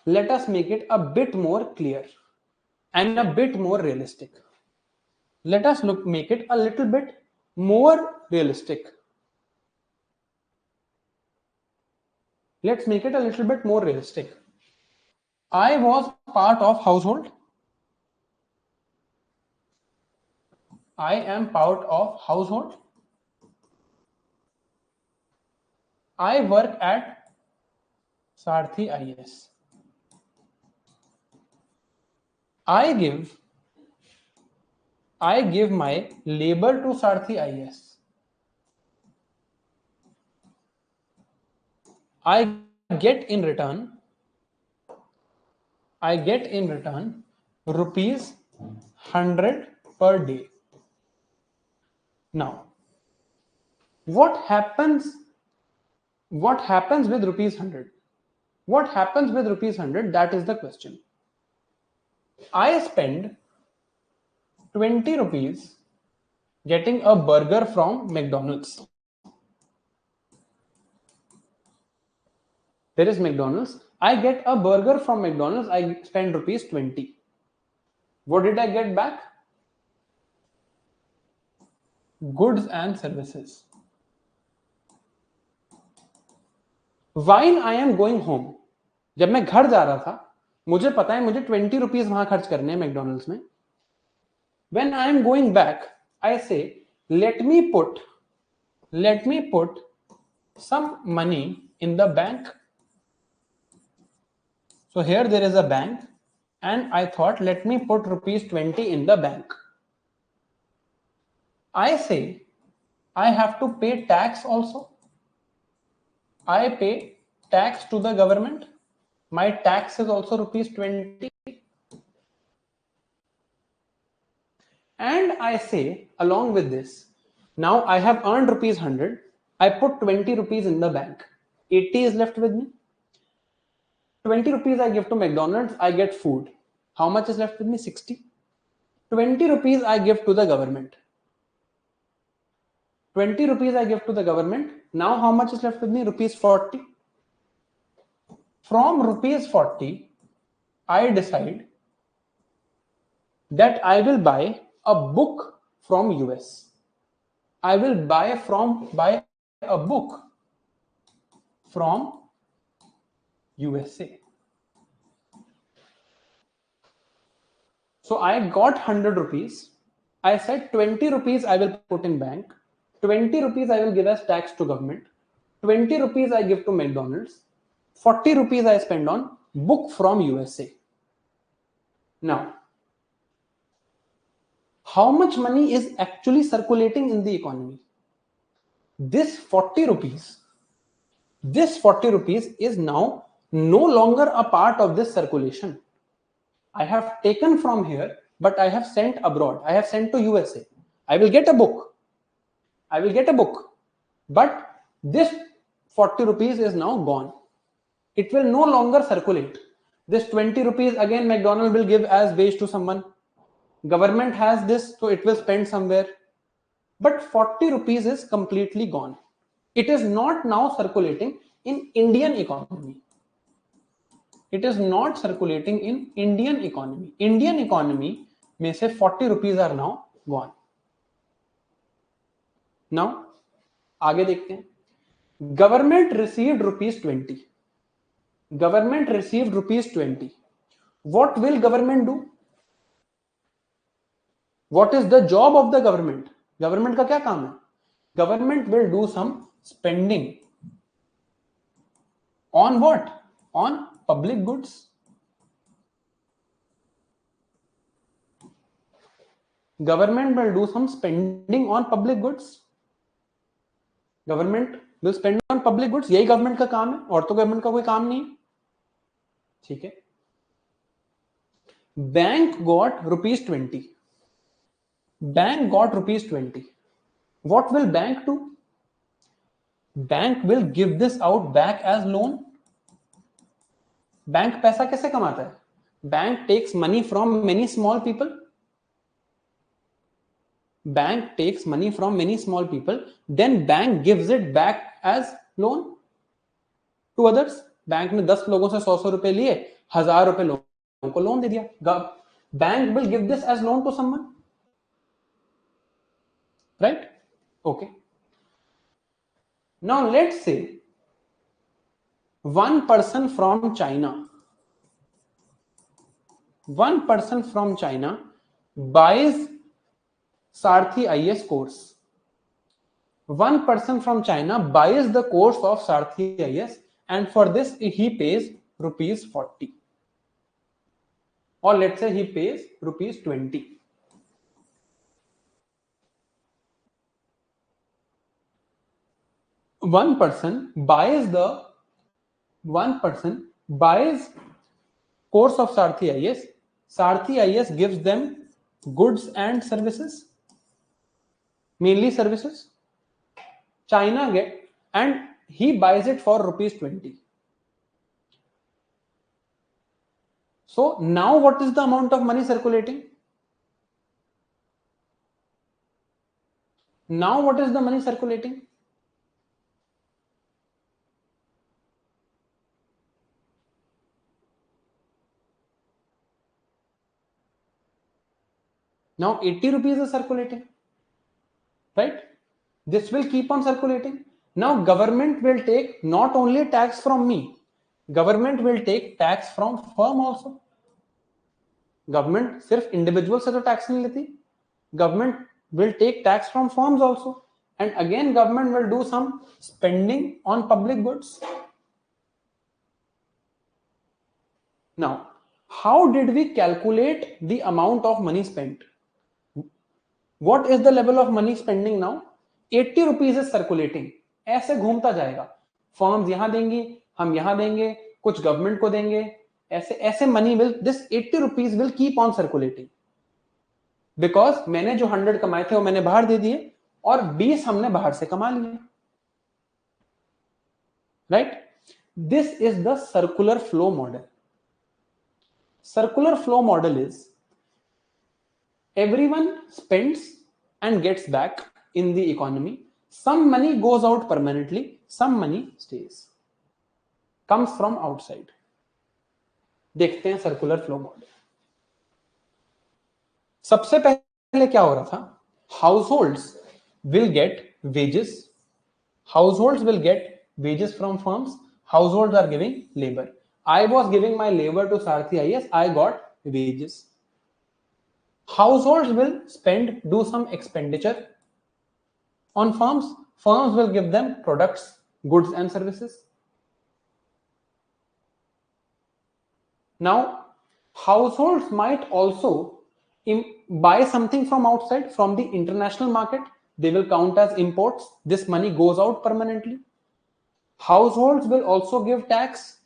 let us make it a bit more clear and a bit more realistic. Let us make it a little bit more realistic. Let's make it a little bit more realistic. I was part of household. I am part of household. I work at Sarthi IS. I give my labor to Sarthi IS. I get in return rupees 100 per day. Now, what happens with rupees 100? What happens with rupees 100? That is the question. I spend 20 rupees getting a burger from McDonald's. There is McDonald's. I get a burger from McDonald's. I spend rupees 20. What did I get back? Goods and services. While I am going home, जब मैं घर जा रहा था, मुझे पता है मुझे 20 रुपीज वहां खर्च करने हैं मैकडोनल्ड्स में. When I am going back, I say, let me put some money in the bank. So here there is a bank, and I thought, let me put rupees 20 in the bank. I say, I have to pay tax also. I pay tax to the government. My tax is also rupees 20. And I say, along with this, now I have earned rupees 100. I put 20 rupees in the bank. 80 is left with me. 20 rupees I give to McDonald's, I get food. How much is left with me? 60. 20 rupees I give to the government. 20 rupees I give to the government. Now how much is left with me? Rupees 40. From rupees 40, I decide that I will buy a book from US. I will buy a book from USA. So I got 100 rupees. I said 20 rupees I will put in bank. 20 rupees I will give as tax to government. 20 rupees I give to McDonald's. 40 rupees I spend on book from USA. Now, how much money is actually circulating in the economy? This 40 rupees is now no longer a part of this circulation. I have taken from here, but I have sent abroad. I have sent to USA. I will get a book. But this 40 rupees is now gone. It will no longer circulate. This 20 rupees again McDonald will give as wage to someone. Government has this, so it will spend somewhere. But 40 rupees is completely gone. It is not now circulating in Indian economy. It is not circulating in Indian economy. Indian economy में से 40 rupees are now gone. Now आगे देखते हैं. Government received rupees 20. Government received rupees 20. What will government do? What is the job of the government? Government का क्या काम है? Government will do some spending. On what? On public goods. Government will do some spending on public goods. Government will spend on public goods. यही government का काम है, और तो government का कोई काम नहीं. ठीक है. Bank got rupees 20. Bank got rupees 20. What will bank do? Bank will give this out back as loan. Bank पैसा कैसे कमाता है? Bank takes money from many small people. Bank takes money from many small people, then bank gives it back as loan to others. Bank ने 10 लोगों से 100 रुपए लिए, 1000 रुपए लोगों को लोन दे दिया. Bank will give this as loan to someone, right? Okay. Now let's say one person from China buys Sarthi IS course. One person from China buys the course of Sarthi IS, and for this he pays rupees 40, or let's say he pays rupees 20. One person buys course of Sarthi IS. Sarthi IS gives them goods and services, mainly services. China and he buys it for rupees 20. So now what is the amount of money circulating? Now what is the money circulating? Now 80 rupees is circulating, right? This will keep on circulating. Now government will take not only tax from me, government will take tax from firm also. Government सिर्फ individual से तो tax नहीं लेती. Government will take tax from firms also, and again government will do some spending on public goods. Now, how did we calculate the amount of money spent? What is the level of money spending now? 80 rupees is circulating. ऐसे घूमता जाएगा. Firms यहां देंगी, हम यहां देंगे, कुछ government को देंगे. ऐसे ऐसे money will, this 80 rupees will keep on circulating. Because मैंने जो 100 कमाए थे वो मैंने बाहर दे दिए, और 20 हमने बाहर से कमा लिए. Right? This is the circular flow model. Circular flow model is everyone spends and gets back in the economy. Some money goes out permanently, some money stays, comes from outside. देखते हैं सर्कुलर फ्लो मॉडल. सबसे पहले क्या हो रहा था? Households will get wages. Households will get wages from firms. Households are giving labor. I was giving my labor to Sarthi IS. I got wages. Households will spend, do some expenditure on firms. Firms will give them products, goods and services. Now, households might also buy something from outside, from the international market. They will count as imports. This money goes out permanently. Households will also give tax.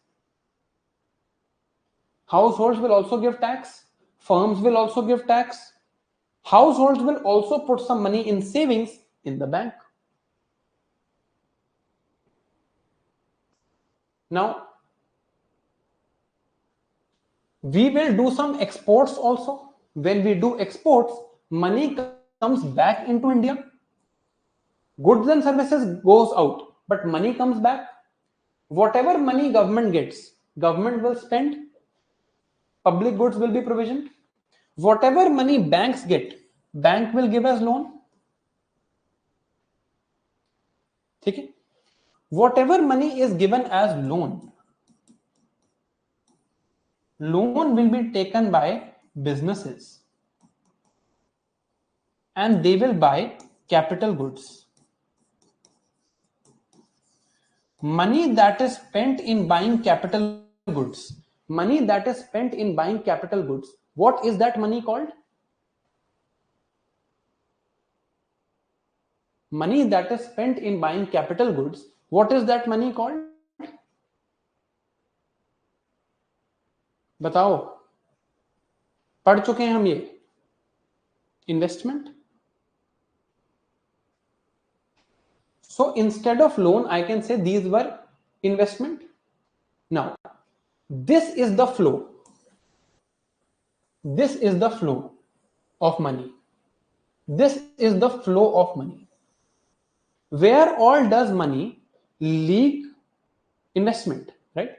Households will also give tax. Firms will also give tax. Households will also put some money in savings in the bank. Now, we will do some exports also. When we do exports, money comes back into India. Goods and services goes out, but money comes back. Whatever money government gets, government will spend. Public goods will be provisioned. Whatever money banks get, bank will give as loan. ठीक है? Whatever money is given as loan will be taken by businesses, and they will buy capital goods. Money that is spent in buying capital goods, what is that money called? Money that is spent in buying capital goods, what is that money called? बताओ. पढ़ चुके हैं हम ये. Investment. So instead of loan, I can say these were investment. Now this is the flow. This is the flow of money. This is the flow of money. Where all does money leak? Investment, right?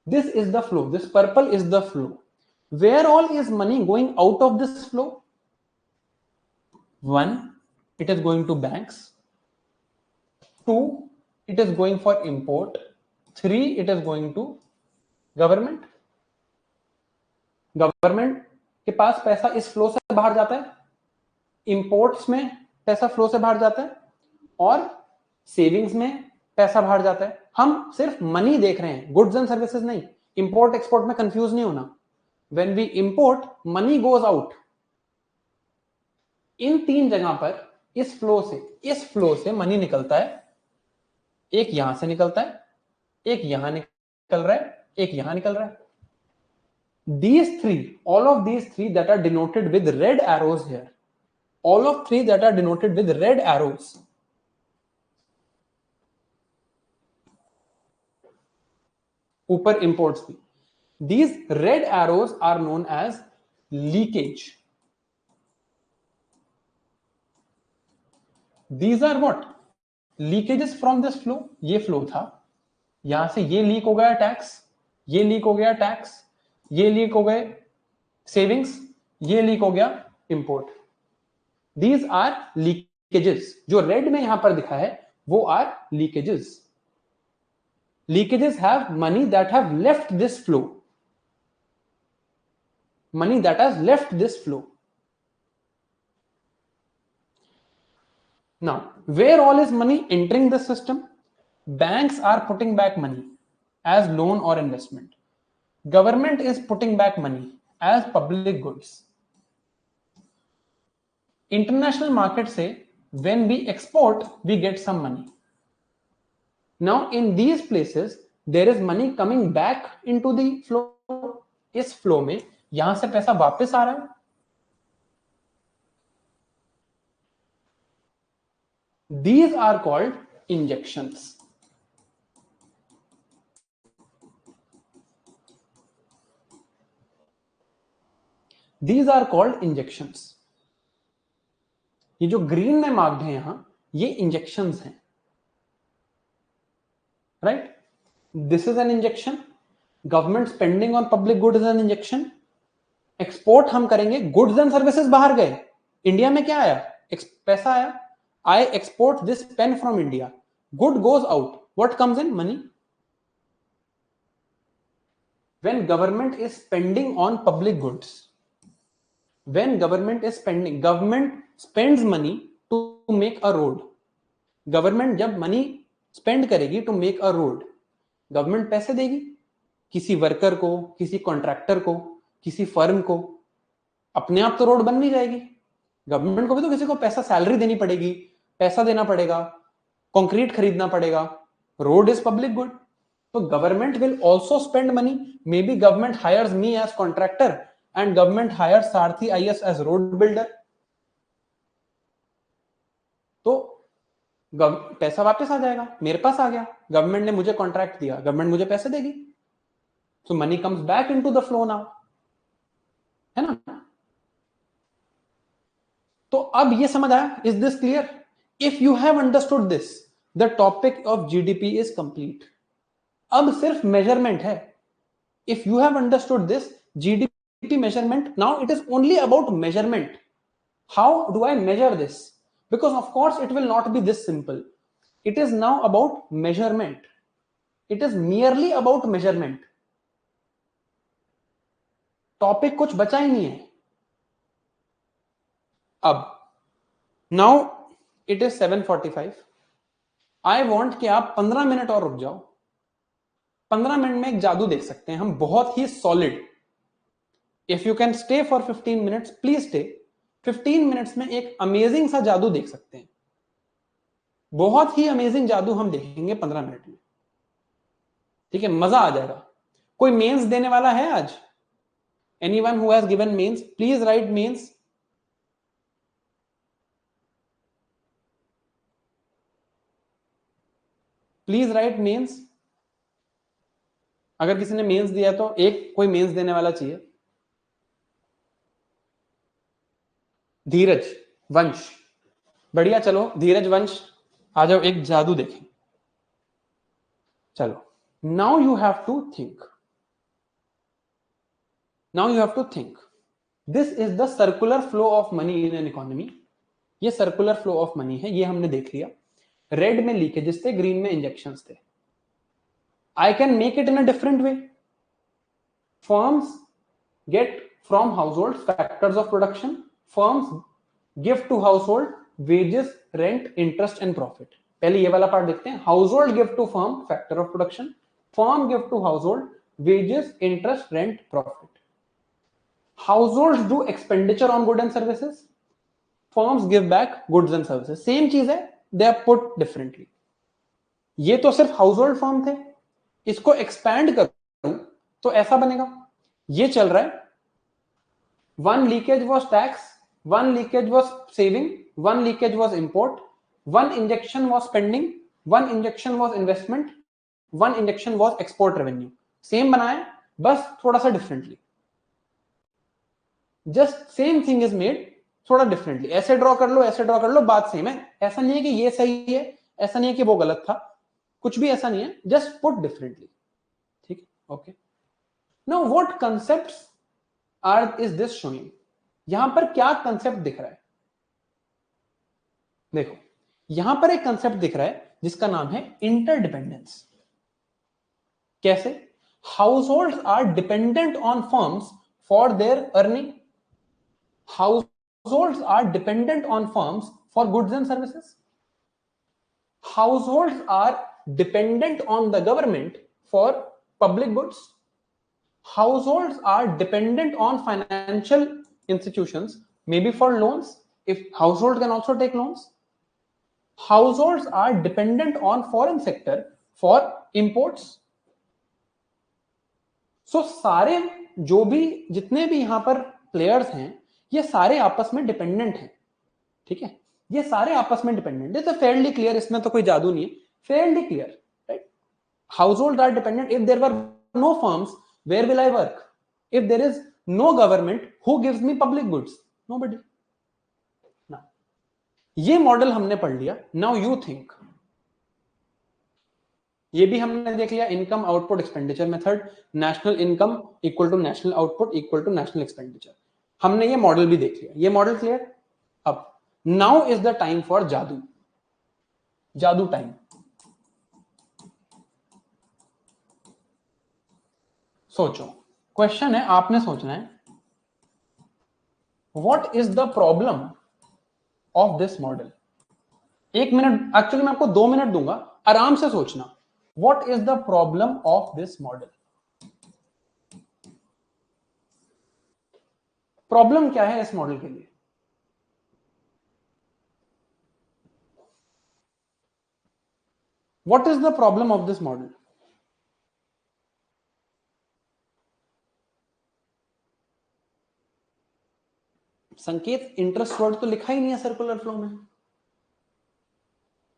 This is the flow. This purple is the flow. Where all is money going out of this flow? One, it is going to banks. Two, it is going for import. Three, it is going to government. Government के पास पैसा इस flow से बाहर जाता है, imports में पैसा flow से बाहर जाता है, और सेविंग्स में पैसा बाहर जाता है. हम सिर्फ मनी देख रहे हैं, गुड्स एंड सर्विसेज नहीं. इंपोर्ट एक्सपोर्ट में कंफ्यूज नहीं होना. When we import, money goes out. इन तीन जगह पर इस फ्लो से मनी निकलता है. एक यहां से निकलता है, एक यहां निकल रहा है, एक यहां निकल रहा है. These three, all of these three that are denoted with red arrows here, all of three that are denoted with red arrows, ऊपर imports भी, these red arrows are known as leakage. These are what? Leakages from this flow. ये flow था, यहां से ये leak हो गया tax, ये लीक हो गया टैक्स, ये लीक हो गए सेविंग्स, ये लीक हो गया इंपोर्ट. These are leakages. जो रेड में यहां पर दिखा है वो are leakages. Leakages have money that have left this flow. Money that has left this flow. Now, where all is money entering the system? Banks are putting back money as loan or investment. Government is putting back money as public goods. International market say when we export, we get some money. Now, in these places, there is money coming back into the flow. इस flow में यहां से पैसा वापस आ रहा है. These are called injections. These are called injections. ये जो ग्रीन में मार्क्ड है यहां, ये इंजेक्शंस हैं, right? This is an injection. Government spending on public good is an injection. Export हम करेंगे, गुड्स एंड सर्विसेज बाहर गए. इंडिया में क्या आया? पैसा आया. I export this pen from India. Good goes out. What comes in? Money. When government is spending on public goods, when government is spending, government spends money to make a road. Government जब money spend करेगी to make a road, government पैसे देगी किसी worker को, किसी contractor को, किसी firm को. अपने आप तो रोड बन नहीं जाएगी. गवर्नमेंट को भी तो किसी को पैसा, सैलरी देनी पड़ेगी, पैसा देना पड़ेगा, कंक्रीट खरीदना पड़ेगा. Road is public good. तो government will also spend money. Maybe government hires me as contractor and government hires Sarthi IS as road builder. तो पैसा वापस आ जाएगा, मेरे पास आ गया. गवर्नमेंट ने मुझे कॉन्ट्रैक्ट दिया, गवर्नमेंट मुझे पैसे देगी. So money comes back into the flow now, है ना? तो अब ये समझ आया? Is this clear? If you have understood this, the topic of GDP is complete. अब सिर्फ मेजरमेंट है. If you have understood this GDP measurement, now it is only about measurement. How do I measure this? Because of course it will not be this simple. It is now about measurement. It is merely about measurement. Topic कुछ बचा ही नहीं है. अब now it is 7:45. I want कि आप 15 minute और रुक जाओ. 15 मिनट में एक जादू देख सकते हैं हम, बहुत ही solid. If you can stay for 15 minutes, please stay. 15 minutes में एक अमेजिंग सा जादू देख सकते हैं. बहुत ही अमेजिंग जादू हम देखेंगे 15 मिनट में. ठीक है, मजा आ जाएगा. कोई मेंस देने वाला है आज? Anyone who has given mains, please write mains. Please write mains. अगर किसी ने मेंस दिया तो एक कोई मेंस देने वाला चाहिए। धीरज वंश, बढ़िया। चलो धीरज वंश आ जाओ, एक जादू देखें। चलो, now you have to think, now you have to think, this is the circular flow of money in an economy. ये सर्कुलर फ्लो ऑफ मनी है, ये हमने देख लिया। रेड में लीकेजेस थे, ग्रीन में इंजेक्शंस थे। I can make it in a different way. Firms get from households factors of production. Firms give to household wages, rent, interest and profit. पहले ये वाला पार्ट देखते हैं। Household give to firm factor of production. Firm give to household wages, interest, rent, profit. Households do expenditure on goods and services. Firms give back goods and services. Same चीज है, they are put differently. ये तो सिर्फ household firm थे, इसको expand करूं तो ऐसा बनेगा। ये चल रहा है, one leakage was tax, one leakage was saving, one leakage was import, one injection was spending, one injection was investment, one injection was export revenue. Same बनाए, बस थोड़ा सा differently. Just same thing is made थोड़ा differently. ऐसे draw कर लो, ऐसे draw कर लो, बात सेम है। ऐसा नहीं है कि ये सही है, ऐसा नहीं है कि वो गलत था, कुछ भी ऐसा नहीं है, जस्ट पुट डिफरेंटली। ठीक है, okay. Now what concepts are is this showing? यहां पर क्या कंसेप्ट दिख रहा है? देखो, यहां पर एक कंसेप्ट दिख रहा है जिसका नाम है इंटरडिपेंडेंस। कैसे? Households are dependent on firms for their earning. Households are dependent on firms for goods and services. Households are dependent on the government for public goods. Households are dependent on financial institutions, maybe for loans, if household can also take loans. Households are dependent on foreign sector for imports. So सारे जो भी जितने भी यहां पर players हैं, ये सारे आपस में डिपेंडेंट हैं। ठीक है, ये सारे आपस में डिपेंडेंट है। तो फेयरली क्लियर, इसमें तो कोई जादू नहीं है, Fairlie clear, right? Households are dependent. If there were no firms, where will I work? If there is no government, who gives me public goods? Nobody. Now, ये मॉडल हमने पढ़ लिया। Now you think, ये भी हमने देख लिया, income output expenditure method, national income equal to national output equal to national expenditure. हमने ये मॉडल भी देख लिया, ये मॉडल क्लियर। अब now is the time for जादू, जादू टाइम। सोचो, क्वेश्चन है, आपने सोचना है, what is the problem of this model? 1 minute, actually मैं आपको 2 मिनट दूंगा, आराम से सोचना। What is the problem of this model? Problem क्या है इस मॉडल के लिए? What is the problem of this model? संकेत, इंटरेस्ट वर्ड तो लिखा ही नहीं है सर्कुलर फ्लो में।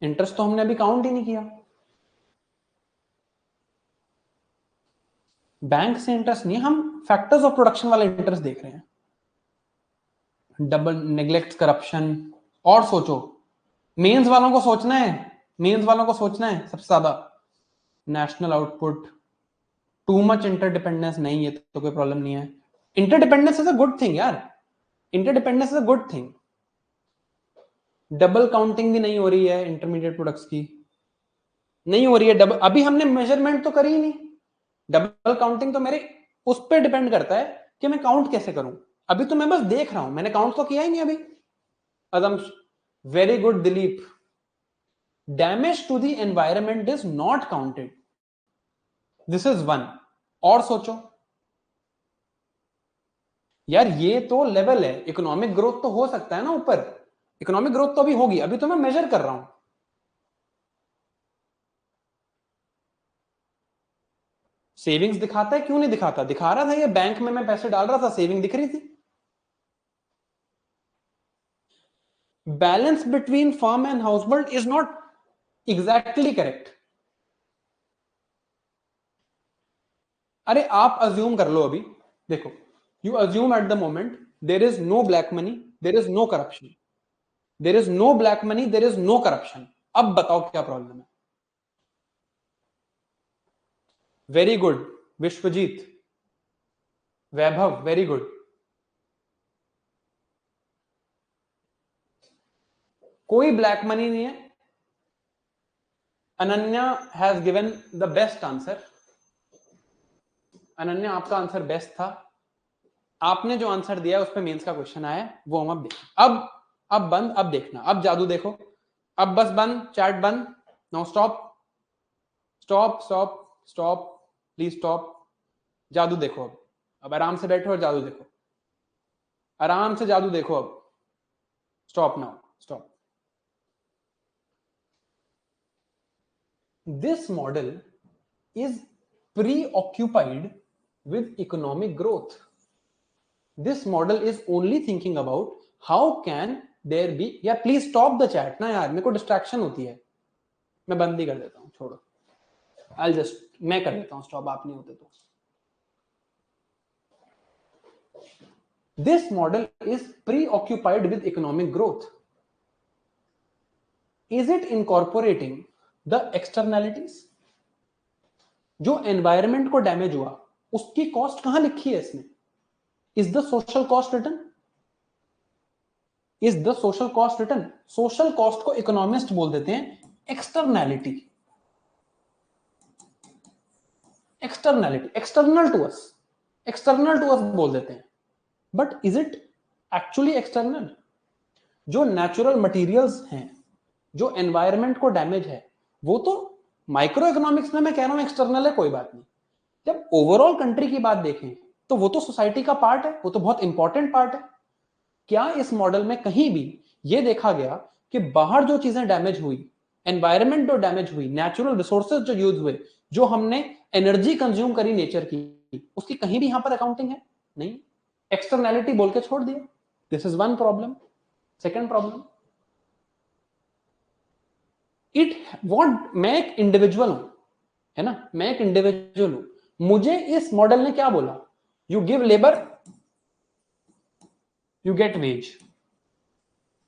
इंटरेस्ट तो हमने अभी काउंट ही नहीं किया। बैंक से इंटरेस्ट नहीं, हम फैक्टर्स ऑफ प्रोडक्शन वाला इंटरेस्ट देख रहे हैं। Double neglect, corruption. और सोचो, मेंस वालों को सोचना है, मेंस वालों को सोचना है सबसे ज्यादा। National output, too much interdependence नहीं, ये तो कोई प्रॉब्लम नहीं है। Interdependence is a good thing यार, interdependence is a good thing. Double counting भी नहीं हो रही है इंटरमीडिएट प्रोडक्ट्स की, नहीं हो रही है डबल। अभी हमने मेजरमेंट तो करी ही नहीं। डबल काउंटिंग तो मेरे उस पर डिपेंड करता है कि मैं काउंट कैसे करूं। अभी तो मैं बस देख रहा हूं, मैंने काउंट तो किया ही नहीं अभी। Adam, very good Dilip. Damage to the environment is not counted, this is 1। और सोचो यार, ये तो लेवल है, इकोनॉमिक ग्रोथ तो हो सकता है ना ऊपर, इकोनॉमिक ग्रोथ तो अभी होगी, अभी तो मैं मेजर कर रहा हूं। सेविंग्स दिखाता है, क्यों नहीं दिखाता? दिखा रहा था, ये बैंक में मैं पैसे डाल रहा था, सेविंग दिख रही थी। Balance between firm and household is not exactly correct. अरे आप अज्यूम कर लो अभी, देखो, you assume at the moment there is no black money, there is no corruption, there is no black money, there is no corruption. अब बताओ क्या problem है? Very good Vishwajeet, Vaibhav, very good. कोई ब्लैक मनी नहीं है। Ananya has given the best answer. Ananya आपका answer best था। आपने जो आंसर दिया उस पर मेंस का क्वेश्चन आया, वो हम अब देखें। अब बंद, अब देखना, अब जादू देखो। अब बस बंद, चैट बंद। Now stop, stop stop stop, please stop. जादू देखो अब आराम से बैठो और जादू देखो, आराम से जादू देखो अब। Stop now, stop. This model is preoccupied with economic growth. This model is only thinking about how can there be, या प्लीज स्टॉप द चैट ना यार, मेरे को डिस्ट्रैक्शन होती है। मैं बंद ही कर देता हूँ, छोड़ो। आई जस्ट, मैं कर देता हूँ स्टॉप, आप नहीं होते तो। This model is preoccupied with economic growth. Is it incorporating the externalities? जो एनवायरमेंट को डैमेज हुआ उसकी कॉस्ट कहां लिखी है इसने? Is the social cost return? Is the social cost return? Social cost को इकोनॉमिस्ट बोल देते हैं externality, externality, external to us, external to us बोल देते हैं। But is it actually external? जो नेचुरल मटेरियल्स हैं, जो एनवायरमेंट को डैमेज है, वो तो माइक्रो इकोनॉमिक्स में मैं कह रहा हूं एक्सटर्नल है, कोई बात नहीं। जब ओवरऑल कंट्री की बात देखें तो वो तो सोसाइटी का पार्ट है, वो तो बहुत इंपॉर्टेंट पार्ट है। क्या इस मॉडल में कहीं भी ये देखा गया कि बाहर जो चीजें डैमेज हुई, एनवायरमेंट जो डैमेज हुई, नेचुरल रिसोर्सेज जो यूज हुए, जो हमने एनर्जी कंज्यूम करी नेचर की, उसकी कहीं भी यहां पर अकाउंटिंग है? नहीं, एक्सटर्नैलिटी बोल के छोड़ दिया। This is one problem. Second problem, it what, मैं एक इंडिविजुअल हूं, है ना, मैं एक इंडिविजुअल हूं, मुझे इस मॉडल ने क्या बोला? You give labour, you get wage.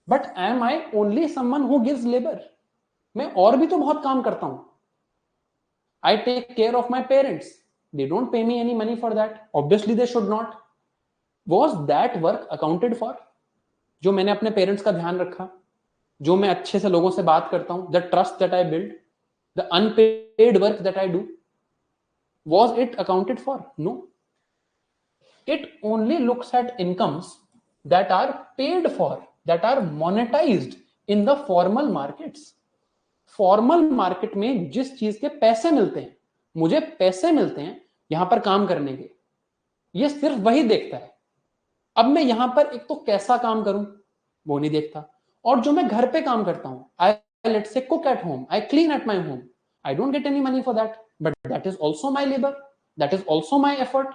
But am I only someone who gives labour? मैं और भी तो बहुत काम करता हूं। I take care of my parents, they don't pay me any money for that, obviously they should not. Was that work accounted for? जो मैंने अपने पेरेंट्स का ध्यान रखा, जो मैं अच्छे से लोगों से बात करता हूं, the trust that I build, the unpaid work that I do, was it accounted for? No. It only looks at incomes that are paid for, that are monetized in the formal markets. Formal market में जिस चीज के पैसे मिलते हैं, मुझे पैसे मिलते हैं यहां पर काम करने के, ये सिर्फ वही देखता है। अब मैं यहां पर एक तो कैसा काम करूं वो नहीं देखता, और जो मैं घर पे काम करता हूं, I let's say cook at home, I clean at my home, I don't get any money for that, but that is also my labour, that is also my effort.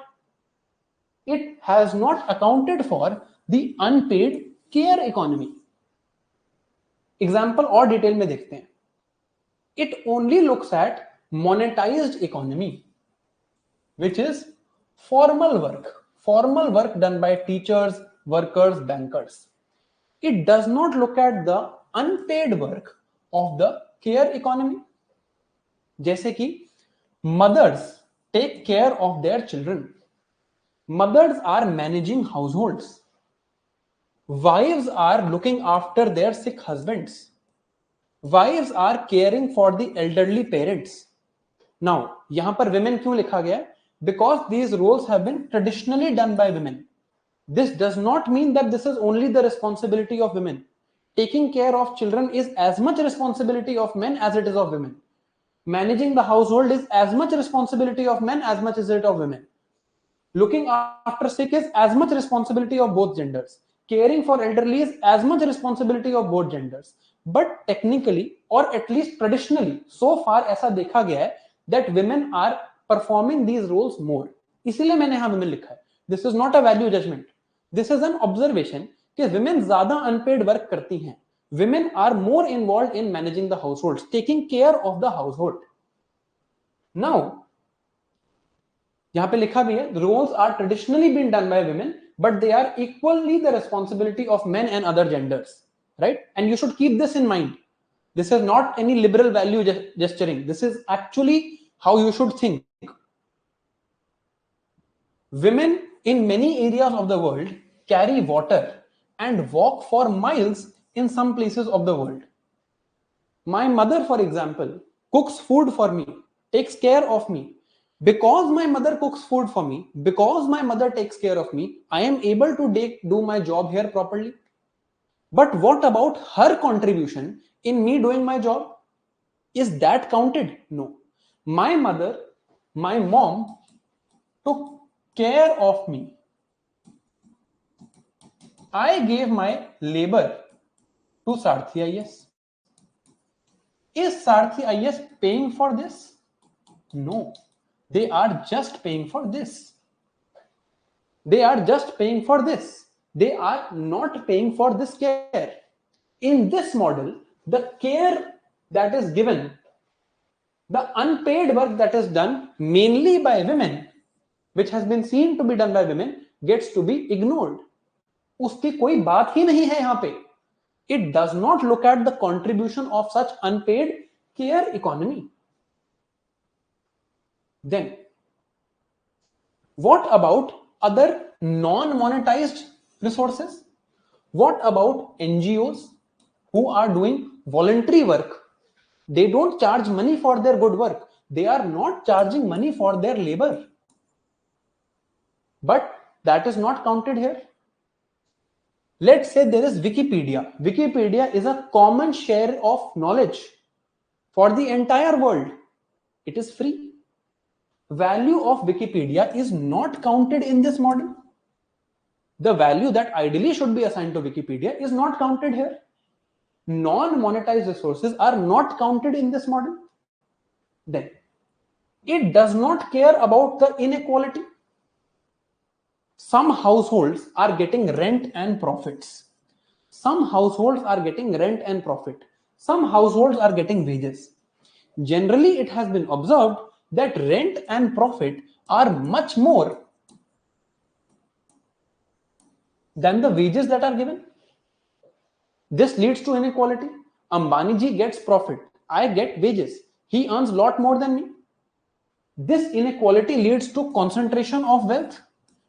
It has not accounted for the unpaid care economy. Example और detail में देखते हैं। It only looks at monetized economy, which is formal work done by teachers, workers, bankers. It does not look at the unpaid work of the care economy, जैसे कि mothers take care of their children. Mothers are managing households. Wives are looking after their sick husbands. Wives are caring for the elderly parents. Now, यहां पर women क्यों लिखा गया? Because these roles have been traditionally done by women. This does not mean that this is only the responsibility of women. Taking care of children is as much responsibility of men as it is of women. Managing the household is as much responsibility of men as much as it of women. Looking after sick is as much responsibility of both genders. Caring for elderly is as much responsibility of both genders. But technically, or at least traditionally, so far ऐसा देखा गया है that women are performing these roles more. इसीलिए मैंने यहाँ women लिखा है. This is not a value judgment. This is an observation कि women ज्यादा unpaid work करती हैं. Women are more involved in managing the households, taking care of the household. Now, यहां पे लिखा भी है, roles are traditionally been done by women, but they are equally the responsibility of men and other genders, right? And you should keep this in mind. This is not any liberal value gesturing. This is actually how you should think. Women in many areas of the world carry water and walk for miles in some places of the world. My mother, for example, cooks food for me, takes care of me. Because my mother cooks food for me, because my mother takes care of me, I am able to do my job here properly. But what about her contribution in me doing my job? Is that counted? No. My mother, my mom took care of me. I gave my labor to Sarthi IS. Is Sarthi IS paying for this? No. They are just paying for this. They are just paying for this. They are not paying for this care. In this model, the care that is given, the unpaid work that is done mainly by women, which has been seen to be done by women, gets to be ignored. उसकी कोई बात ही नहीं है यहां पे. It does not look at the contribution of such unpaid care economy. Then, what about other non-monetized resources? What about NGOs who are doing voluntary work? They don't charge money for their good work. They are not charging money for their labor. But that is not counted here. Let's say there is Wikipedia. Wikipedia is a common share of knowledge for the entire world. It is free. Value of Wikipedia is not counted in this model. The value that ideally should be assigned to Wikipedia is not counted here. Non-monetized resources are not counted in this model. Then, it does not care about the inequality. Some households are getting rent and profits. Some households are getting rent and profit. Some households are getting wages. Generally, it has been observed that rent and profit are much more than the wages that are given. This leads to inequality. Ambani ji gets profit. I get wages. He earns a lot more than me. This inequality leads to concentration of wealth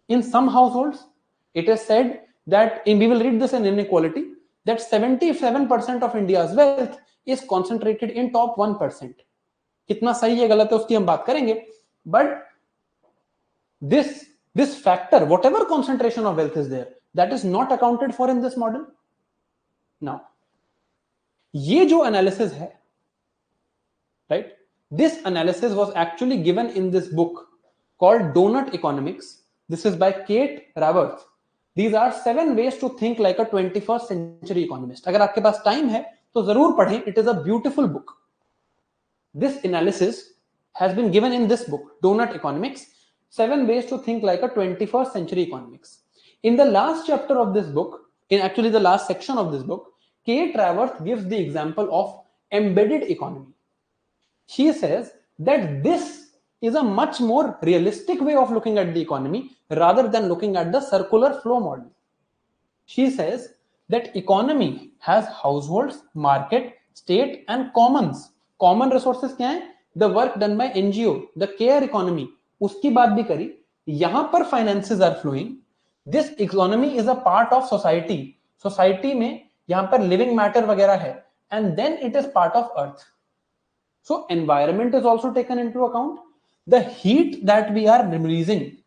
in some households. It is said that, we will read this in inequality, that 77% of India's wealth is concentrated in top 1%. कितना सही है गलत है उसकी हम बात करेंगे, but this factor, whatever concentration of wealth is there, that is not accounted for in this model. Now, ये जो analysis है, right? This analysis was actually given in this book called Donut Economics. This is by Kate Raworth. These are 7 ways to think like a 21st century economist. अगर आपके पास time है तो जरूर पढ़ें. It is a beautiful book. This analysis has been given in this book, Donut Economics, 7 ways to think like a 21st century economics. In the last chapter of this book, in actually the last section of this book, Kate Raworth gives the example of embedded economy. She says that this is a much more realistic way of looking at the economy rather than looking at the circular flow model. She says that economy has households, market, state and commons. Common resources क्या हैं? The work done by NGO, the care economy. उसकी बात भी करी. यहां पर finances are flowing. This economy is a part of society. Society में यहां पर living matter वगैरह है. And then it is part of earth. So environment is also taken into account. The heat that we are releasing,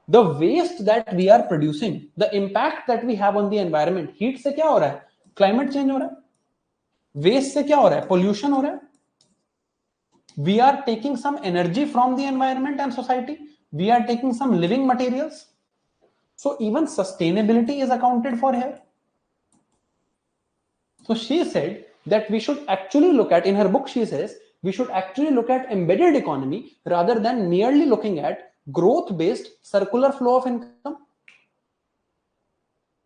the waste that we are producing, the impact that we have on the environment. Heat से क्या हो रहा है? Climate change हो रहा है. Waste से क्या हो रहा है? Pollution हो रहा है. We are taking some energy from the environment and society. We are taking some living materials. So even sustainability is accounted for here. So she said that we should actually look at, in her book she says, we should actually look at embedded economy rather than merely looking at growth-based circular flow of income.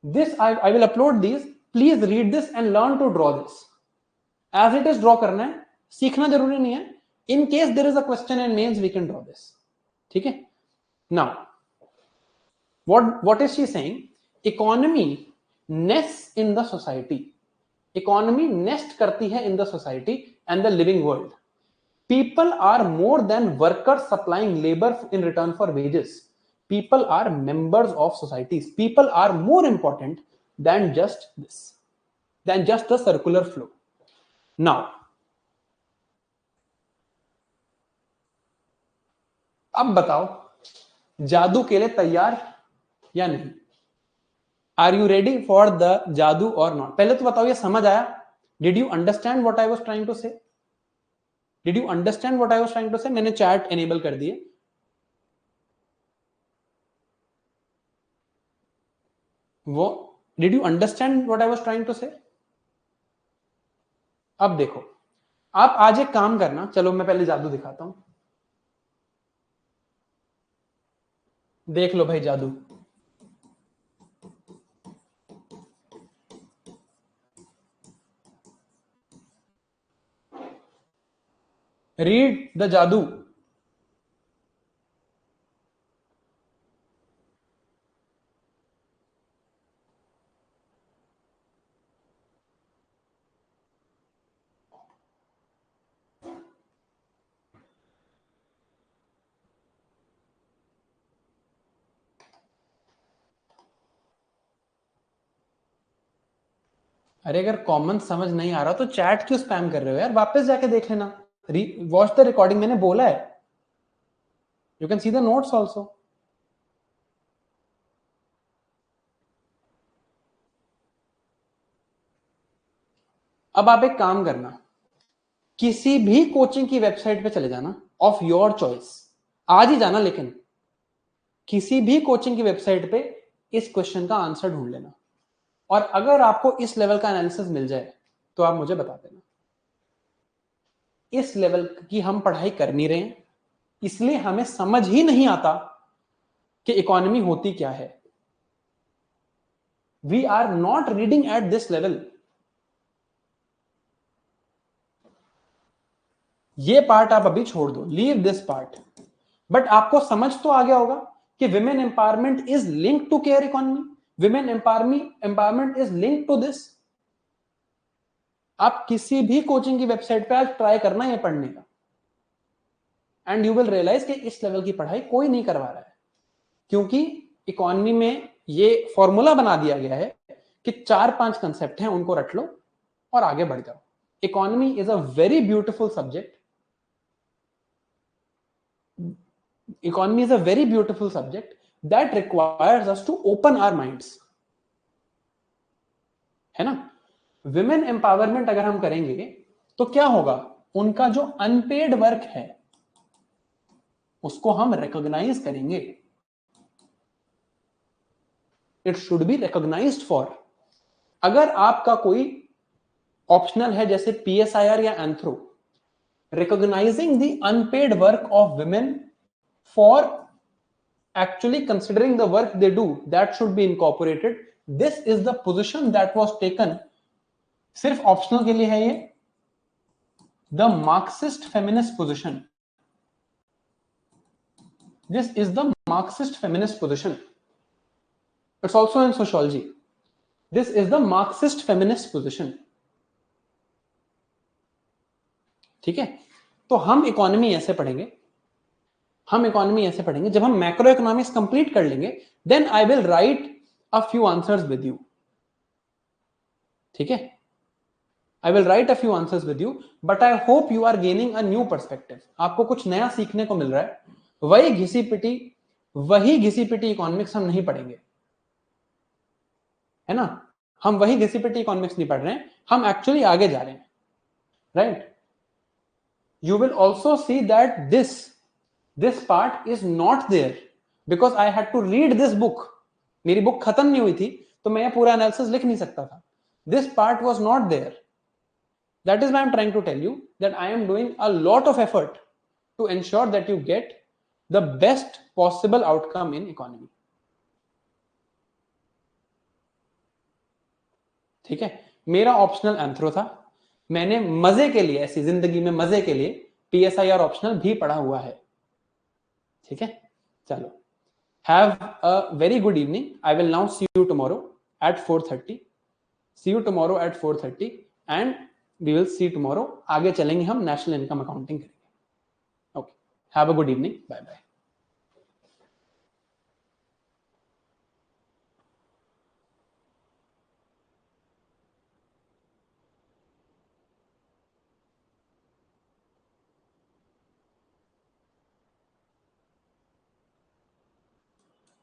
This, I will upload these. Please read this and learn to draw this. As it is draw करना है, सीखना जरूरी नहीं है. In case there is a question in mains, we can draw this. ठीक है। Now what is she saying? Economy nests in the society. Economy nest करती है in the society and the living world. People are more than workers supplying labor in return for wages. People are members of societies. People are more important than just this, than just the circular flow. Now, अब बताओ, जादू के लिए तैयार या नहीं? Are you ready for the जादू और नॉट? पहले तो बताओ, ये समझ आया? Did you understand what I was trying to say? Did you understand what I was trying to say? मैंने चैट एनेबल कर दिए। वो did you understand what I was trying to say? अब देखो, आप आज एक काम करना, चलो मैं पहले जादू दिखाता हूं। देख लो भाई जादू। रीड द जादू। अरे अगर कॉमन समझ नहीं आ रहा तो चैट क्यों स्पैम कर रहे हो यार? वापस जाके देख लेना, वॉच द रिकॉर्डिंग, मैंने बोला है। You can see the notes also. अब आप एक काम करना, किसी भी कोचिंग की वेबसाइट पे चले जाना, ऑफ योर चॉइस, आज ही जाना, लेकिन किसी भी कोचिंग की वेबसाइट पे इस क्वेश्चन का आंसर ढूंढ लेना, और अगर आपको इस लेवल का एनालिसिस मिल जाए तो आप मुझे बता देना। इस लेवल की हम पढ़ाई कर नहीं रहे हैं, इसलिए हमें समझ ही नहीं आता कि इकोनॉमी होती क्या है। We are not reading at this level. ये पार्ट आप अभी छोड़ दो, लीव दिस पार्ट। बट आपको समझ तो आ गया होगा कि women empowerment is link to care economy, women empowerment is link to this. आप किसी भी कोचिंग की वेबसाइट पे आज ट्राई करना ये पढ़ने का, एंड यू विल रियलाइज कि इस लेवल की पढ़ाई कोई नहीं करवा रहा है, क्योंकि इकोनॉमी में ये फॉर्मूला बना दिया गया है कि 4-5 कंसेप्ट हैं, उनको रट लो और आगे बढ़ जाओ। Economy is a very beautiful subject. Economy is a very beautiful subject that requires us to open our minds, है ना? विमेन एम्पावरमेंट अगर हम करेंगे तो क्या होगा? उनका जो अनपेड वर्क है उसको हम रिकॉग्नाइज करेंगे। It should be recognised for. अगर आपका कोई ऑप्शनल है जैसे पीएसआईआर या anthro, recognising the unpaid work of women for actually considering the work they do, that should be incorporated. This is the position that was taken, सिर्फ optional के लिए है ये, the Marxist feminist position. This is the Marxist feminist position. It's also in sociology. This is the Marxist feminist position. ठीक है? तो हम economy ऐसे पढ़ेंगे, हम इकोनॉमी ऐसे पढ़ेंगे, जब हम मैक्रो इकोनॉमिक्स कंप्लीट कर लेंगे then I will write a few answers with you. ठीक है? I will write a few answers with you, but I hope you are gaining a new perspective. आपको कुछ नया सीखने को मिल रहा है। वही घिसी पिटी इकोनॉमिक्स हम नहीं पढ़ेंगे, है ना? हम वही घिसी पिटी इकोनॉमिक्स नहीं पढ़ रहे हैं, हम एक्चुअली आगे जा रहे हैं, right? You will also see that this part is not there because I had to read this book. मेरी बुक खत्म नहीं हुई थी तो मैं ये पूरा एनालिसिस लिख नहीं सकता था. This part was not there. That is why I'm trying to tell you that I am doing a lot of effort to ensure that you get the best possible outcome in economy. ठीक है? मेरा optional anthro था, मैंने मजे के लिए, ऐसी जिंदगी में मजे के लिए पीएसआईआर ऑप्शनल भी पढ़ा हुआ है. ठीक है, चलो, have a very good evening, I will now see you tomorrow at 4:30, see you tomorrow at 4:30 and we will see tomorrow, आगे चलेंगे हम नेशनल इनकम अकाउंटिंग करेंगे। Okay, have a good evening, bye bye.